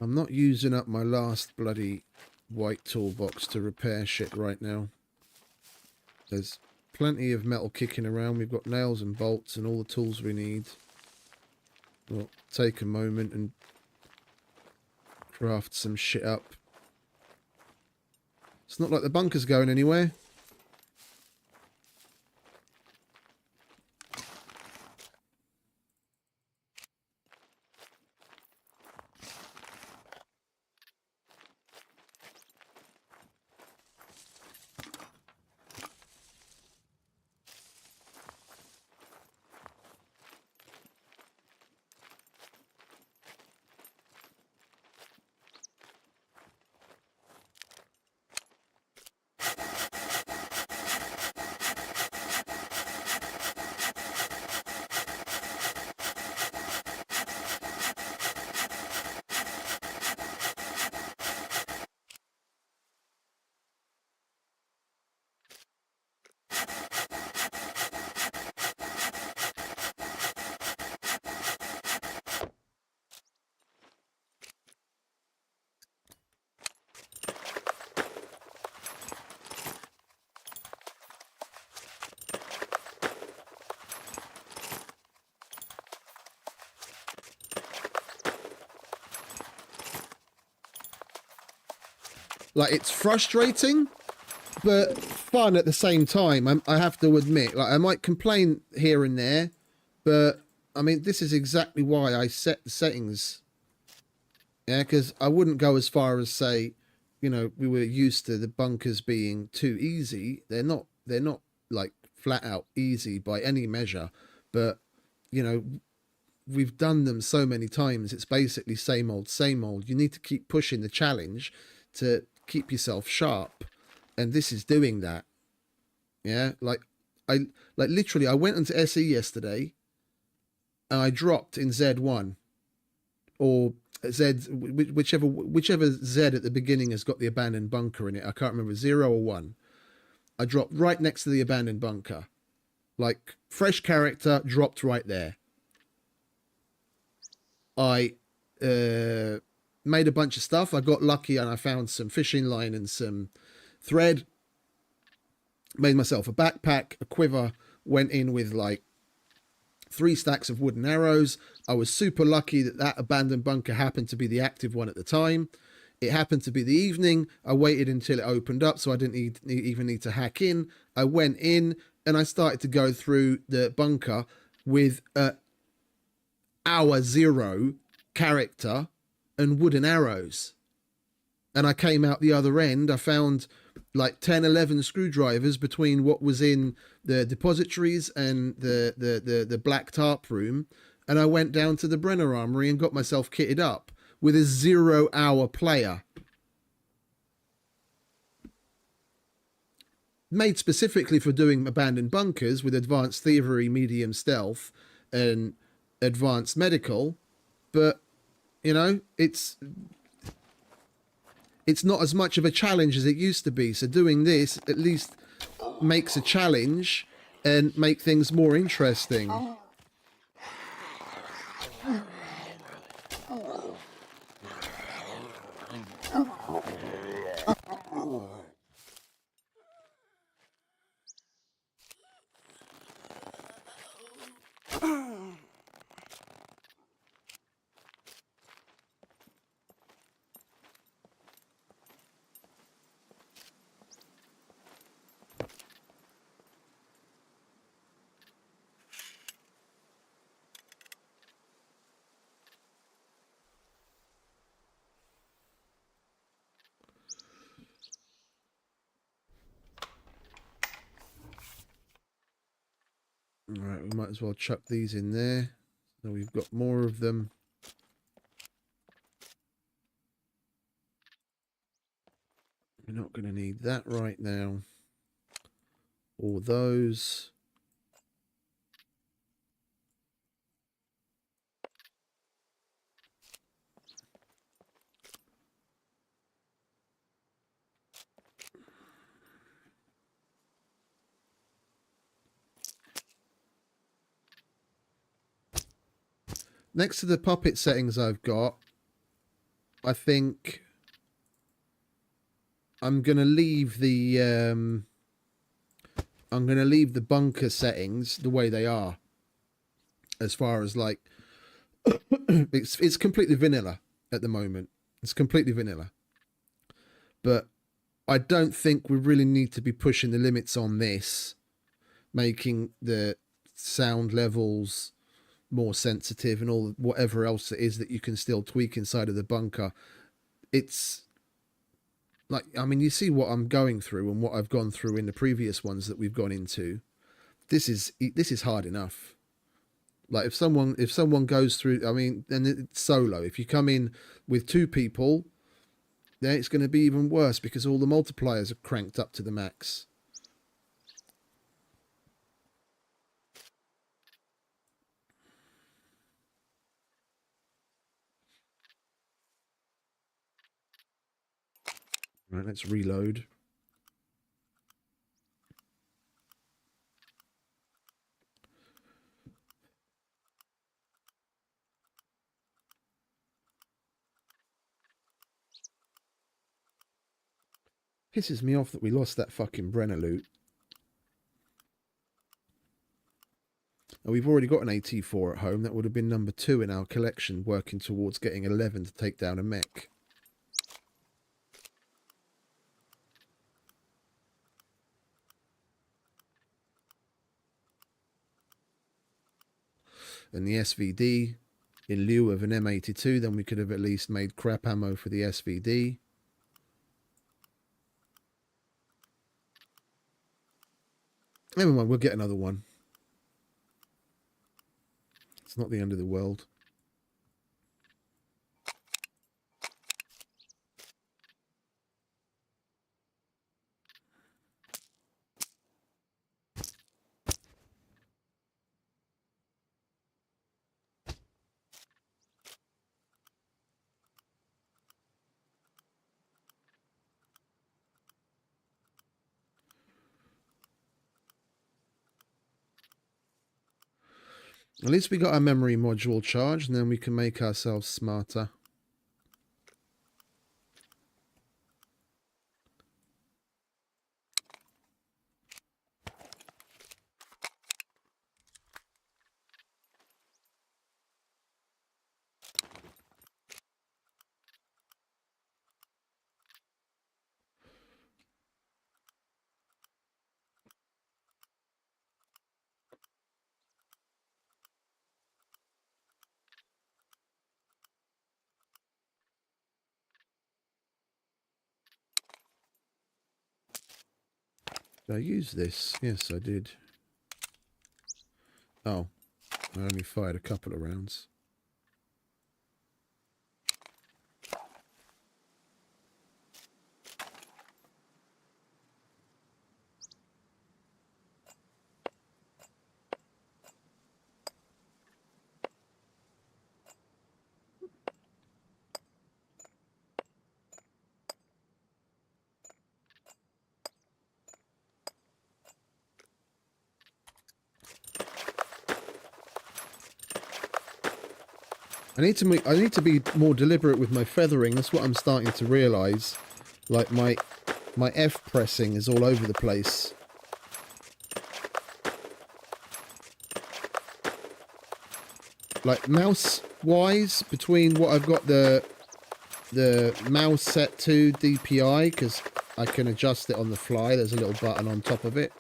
I'm not using up my last bloody white toolbox to repair shit right now. There's plenty of metal kicking around. We've got nails and bolts and all the tools we need. We'll take a moment and craft some shit up. It's not like the bunker's going anywhere. Like, it's frustrating, but fun at the same time. I have to admit, like, I might complain here and there, but I mean, this is exactly why I set the settings. Yeah, because I wouldn't go as far as say, you know, we were used to the bunkers being too easy. They're not like flat out easy by any measure, but you know, we've done them so many times. It's basically same old, same old. You need to keep pushing the challenge to keep yourself sharp, and this is doing that. Yeah, like literally, I went into SE yesterday, and I dropped in Z1 or Z, whichever Z at the beginning has got the abandoned bunker in it. I can't remember, 0 or 1. I dropped right next to the abandoned bunker, like fresh character dropped right there. I made a bunch of stuff. I got lucky and I found some fishing line and some thread. Made myself a backpack, a quiver, went in with like 3 stacks of wooden arrows. I was super lucky that that abandoned bunker happened to be the active one at the time. It happened to be the evening. I waited until it opened up, so I didn't even need to hack in. I went in and I started to go through the bunker with hour 0 character and wooden arrows. And I came out the other end. I found like 10, 11 screwdrivers between what was in the depositories and the black tarp room. And I went down to the Brenner Armory and got myself kitted up with a 0 hour player. Made specifically for doing abandoned bunkers with advanced thievery, medium stealth, and advanced medical. But, you know, it's not as much of a challenge as it used to be. So doing this at least makes a challenge and make things more interesting. Right, we might as well chuck these in there. So we've got more of them. We're not going to need that right now. Or those. Next to the puppet settings I've got, I think I'm gonna leave the bunker settings the way they are. As far as like, it's completely vanilla at the moment. It's completely vanilla. But I don't think we really need to be pushing the limits on this, making the sound levels more sensitive and all whatever else it is that you can still tweak inside of the bunker. It's like, I mean, you see what I'm going through and what I've gone through in the previous ones that we've gone into. This is hard enough. Like if someone goes through, I mean, and it's solo. If you come in with 2 people, then it's going to be even worse because all the multipliers are cranked up to the max. Right, let's reload. Pisses me off that we lost that fucking Brenner loot. And we've already got an AT4 at home. That would have been number 2 in our collection, working towards getting 11 to take down a mech. And the SVD, in lieu of an M82, then we could have at least made crap ammo for the SVD. Never mind, we'll get another one. It's not the end of the world. At least we got our memory module charged, and then we can make ourselves smarter. Did I use this? Yes, I did. Oh, I only fired a couple of rounds. I need to be more deliberate with my feathering. That's what I'm starting to realise. Like my F pressing is all over the place. Like mouse wise, between what I've got the mouse set to DPI, because I can adjust it on the fly. There's a little button on top of it,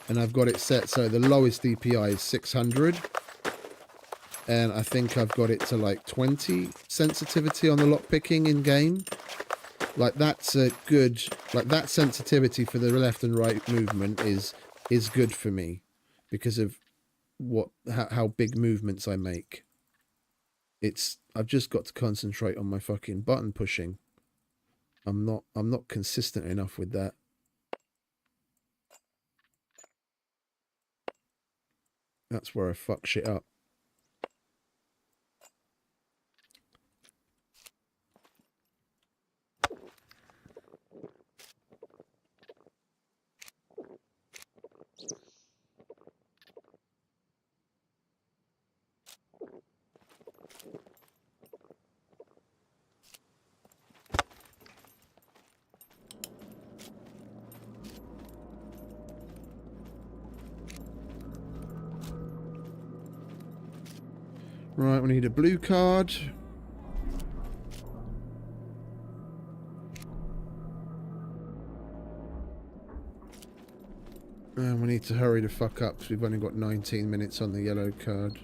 and I've got it set so the lowest DPI is 600. And I think I've got it to like 20 sensitivity on the lockpicking in game. Like that's a good, like that sensitivity for the left and right movement is good for me because of how big movements I make. I've just got to concentrate on my fucking button pushing. I'm not consistent enough with that. That's where I fuck shit up. Right, we need a blue card. And we need to hurry the fuck up because we've only got 19 minutes on the yellow card.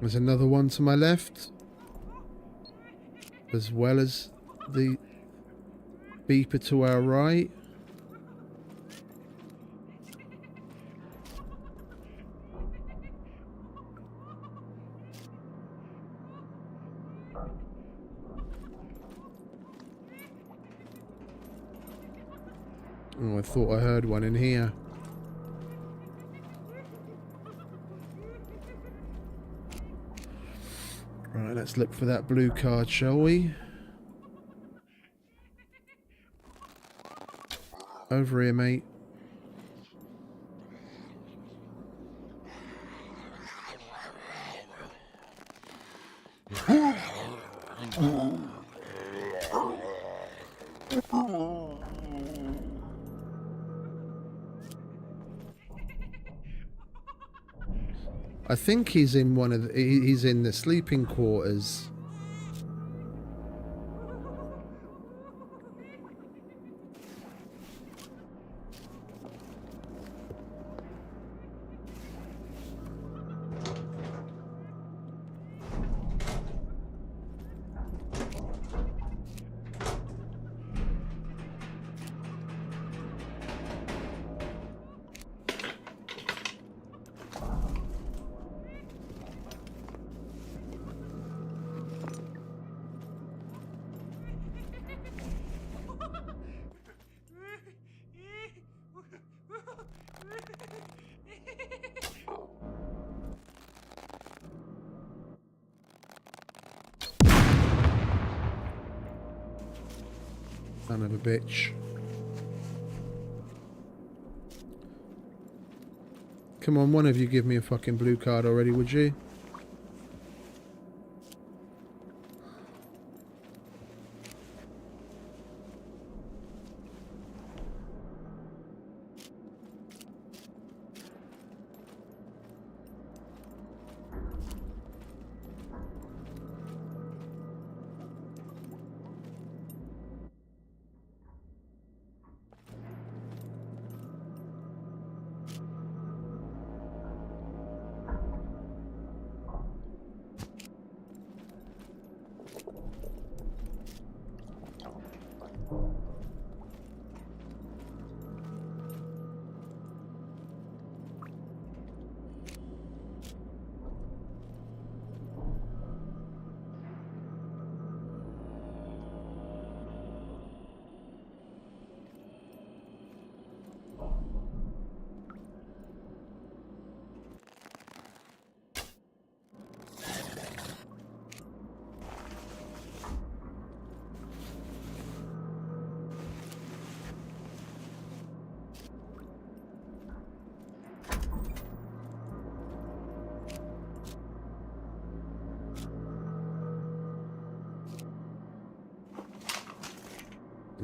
There's another one to my left, as well as the beeper to our right. Oh, I thought I heard one in here. Right, let's look for that blue card, shall we? Over here, mate. I think he's in one of the, he's in the sleeping quarters. Son of a bitch. Come on, one of you give me a fucking blue card already, would you?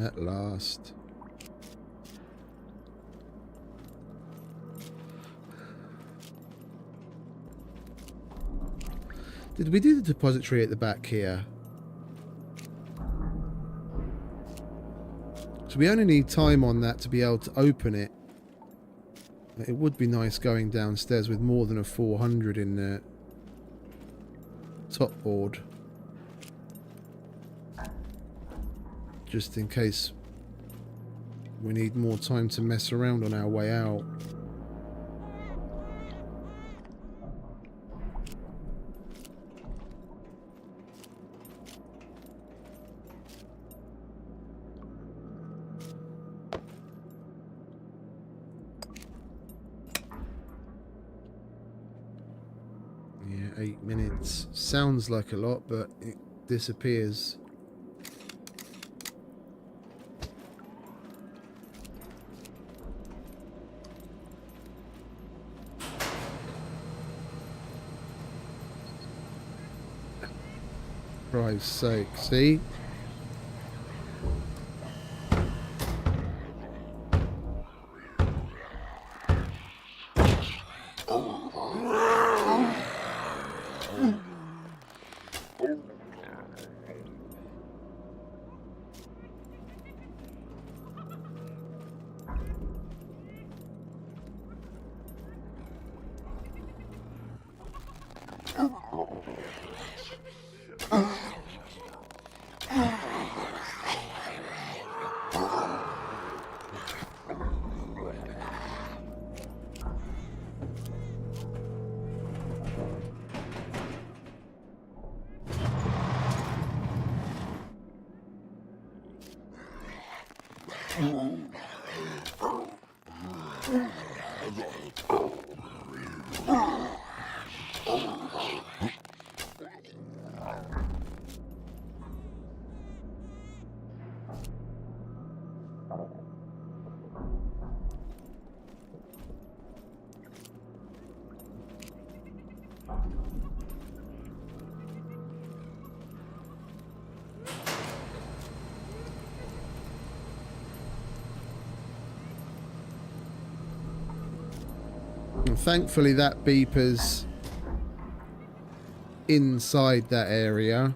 At last. Did we do the depository at the back here? So we only need time on that to be able to open it. It would be nice going downstairs with more than a 400 in the top board. Just in case we need more time to mess around on our way out. Yeah, 8 minutes. Sounds like a lot, but it disappears. Christ's sake, see? And thankfully that beeper's inside that area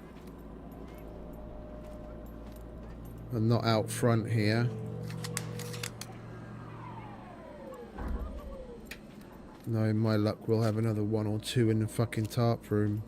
and not out front here. Knowing my luck, we'll have another 1 or 2 in the fucking tarp room.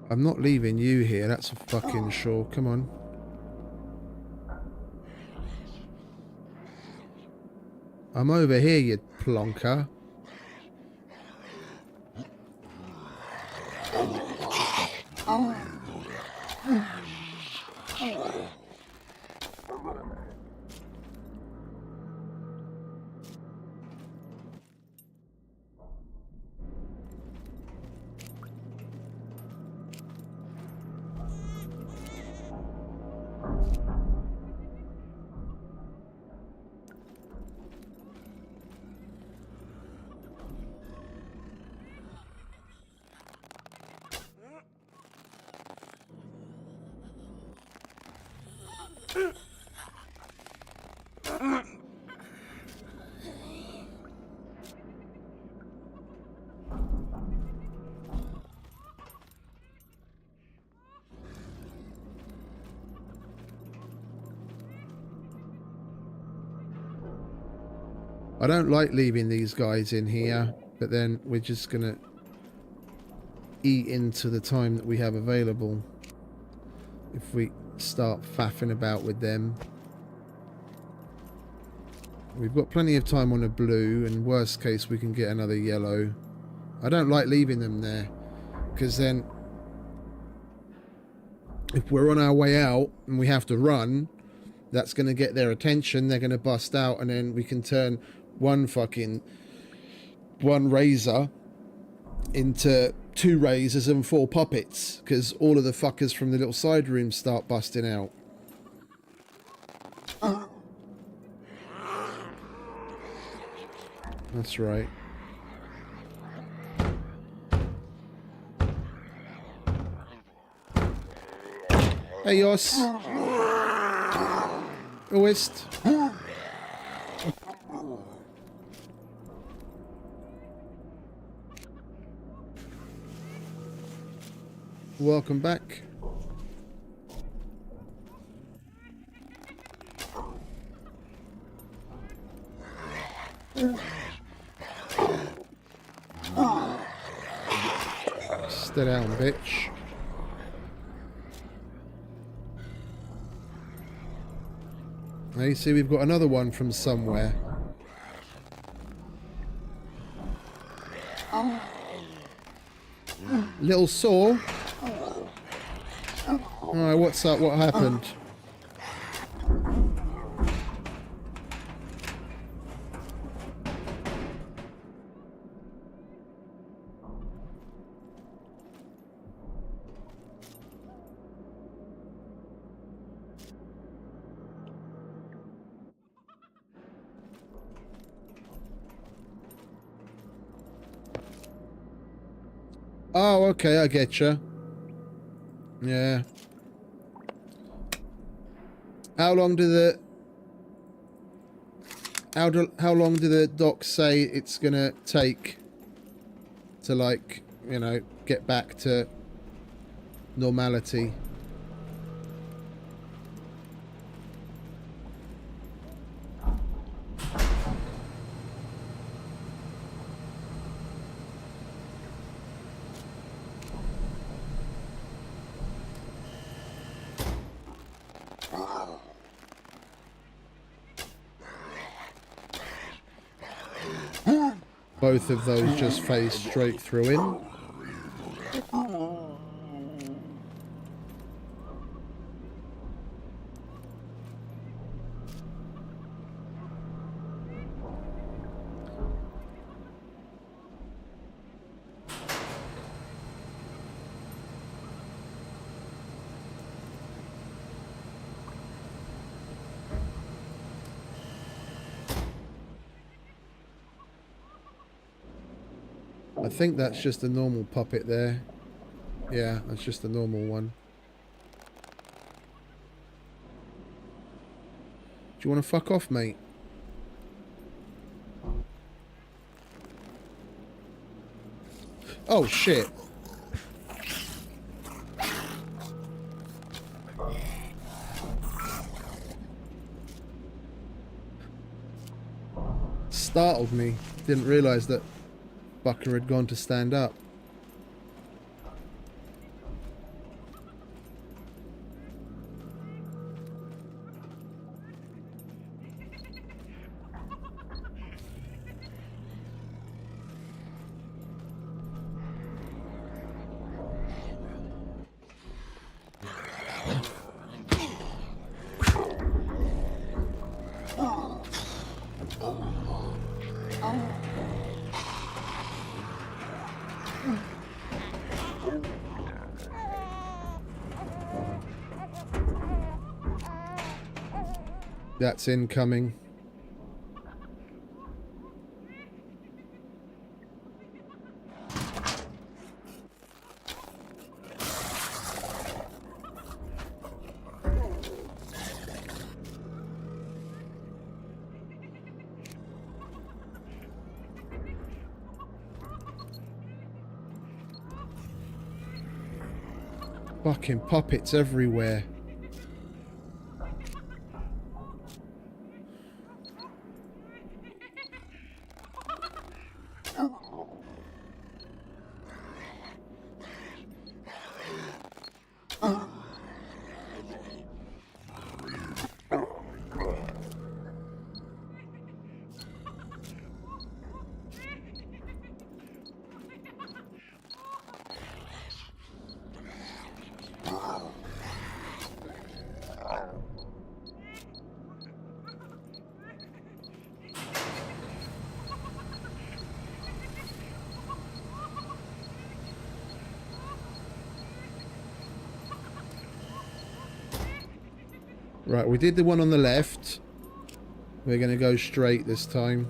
I'm not leaving you here, that's a fucking sure. Come on. I'm over here, you plonker. I don't like leaving these guys in here, but then we're just gonna eat into the time that we have available if we start faffing about with them. We've got plenty of time on a blue, and worst case we can get another yellow. I don't like leaving them there, because then if we're on our way out and we have to run, that's going to get their attention, they're going to bust out, and then we can turn one razor into 2 razors and 4 puppets, because all of the fuckers from the little side rooms start busting out. That's right. Hey, Yoss. Oist. Welcome back. Stay down, bitch. Now you see we've got another one from somewhere. Little sore. Alright, what's up? What happened? Oh, okay, I get you. Yeah. How long do the how long do the docs say it's gonna take to, like, you know, get back to normality? Both of those just phase straight through in. I think that's just a normal puppet there. Yeah, that's just a normal one. Do you want to fuck off, mate? Oh, shit. Startled me. Didn't realise that Bucker had gone to stand up. That's incoming. Fucking puppets everywhere. Right, we did the one on the left. We're going to go straight this time.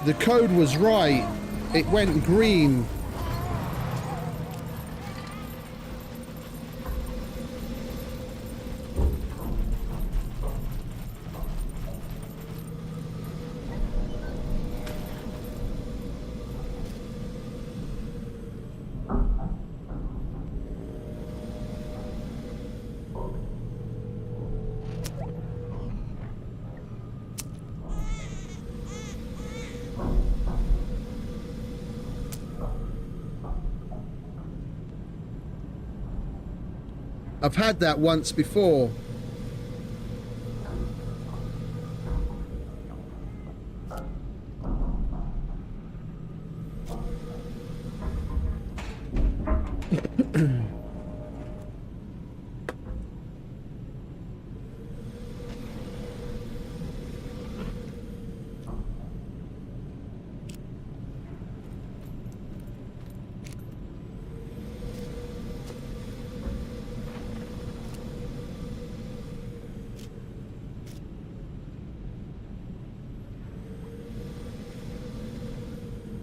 The code was right. It went green. I've had that once before.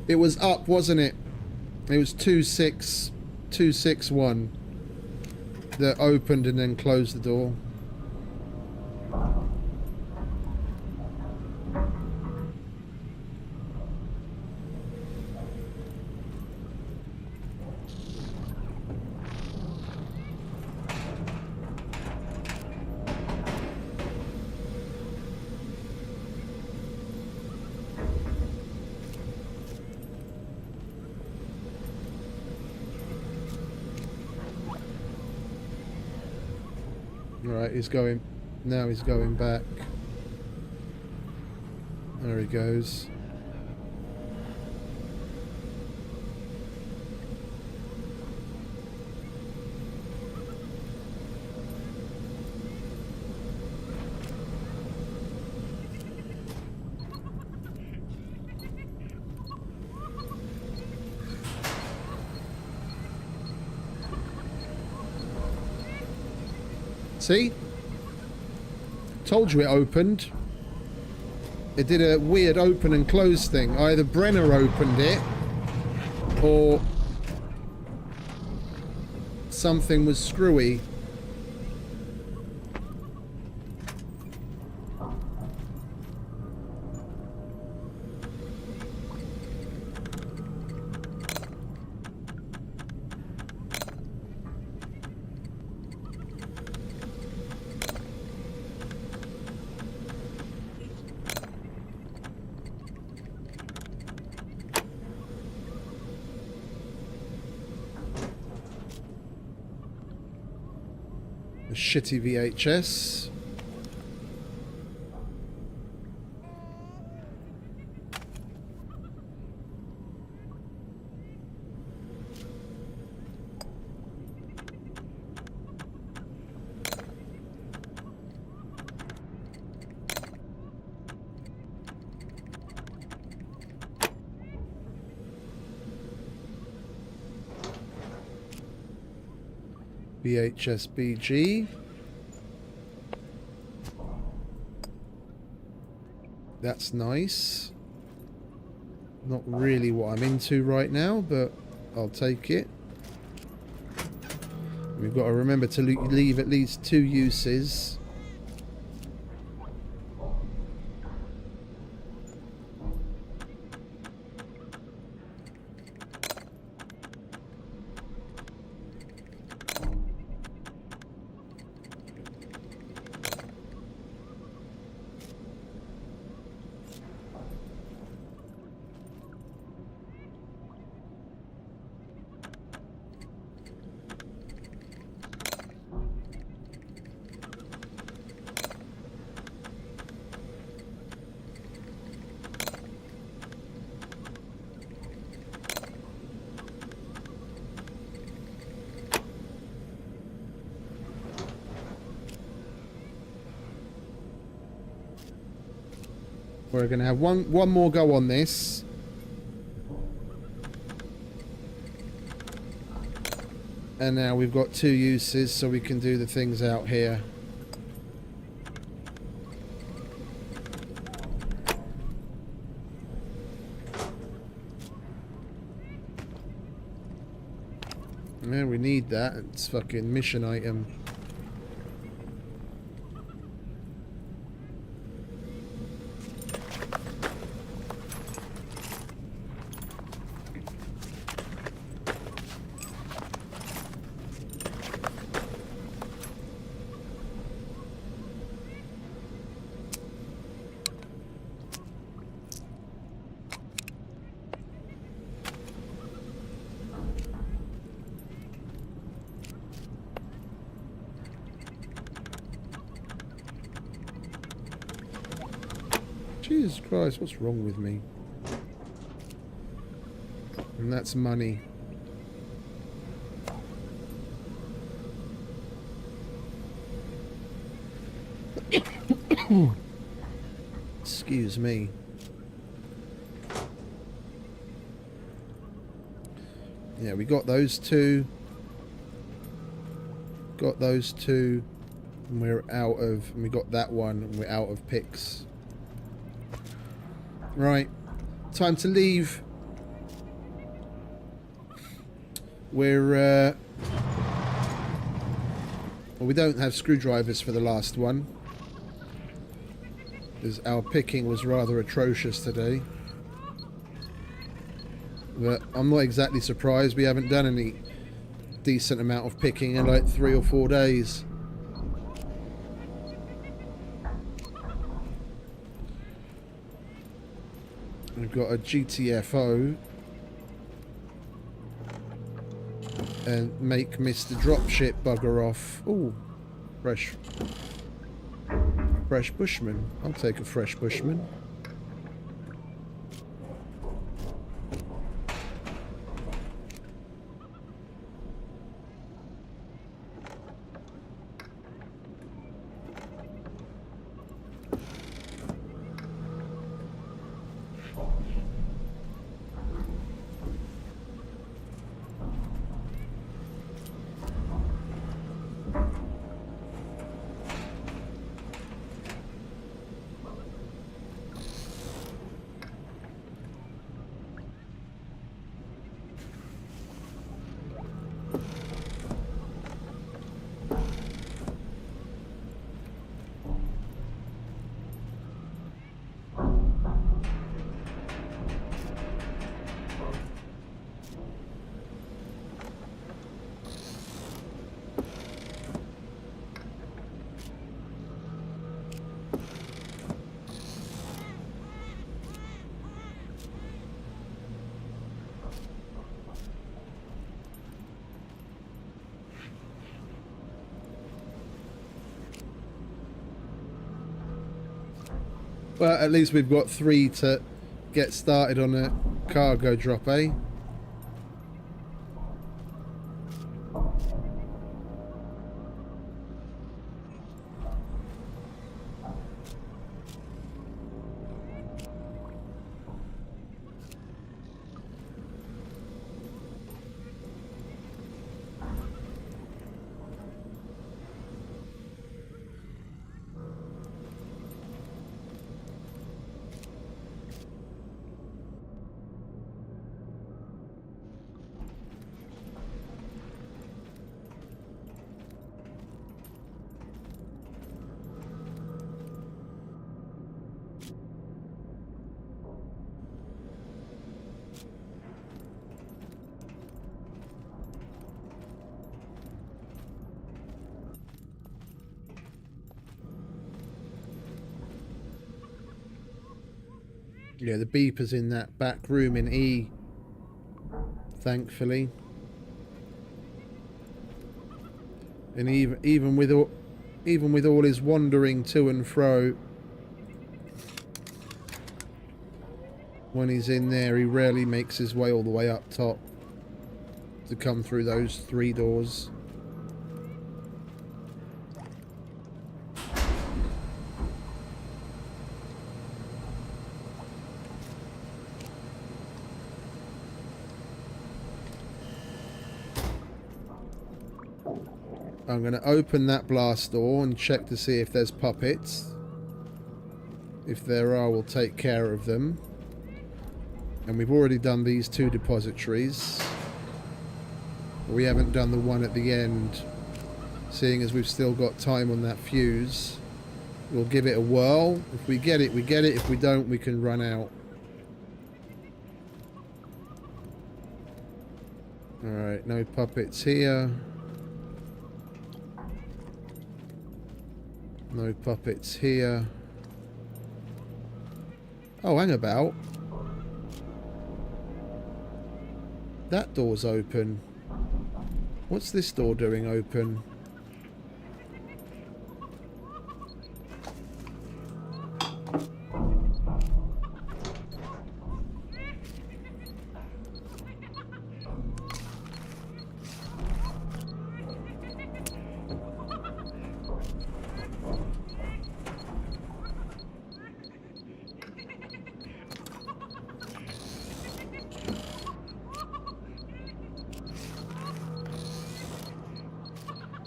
It was up, wasn't it? It was 261 that opened and then closed the door. Right, he's going... Now he's going back. There he goes. See? Told you it opened. It did a weird open and close thing. Either Brenner opened it, or something was screwy. A shitty VHS. VHS BG. That's nice. Not really what I'm into right now, but I'll take it. We've got to remember to leave at least 2 uses. We're going to have one more go on this. And now we've got 2 uses, so we can do the things out here. Yeah, we need that. It's fucking mission item. Jesus Christ, what's wrong with me? And that's money. Excuse me. Yeah, we got those 2. Got those 2. And we're out of... And we got that one, and we're out of picks. Right, time to leave. We're well, we don't have screwdrivers for the last one, because our picking was rather atrocious today. But I'm not exactly surprised. We haven't done any decent amount of picking in like 3 or 4 days. We've got a GTFO and make Mr. Dropship bugger off. Ooh, Fresh bushman. I'll take a fresh bushman. Well, at least we've got 3 to get started on a cargo drop, eh? Yeah, the beeper's in that back room in E, thankfully. And even with all his wandering to and fro, when he's in there, he rarely makes his way all the way up top to come through those 3 doors. I'm going to open that blast door and check to see if there's puppets. If there are, we'll take care of them. And we've already done these 2 depositories. We haven't done the one at the end, seeing as we've still got time on that fuse. We'll give it a whirl. If we get it, we get it. If we don't, we can run out. Alright, no puppets here. No puppets here. Oh, hang about. That door's open. What's this door doing open?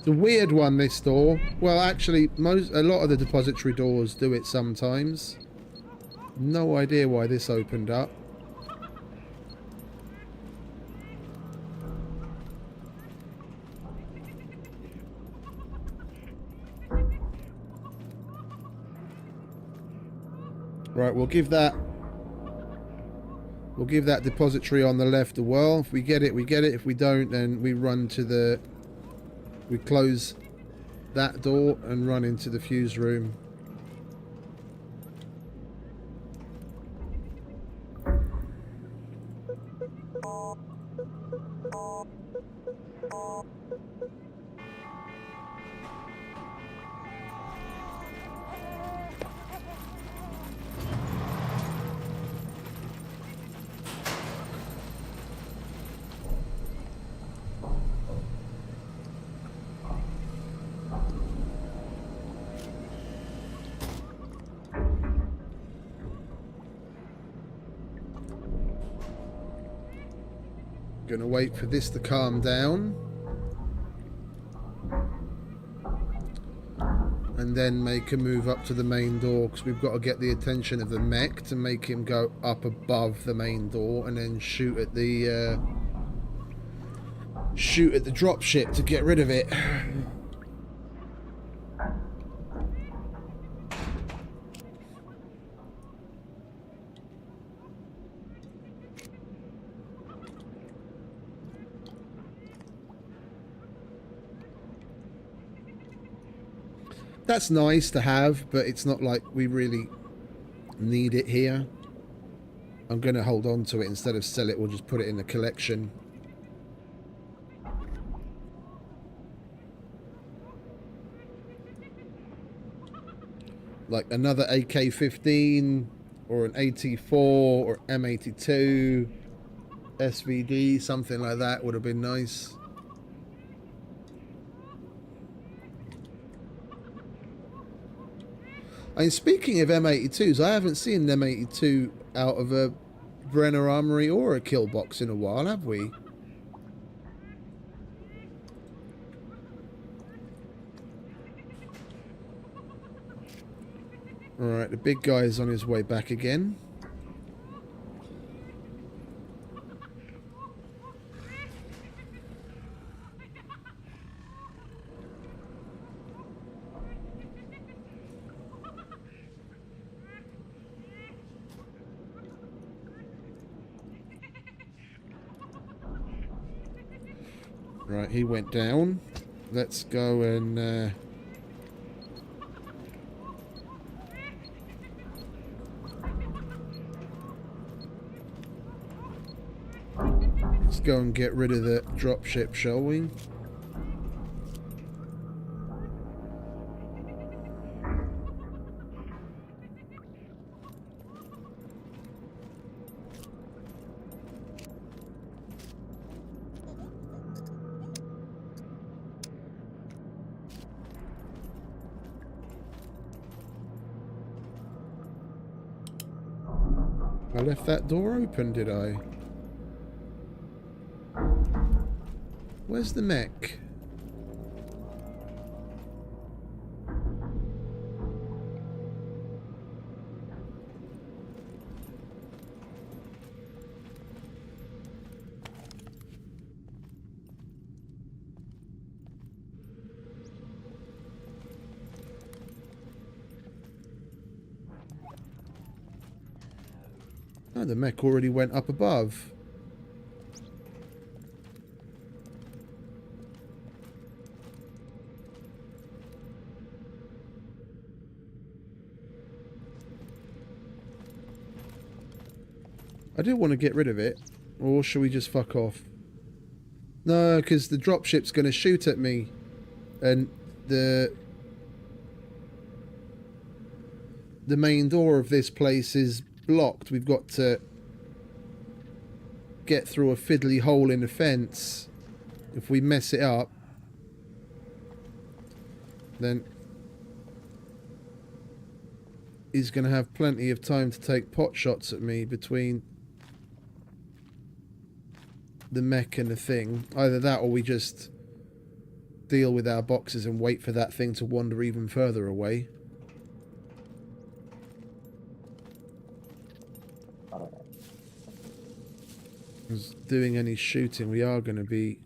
The weird one, this door. Well, actually, a lot of the depository doors do it sometimes. No idea why this opened up. Right, we'll give that depository on the left a whirl. If we get it, we get it. If we don't, then we run to the... We close that door and run into the fuse room. Gonna wait for this to calm down. And then make a move up to the main door, because we've got to get the attention of the mech to make him go up above the main door, and then shoot at the dropship to get rid of it. That's nice to have, but it's not like we really need it here. I'm going to hold on to it instead of sell it. We'll just put it in the collection. Like another AK-15 or an AT-4 or M82 SVD, something like that would have been nice. I mean, speaking of M82s, I haven't seen an M82 out of a Brenner Armory or a kill box in a while, have we? Alright, the big guy is on his way back again. Right, he went down. Let's go and... let's go and get rid of the dropship, shall we? I left that door open, did I? Where's the mech? Oh, the mech already went up above. I do want to get rid of it. Or shall we just fuck off? No, because the dropship's going to shoot at me. And the main door of this place is blocked. We've got to get through a fiddly hole in the fence. If we mess it up, then he's going to have plenty of time to take pot shots at me between the mech and the thing. Either that or we just deal with our boxes and wait for that thing to wander even further away. As doing any shooting, we are going to be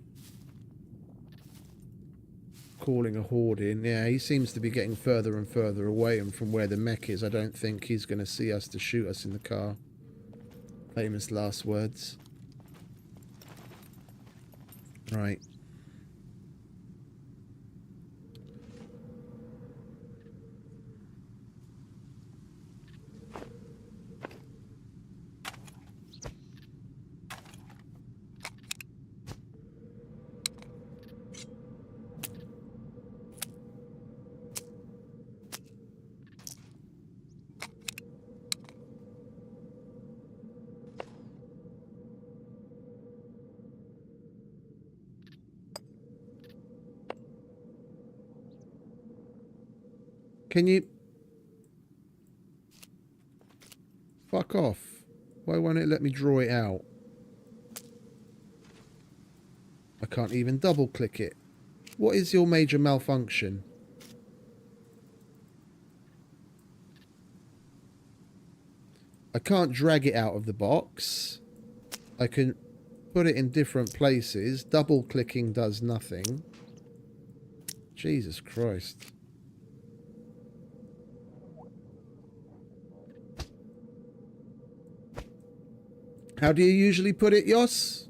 calling a horde in. Yeah, he seems to be getting further and further away, and from where the mech is, I don't think he's going to see us to shoot us in the car. Famous last words. Right. Can you... fuck off. Why won't it let me draw it out? can't even double click it. What is your major malfunction? I can't drag it out of the box. I can put it in different places. Double clicking does nothing. Jesus Christ. How do you usually put it, Yoss?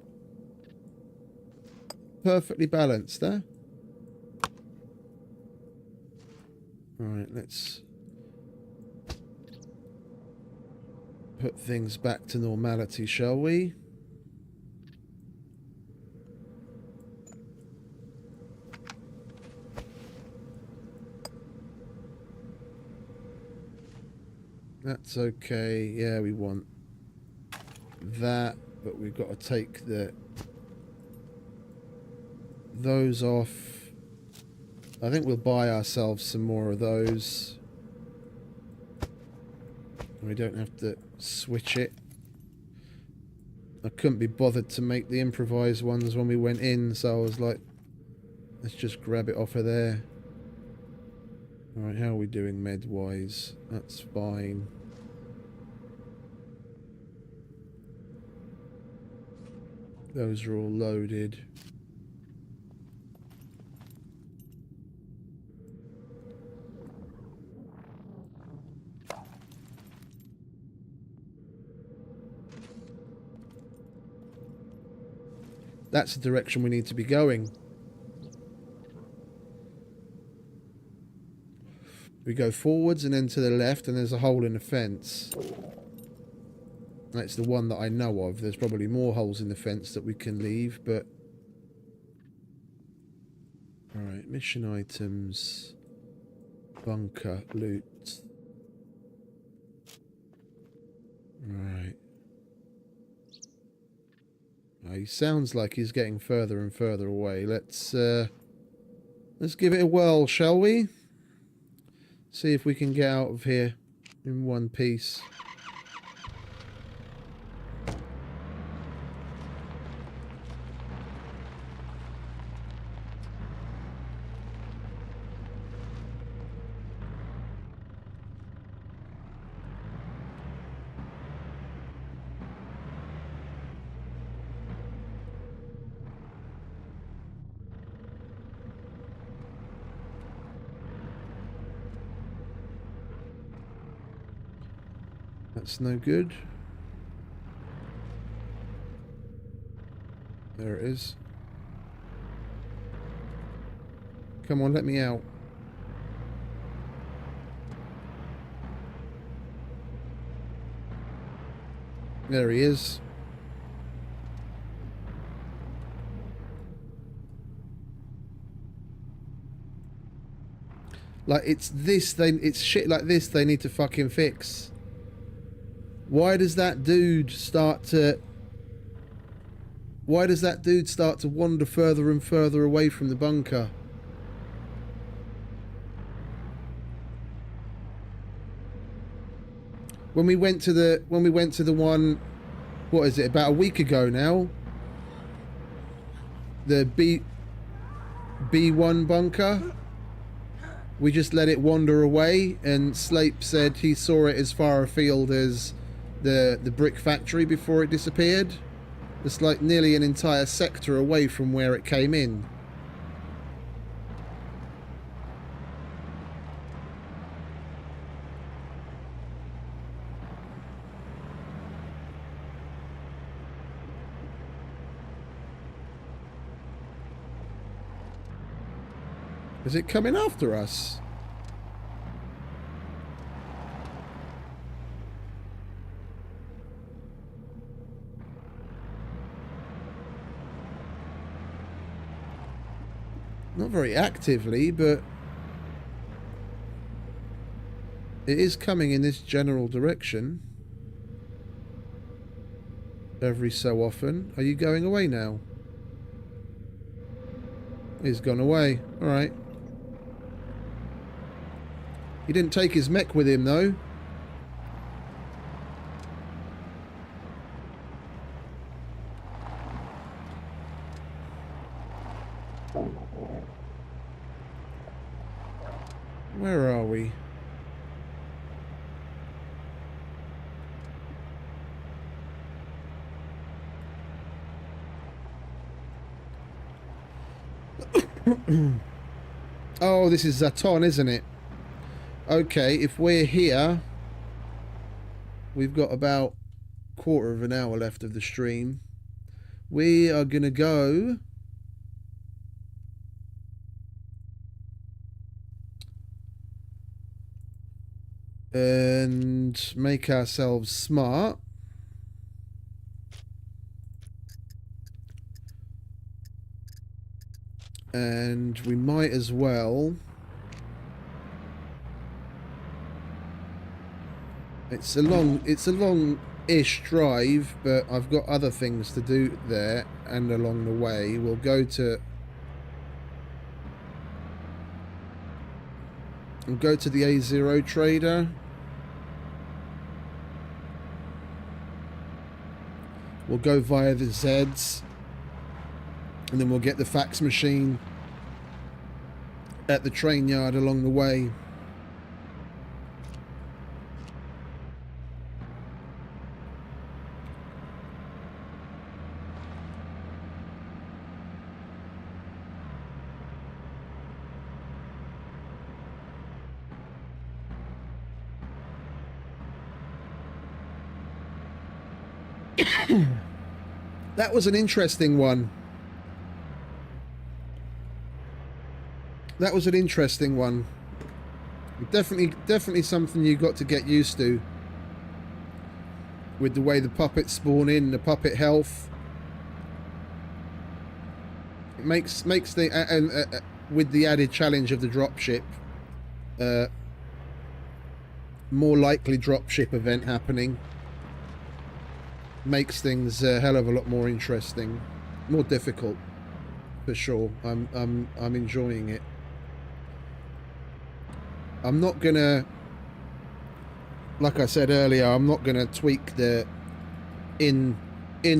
Perfectly balanced, huh? Alright, let's put things back to normality, shall we? That's okay. Yeah, we want that, but we've got to take those off. I think we'll buy ourselves some more of those. We don't have to switch it. I couldn't be bothered to make the improvised ones when we went in, so I was like, let's just grab it off of there. Alright, how are we doing med-wise? That's fine. Those are all loaded. That's the direction we need to be going. We go forwards and then to the left, and there's a hole in the fence. That's the one that I know of. There's probably more holes in the fence that we can leave, but... Alright, mission items. Bunker, loot. Right. He sounds like he's getting further and further away. Let's give it a whirl, shall we? See if we can get out of here in one piece. That's no good. There it is. Come on, let me out. There he is. Like, it's shit like this they need to fucking fix. Why does that dude start to wander further and further away from the bunker? When we went to the one, what is it, about a week ago now? The B1 bunker. We just let it wander away, and Slape said he saw it as far afield as the brick factory before it disappeared. It's like nearly an entire sector away from where it came in. Is it coming after us? Not very actively, but it is coming in this general direction. Every so often. Are you going away now? He's gone away. Alright. He didn't take his mech with him, though. Where are we? Oh, this is Zaton, isn't it? Okay, if we're here, we've got about a quarter of an hour left of the stream. We are going to go and make ourselves smart. And we might as well. It's a long-ish drive, but I've got other things to do there and along the way. We'll go to the A0 trader. We'll go via the Zeds. And then we'll get the fax machine at the train yard along the way. That was an interesting one. That was an interesting one. Definitely something you got to get used to. With the way the puppets spawn in, the puppet health. It makes the with the added challenge of the dropship, more likely dropship event happening. Makes things a hell of a lot more interesting, more difficult, for sure. I'm enjoying it. I'm not gonna, like I said earlier, I'm not gonna tweak the in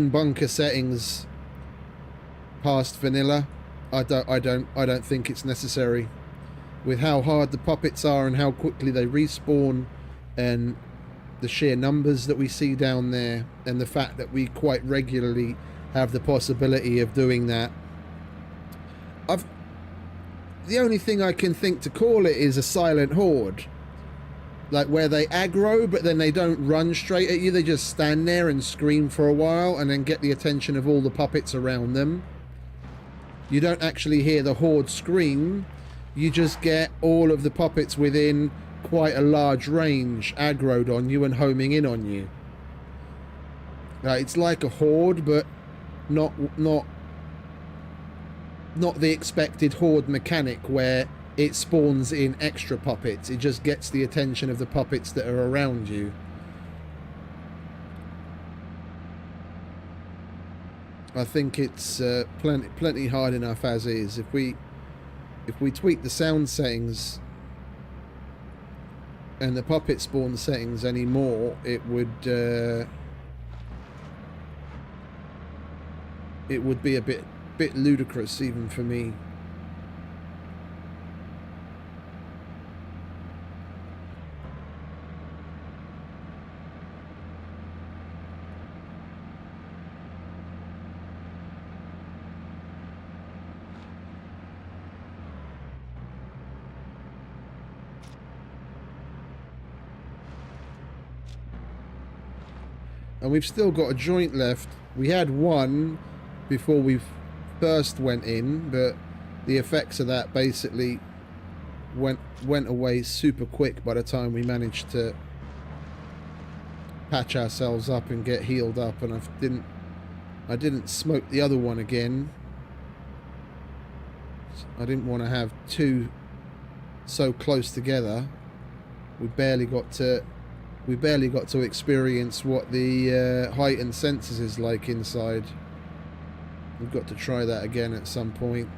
bunker settings past vanilla. I don't think it's necessary. With how hard the puppets are and how quickly they respawn, and the sheer numbers that we see down there, and the fact that we quite regularly have the possibility of doing that. The only thing I can think to call it is a silent horde. Like where they aggro, but then they don't run straight at you. They just stand there and scream for a while and then get the attention of all the puppets around them. You don't actually hear the horde scream. You just get all of the puppets within quite a large range aggroed on you and homing in on you. It's like a horde, but not the expected horde mechanic where it spawns in extra puppets. It just gets the attention of the puppets that are around you. I think it's plenty hard enough as is. If we tweak the sound settings and the puppet spawn settings anymore, it would be a bit ludicrous even for me. And we've still got a joint left. We had one before we first went in, but the effects of that basically went away super quick by the time we managed to patch ourselves up and get healed up. And I didn't smoke the other one again. I didn't want to have two so close together. We barely got to experience what the heightened senses is like inside. We've got to try that again at some point.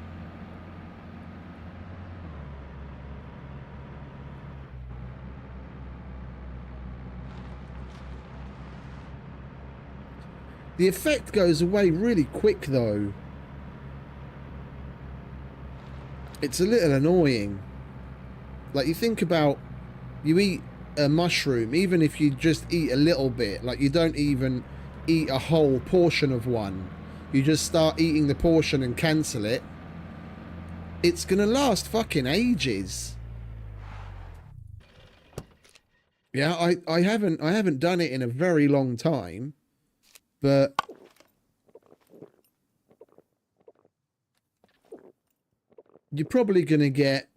The effect goes away really quick though. It's a little annoying. Like, you think about, you eat a mushroom, even if you just eat a little bit, like you don't even eat a whole portion of one, you just start eating the portion and cancel it, it's gonna last fucking ages. Yeah, I haven't done it in a very long time, but you're probably gonna get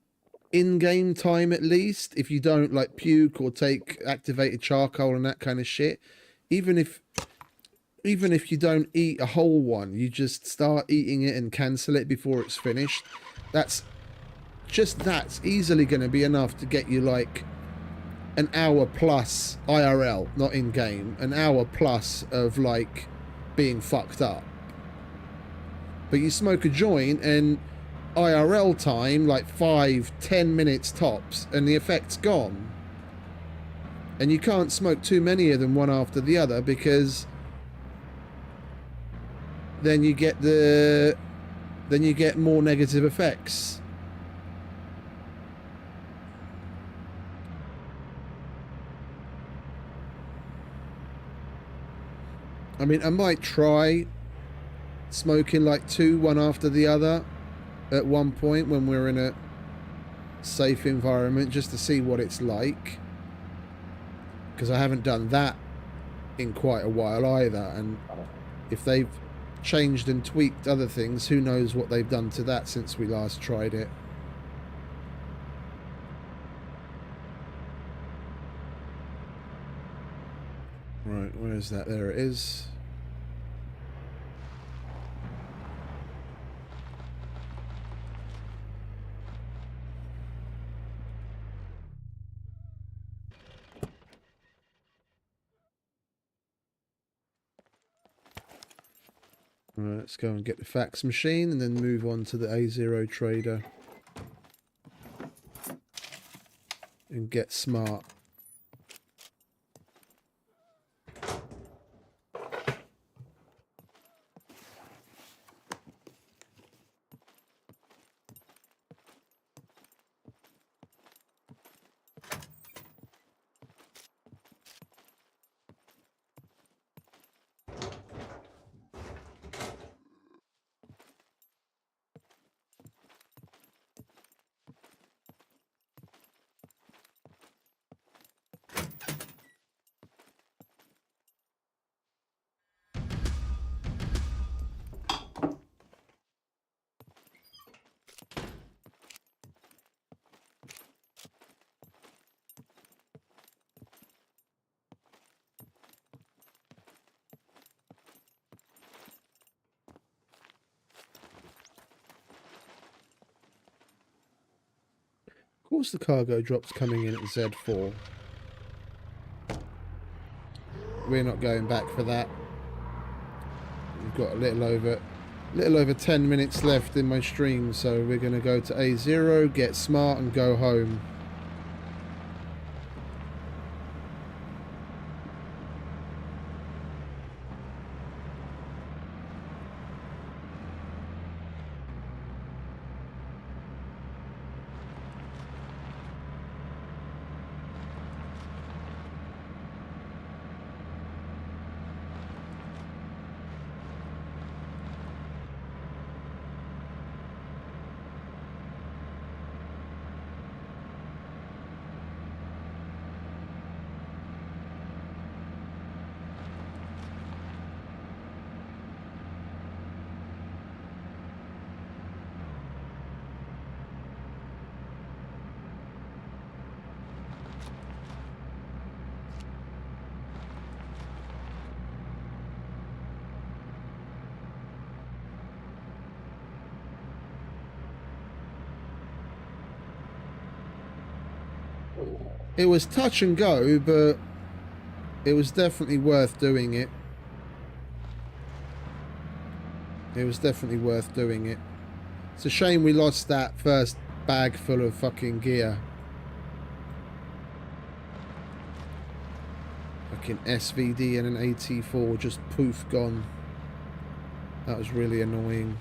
in-game time at least if you don't like puke or take activated charcoal and that kind of shit. Even if you don't eat a whole one, you just start eating it and cancel it before it's finished. That's easily going to be enough to get you like an hour plus IRL, not in game, an hour plus of like being fucked up. But you smoke a joint and IRL time, like 5-10 minutes tops, and the effect's gone. And you can't smoke too many of them one after the other, because then you get more negative effects. I mean, I might try smoking like 2, one after the other at one point when we're in a safe environment, just to see what it's like, because I haven't done that in quite a while either, and if they've changed and tweaked other things, who knows what they've done to that since we last tried it. Right, where is that? There it is. Right, let's go and get the fax machine and then move on to the A0 trader and get smart. Of course the cargo drop's coming in at Z4. We're not going back for that. We've got a little over 10 minutes left in my stream, so we're going to go to A0, get smart and go home. It was touch and go, but it was definitely worth doing it. It was definitely worth doing it. It's a shame we lost that first bag full of fucking gear. Fucking SVD and an AT4 just poof gone. That was really annoying.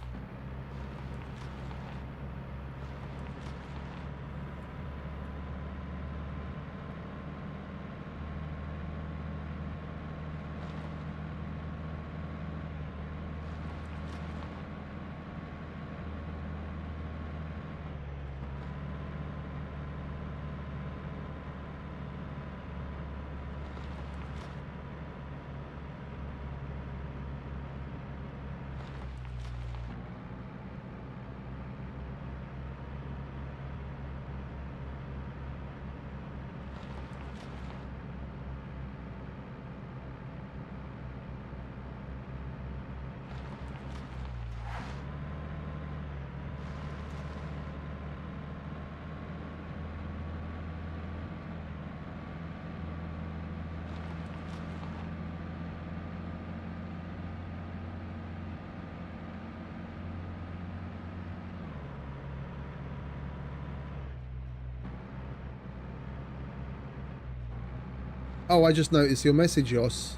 Oh, I just noticed your message, Yoss.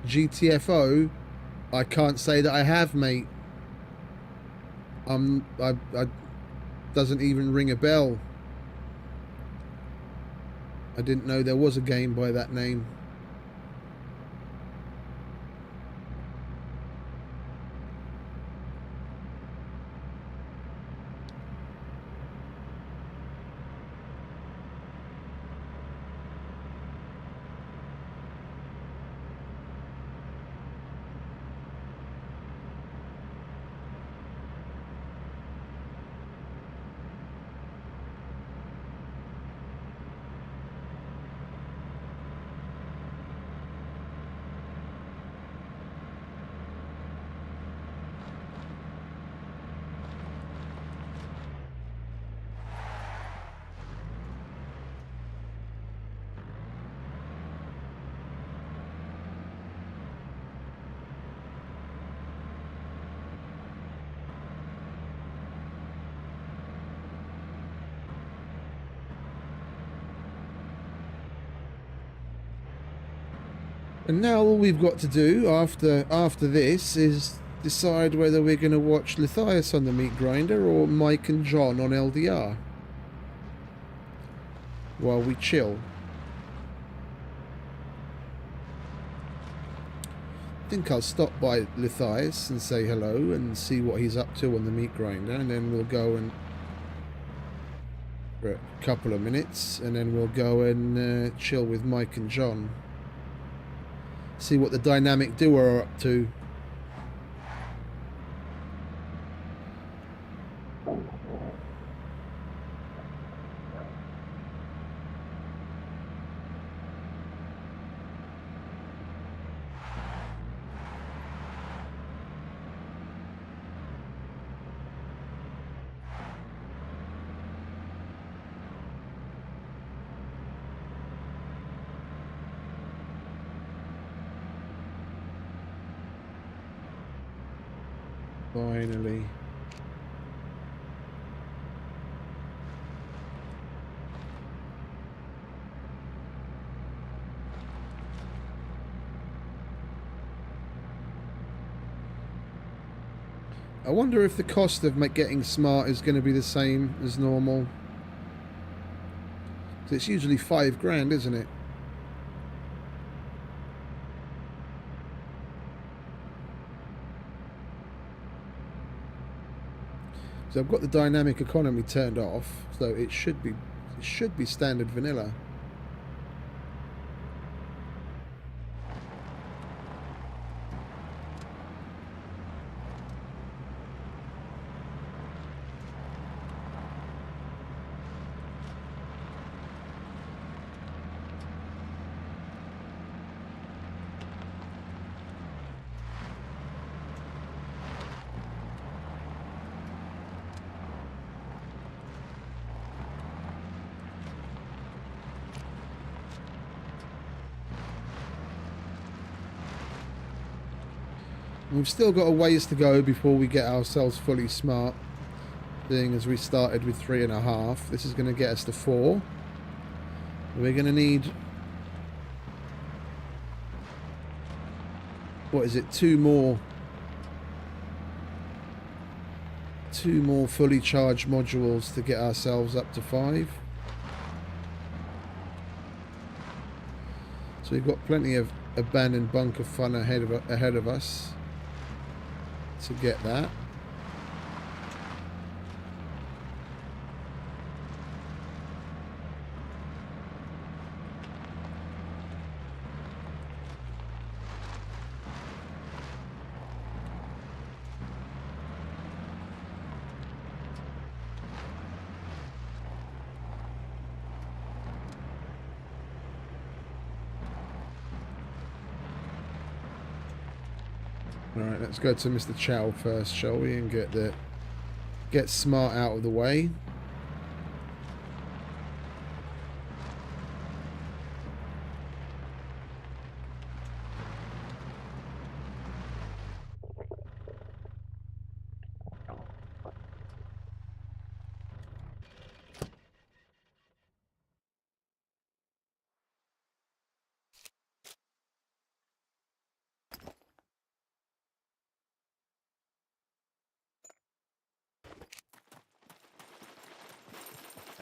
GTFO. I can't say that I have, mate. I doesn't even ring a bell. I didn't know there was a game by that name. And now all we've got to do after this is decide whether we're going to watch Lithias on the meat grinder or Mike and John on LDR while we chill. I think I'll stop by Lithias and say hello and see what he's up to on the meat grinder, and then we'll go and for a couple of minutes, and then we'll go and chill with Mike and John. See what the dynamic duo are up to. Finally. I wonder if the cost of getting smart is going to be the same as normal. So it's usually $5,000, isn't it? So I've got the dynamic economy turned off, so it should be standard vanilla. We've still got a ways to go before we get ourselves fully smart, seeing as we started with 3.5. This is going to get us to 4. We're going to need, what is it, 2 more fully charged modules to get ourselves up to 5. So we've got plenty of abandoned bunker fun ahead of us to get that. Alright, let's go to Mr. Chow first, shall we, and get smart out of the way.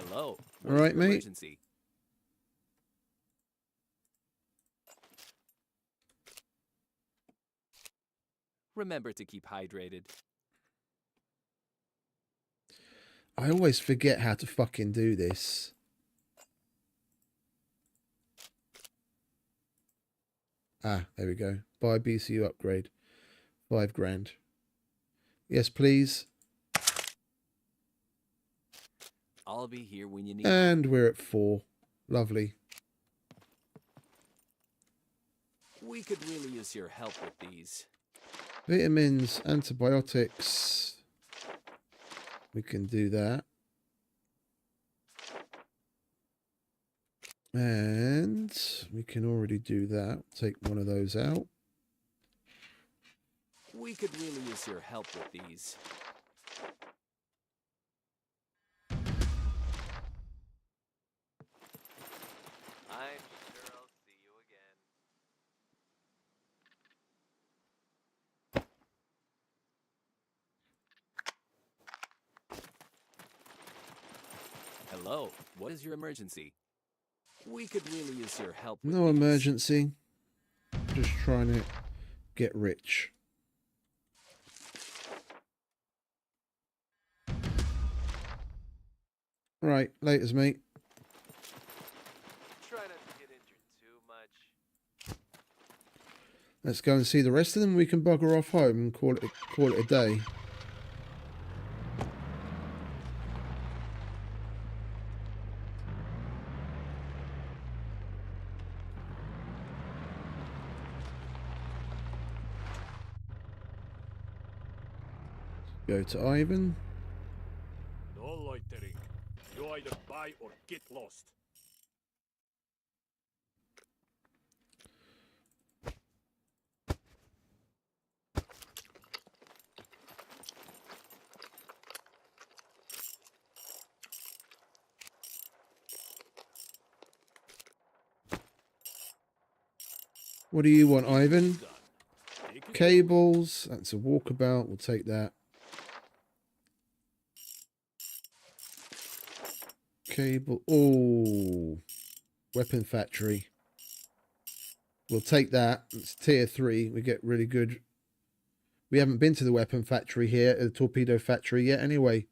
Hello. All right, mate. Emergency? Remember to keep hydrated. I always forget how to fucking do this. Ah, there we go. Buy BCU upgrade. 5 grand. Yes, please. I'll be here when you need And we're at 4. Lovely. me. We could really use your help with these. Vitamins, antibiotics. We can do that. And we can already do that. Take one of those out. We could really use your help with these. I'm sure I'll see you again. Hello, what is your emergency? We could really use your help with No these. emergency. Just trying to get rich. Right, laters, mate. Try not to get injured too much. Let's go and see the rest of them. We can bugger off home and call it a day. Go to Ivan. No loitering. You either buy or get lost. What do you want, Ivan? Done. Take it Cables. That's a walkabout. We'll take that. Cable. Oh, weapon factory. We'll take that. It's tier 3. We get really good. We haven't been to the weapon factory here, the torpedo factory yet. Anyway,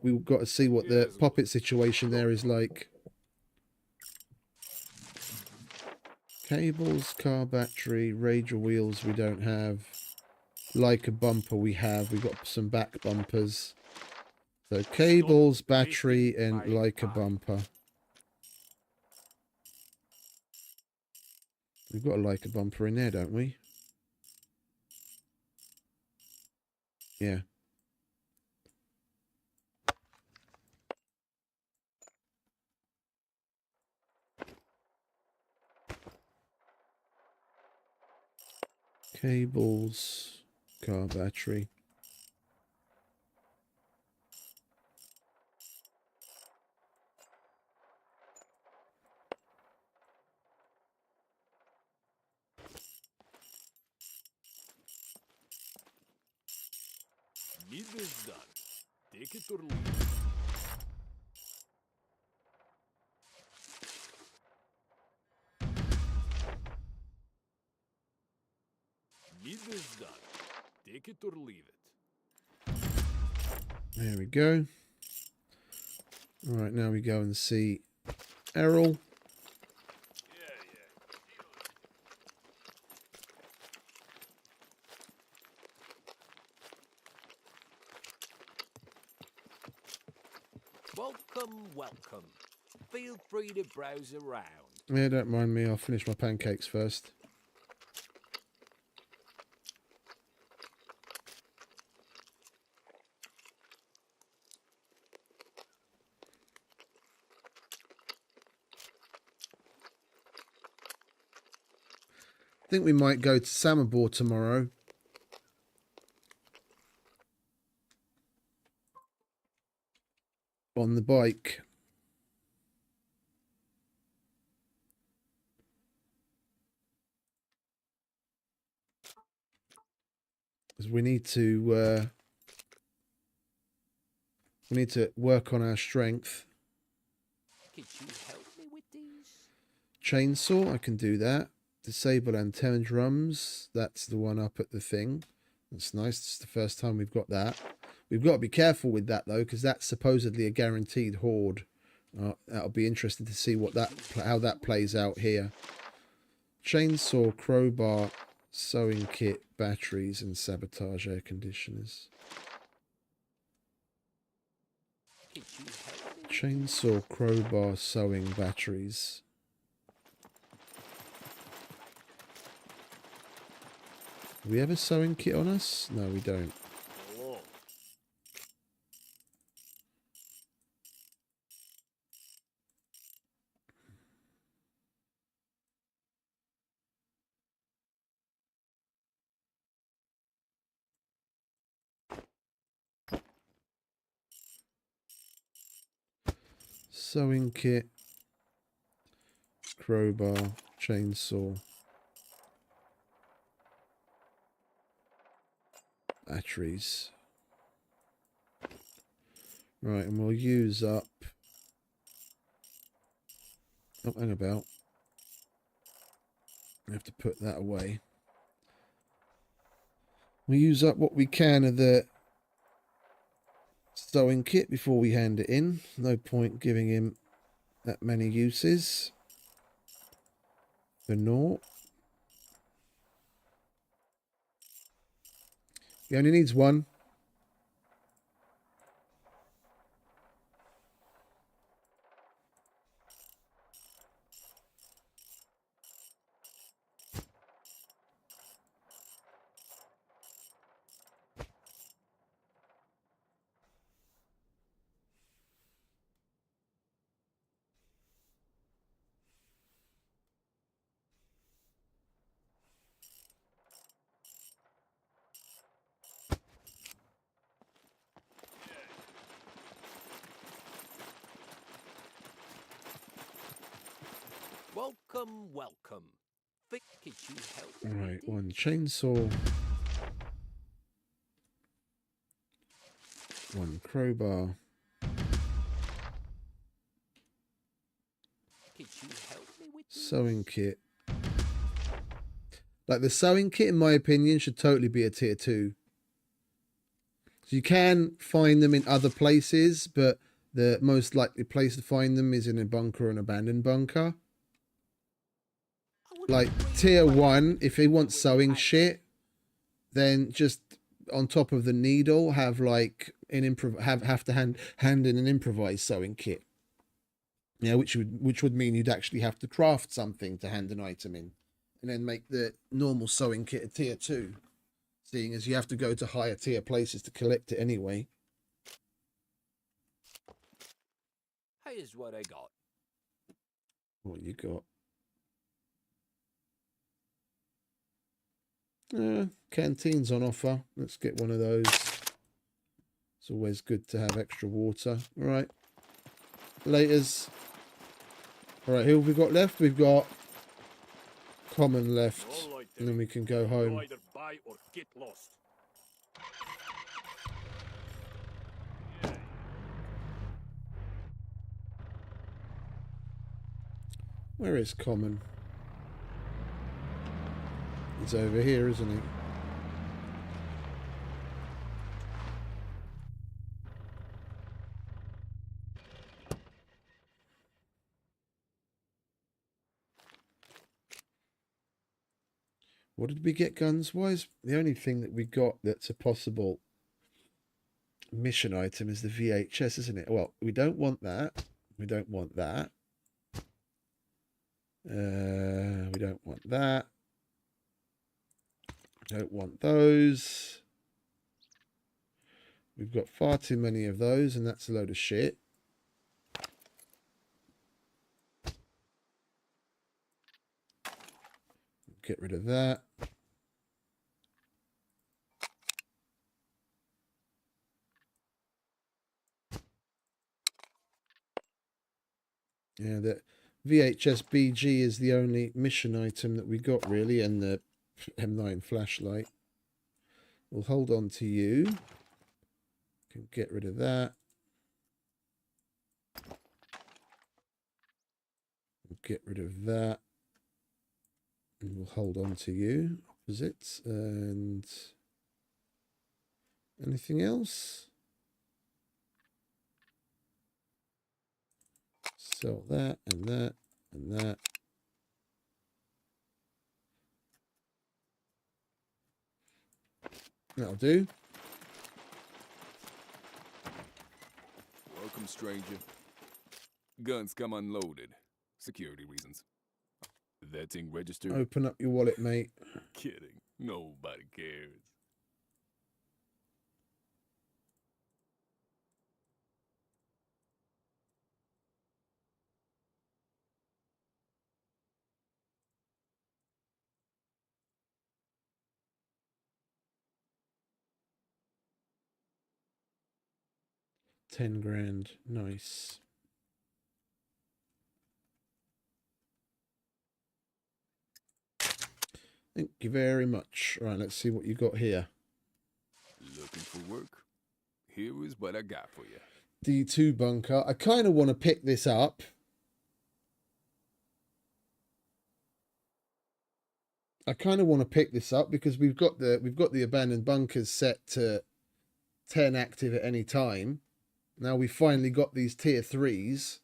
we've got to see what the poppet situation there is like. Cables, car battery, Rager wheels. We don't have. Leica bumper. We have. We've got some back bumpers. So cables, battery, and Leica bumper. We've got a Leica bumper in there, don't we? Yeah. Cables, car battery. Need this done. Take it or leave it. Need this done. Take it or leave it. There we go. All right, now we go and see Errol. Welcome, welcome. Feel free to browse around. Yeah, don't mind me. I'll finish my pancakes first. I think we might go to Samobor tomorrow. On the bike. Because we need to work on our strength. Could you help me with these? Chainsaw, I can do that. Disable antenna drums. That's the one up at the thing. That's nice. It's the first time we've got that. We've got to be careful with that though, because that's supposedly a guaranteed horde. That'll be interesting to see what how that plays out here. Chainsaw, crowbar, sewing kit, batteries, and sabotage air conditioners. Could you help me? Chainsaw, crowbar, sewing, batteries. Do we have a sewing kit on us? No, we don't. Hello. Sewing kit, crowbar, chainsaw, batteries. Right, and we'll use up... Oh, hang about. We have to put that away. We use up what we can of the sewing kit before we hand it in. No point giving him that many uses. For naught. He only needs one. Welcome, welcome. Could you help me? Right, one chainsaw. One crowbar. Could you help me with these? Sewing kit. Like the sewing kit, in my opinion, should totally be a tier 2. So you can find them in other places, but the most likely place to find them is in a bunker or an abandoned bunker. Like tier 1, if he wants sewing shit, then just on top of the needle have like an have to hand in an improvised sewing kit. Yeah, which would mean you'd actually have to craft something to hand an item in, and then make the normal sewing kit a tier 2, seeing as you have to go to higher tier places to collect it anyway. Here's what I got. What you got? Canteens on offer. Let's get one of those. It's always good to have extra water. All right. Laters. All right, who have we got left? We've got common left, All right, and then we can go you home. either buy or get lost. Where is common? He's over here, isn't he? What did we get guns-wise? The only thing that we got that's a possible mission item is the VHS, isn't it? Well, we don't want that. We don't want that. We don't want that. Don't want those. We've got far too many of those, and that's a load of shit. Get rid of that. Yeah, the VHS BG is the only mission item that we got, really, and the M9 flashlight. We'll hold on to you. Can get rid of that. get rid of that. And we'll hold on to you. Opposites. And anything else? Sell that and that and that. That'll do. Welcome, stranger. Guns come unloaded. Security reasons. That thing registered? Open up your wallet, mate. Kidding. Nobody cares. $10,000. Nice. Thank you very much. Right, let's see what you got here. Looking for work? Here is what I got for you. D2 bunker. I kind of want to pick this up. Because we've got the abandoned bunkers set to 10 active at any time. Now we finally got these tier 3s.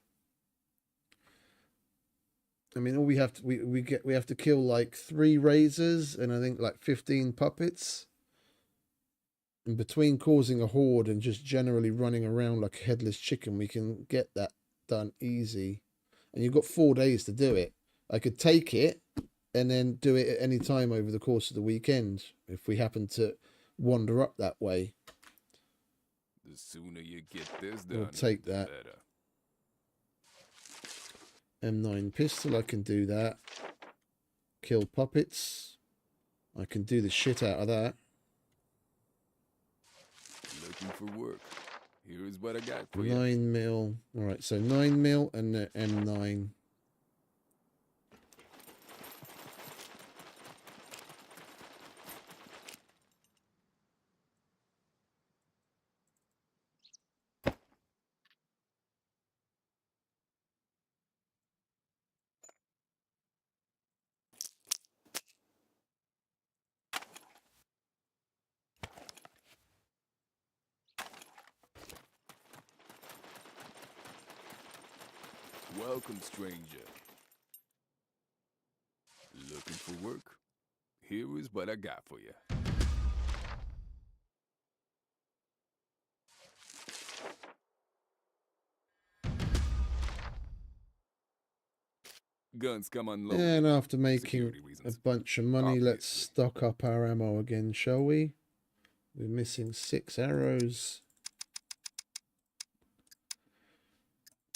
I mean, all we have to kill like 3 razors and I think like 15 puppets. And between causing a horde and just generally running around like a headless chicken, we can get that done easy. And you've got 4 days to do it. I could take it and then do it at any time over the course of the weekend if we happen to wander up that way. The sooner you get this done, We'll take the that. better. M9 pistol, I can do that. Kill puppets. I can do the shit out of that. Looking for work. Here is what I got for you. 9mm. Alright, so 9mm and the M9. Welcome, stranger. Looking for work? Here is what I got for you. Guns come unloaded. And after making Security a reasons. bunch of money, let's Obviously. stock up our ammo again, shall we? We're missing 6 arrows.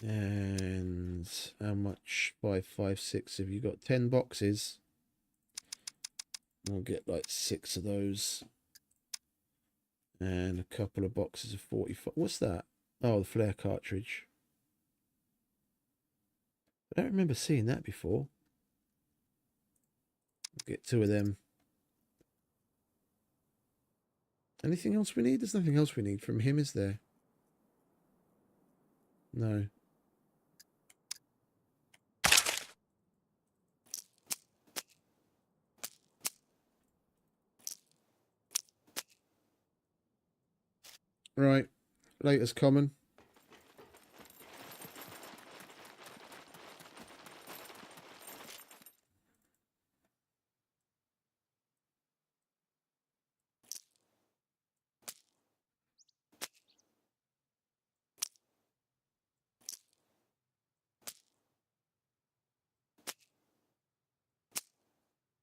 And how much? 5, 5, 6. Have you got 10 boxes? We'll get like 6 of those. And a couple of boxes of 45. What's that? Oh, the flare cartridge. I don't remember seeing that before. Get 2 of them. Anything else we need? There's nothing else we need from him, is there? No. Right. Latest common.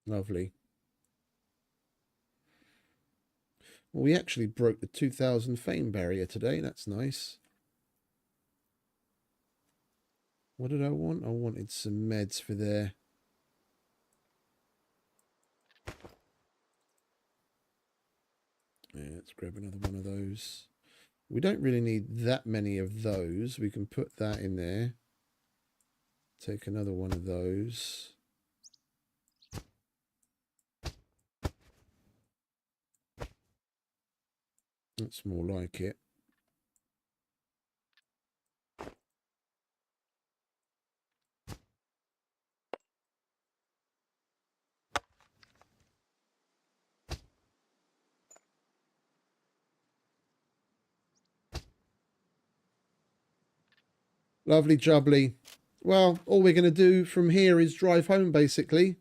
Lovely. Well, we actually broke the 2000 fame barrier today. That's nice. What did I want? I wanted some meds for there. Yeah, let's grab another one of those. We don't really need that many of those. We can put that in there. Take another one of those. That's more like it. Lovely jubbly. Well, all we're going to do from here is drive home, basically.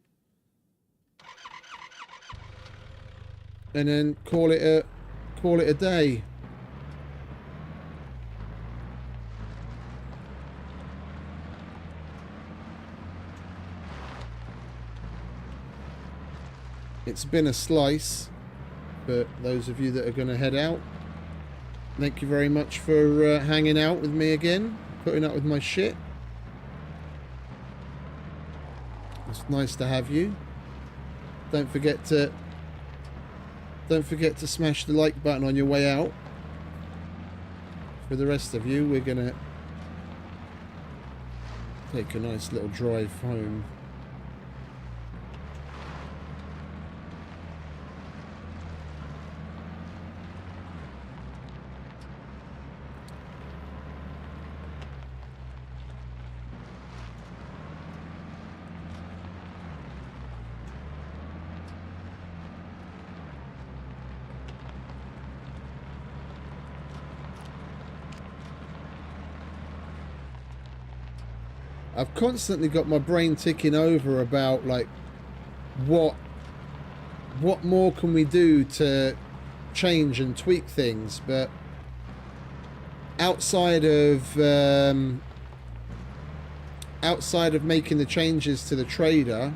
And then call it a day. It's been a slice for those of you that are going to head out. Thank you very much for hanging out with me again, putting up with my shit. It's nice to have you. Don't forget to smash the like button on your way out. For the rest of you, we're gonna take a nice little drive home. I've constantly got my brain ticking over about like what more can we do to change and tweak things, but outside of making the changes to the trader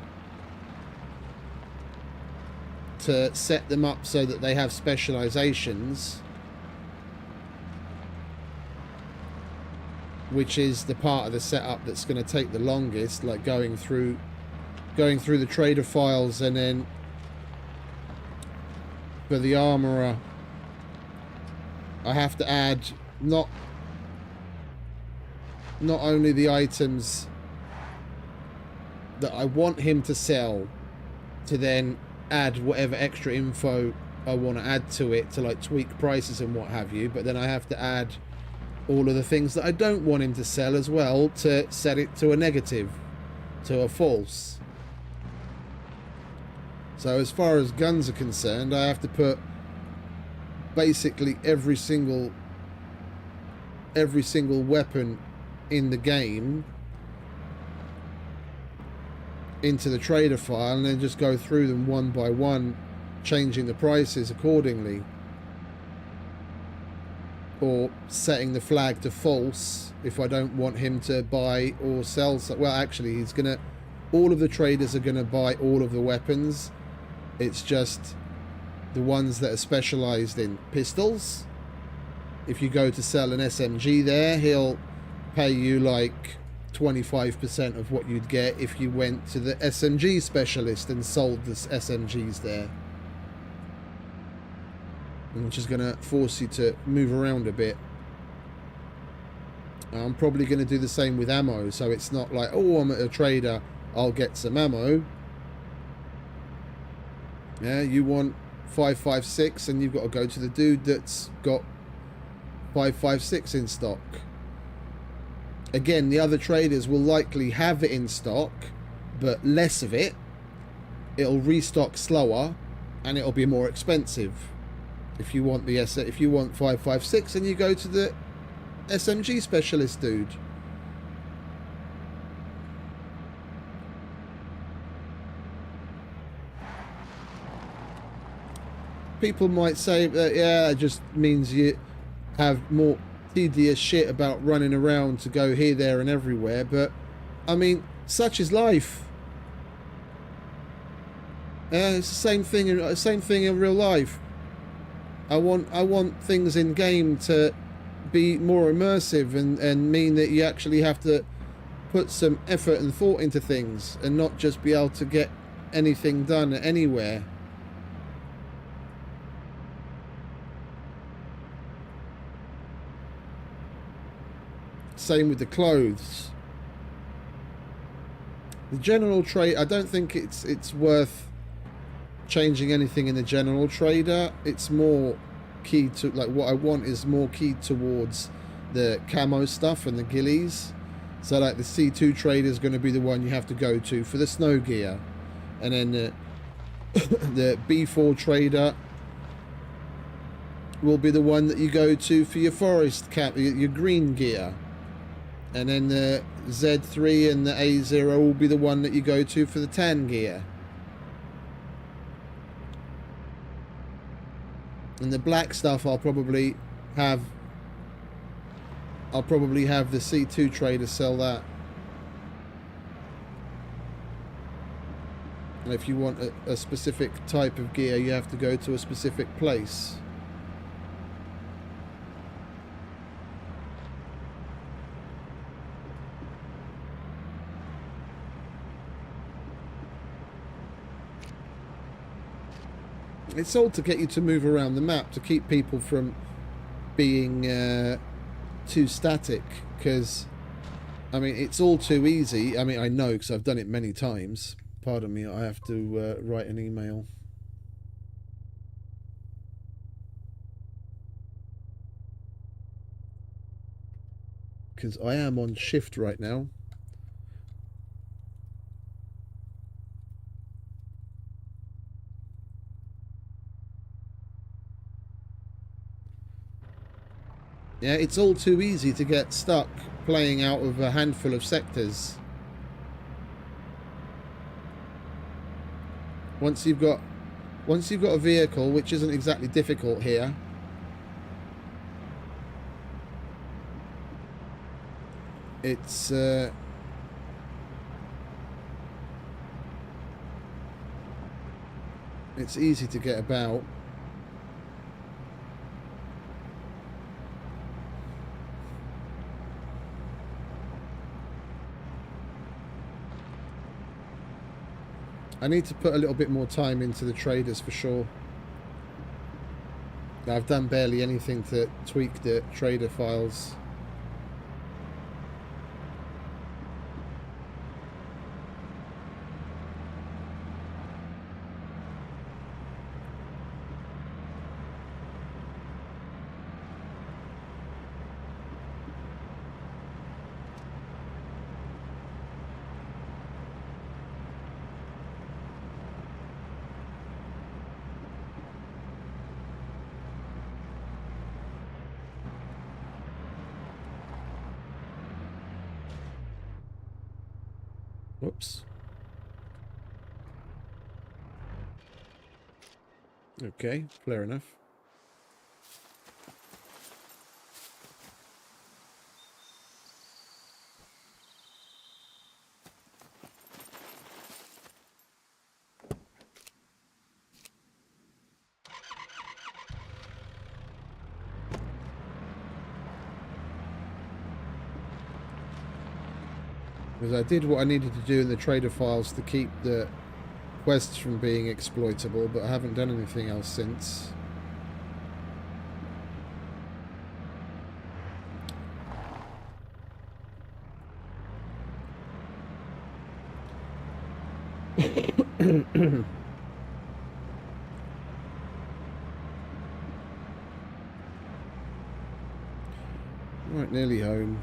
to set them up so that they have specializations, which is the part of the setup that's going to take the longest, like going through the trader files, and then for the armorer I have to add not only the items that I want him to sell, to then add whatever extra info I want to add to it to like tweak prices and what have you, but then I have to add all of the things that I don't want him to sell as well to set it to a negative, to a false. So as far as guns are concerned, I have to put basically every single weapon in the game into the trader file and then just go through them one by one, changing the prices accordingly, or setting the flag to false if I don't want him to buy or sell. Well, actually, he's gonna, all of the traders are gonna buy all of the weapons. It's just the ones that are specialized in pistols. If you go to sell an SMG there, he'll pay you like 25% of what you'd get if you went to the SMG specialist and sold the SMGs there, which is going to force you to move around a bit. I'm probably going to do the same with ammo, so it's not like, oh, I'm at a trader, I'll get some ammo. Yeah, you want 5.56 and you've got to go to the dude that's got 5.56 in stock. Again, the other traders will likely have it in stock, but less of it. It'll restock slower and it'll be more expensive. If you want 5.56, and you go to the SMG specialist dude. People might say that, yeah, it just means you have more tedious shit about running around to go here, there and everywhere, but I mean, such is life. It's the same thing in real life. I want things in game to be more immersive and mean that you actually have to put some effort and thought into things and not just be able to get anything done anywhere. Same with the clothes. The general trade, I don't think it's worth changing anything in the general trader. It's more key to, like, what I want is more key towards the camo stuff and the ghillies. So like the C2 trader is going to be the one you have to go to for the snow gear, and then the B4 trader will be the one that you go to for your forest cap, your green gear. And then the Z3 and the A0 will be the one that you go to for the tan gear. And the black stuff I'll probably have the C2 trader sell that. And if you want a specific type of gear, you have to go to a specific place. It's all to get you to move around the map, to keep people from being too static, because, I mean, it's all too easy. I mean, I know, because I've done it many times. Pardon me, I have to write an email. Because I am on shift right now. Yeah, it's all too easy to get stuck playing out of a handful of sectors. Once you've got a vehicle, which isn't exactly difficult here, it's easy to get about. I need to put a little bit more time into the traders for sure. I've done barely anything to tweak the trader files. Whoops. Okay, fair enough. Because I did what I needed to do in the trader files to keep the quests from being exploitable, but I haven't done anything else since. Right, nearly home.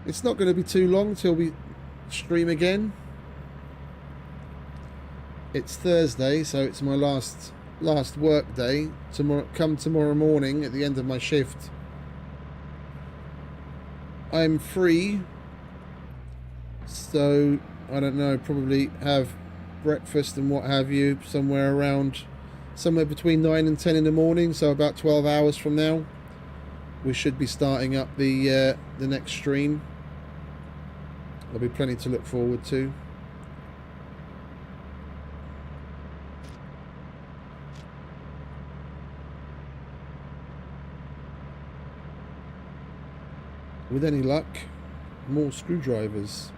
It's not going to be too long till we stream again. It's Thursday, so it's my last work day. Tomorrow morning at the end of my shift, I'm free. So I don't know, probably have breakfast and what have you somewhere between 9 and 10 in the morning. So about 12 hours from now, we should be starting up the next stream. There'll be plenty to look forward to. With any luck, more screwdrivers.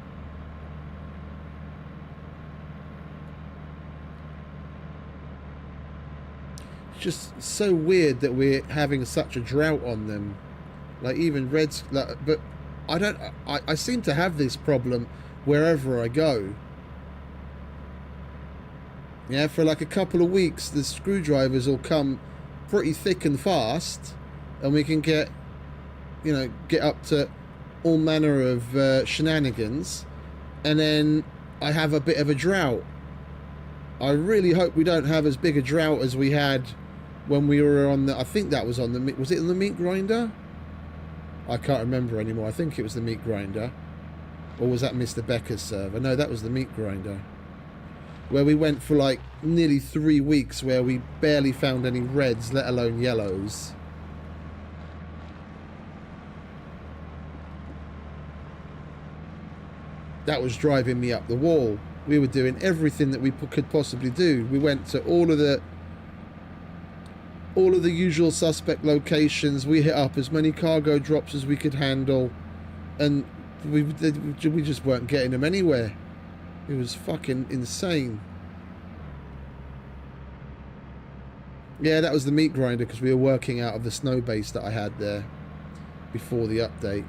It's just so weird that we're having such a drought on them. Like even reds, but I seem to have this problem wherever I go. Yeah, for like a couple of weeks, the screwdrivers will come pretty thick and fast, and we can get, you know, get up to all manner of shenanigans, and then I have a bit of a drought. I really hope we don't have as big a drought as we had when we were on the, I think that was on the, was it on the meat grinder? I can't remember anymore. I think it was the meat grinder. Or was that Mr. Becker's server? No, that was the meat grinder. Where we went for like nearly 3 weeks where we barely found any reds, let alone yellows. That was driving me up the wall. We were doing everything that we could possibly do. We went to all of the usual suspect locations. We hit up as many cargo drops as we could handle, and we just weren't getting them anywhere. It was fucking insane. Yeah, that was the meat grinder because we were working out of the snow base that I had there before the update.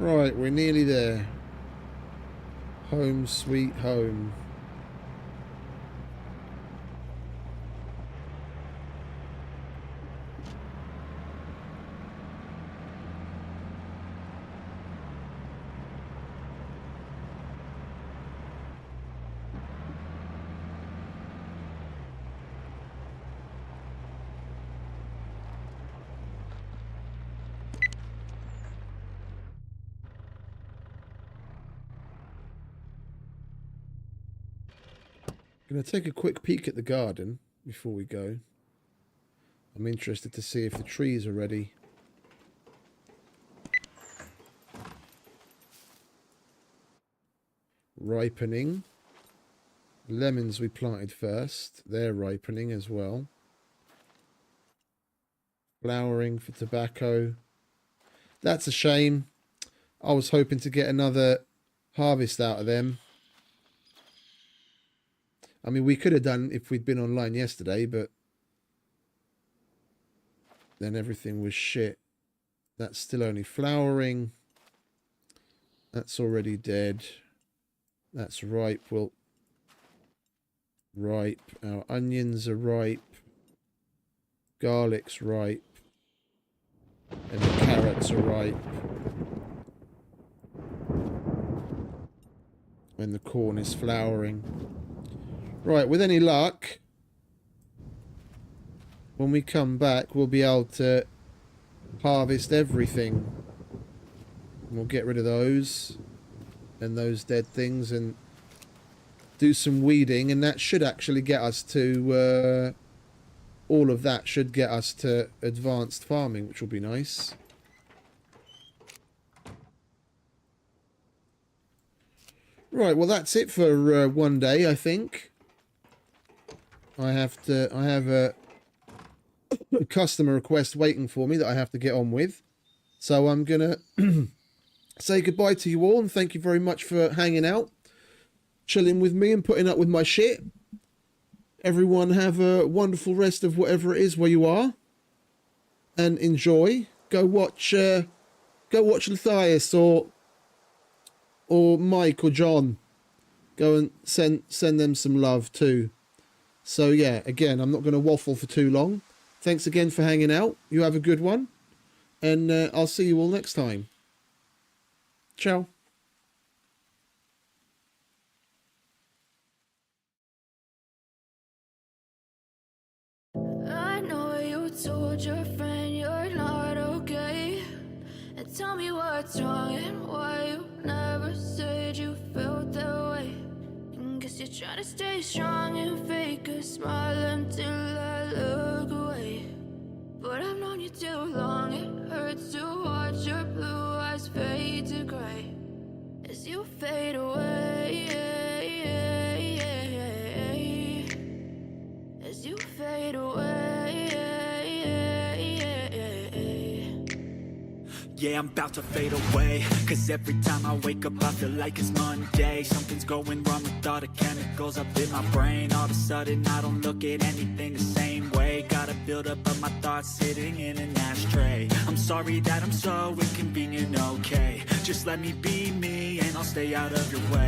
Right, we're nearly there. Home sweet home. Gonna take a quick peek at the garden before we go. I'm interested to see if the trees are ready. Ripening. Lemons we planted first. They're ripening as well. Flowering for tobacco. That's a shame. I was hoping to get another harvest out of them. I mean, we could have done if we'd been online yesterday, but then everything was shit. That's still only flowering. That's already dead. That's ripe. Well, ripe. Our onions are ripe. Garlic's ripe. And the carrots are ripe. And the corn is flowering. Right, with any luck, when we come back, we'll be able to harvest everything. And we'll get rid of those and those dead things and do some weeding, and that should actually get us to all of that should get us to advanced farming, which will be nice. Right, well that's it for one day, I think. I have a customer request waiting for me that I have to get on with. So I'm gonna say goodbye to you all and thank you very much for hanging out, chilling with me and putting up with my shit. Everyone have a wonderful rest of whatever it is where you are, and enjoy. Go watch Matthias or Mike or John. Go and send them some love too. So yeah, again, I'm not going to waffle for too long. Thanks again for hanging out. You have a good one, and I'll see you all next time. Ciao. I know you told your friend you're not okay, and tell me what's wrong and why you never said you felt that way. And guess you're trying to stay strong and fake a smile until I look away. But but I've known you too long. It hurts to watch your blue eyes fade to gray as you fade away, as you fade away. Yeah, I'm about to fade away, cause every time I wake up I feel like it's Monday. Something's going wrong with all the chemicals up in my brain. All of a sudden I don't look at anything the same way. Gotta build up of my thoughts sitting in an ashtray. I'm sorry that I'm so inconvenient, okay. Just let me be me and I'll stay out of your way.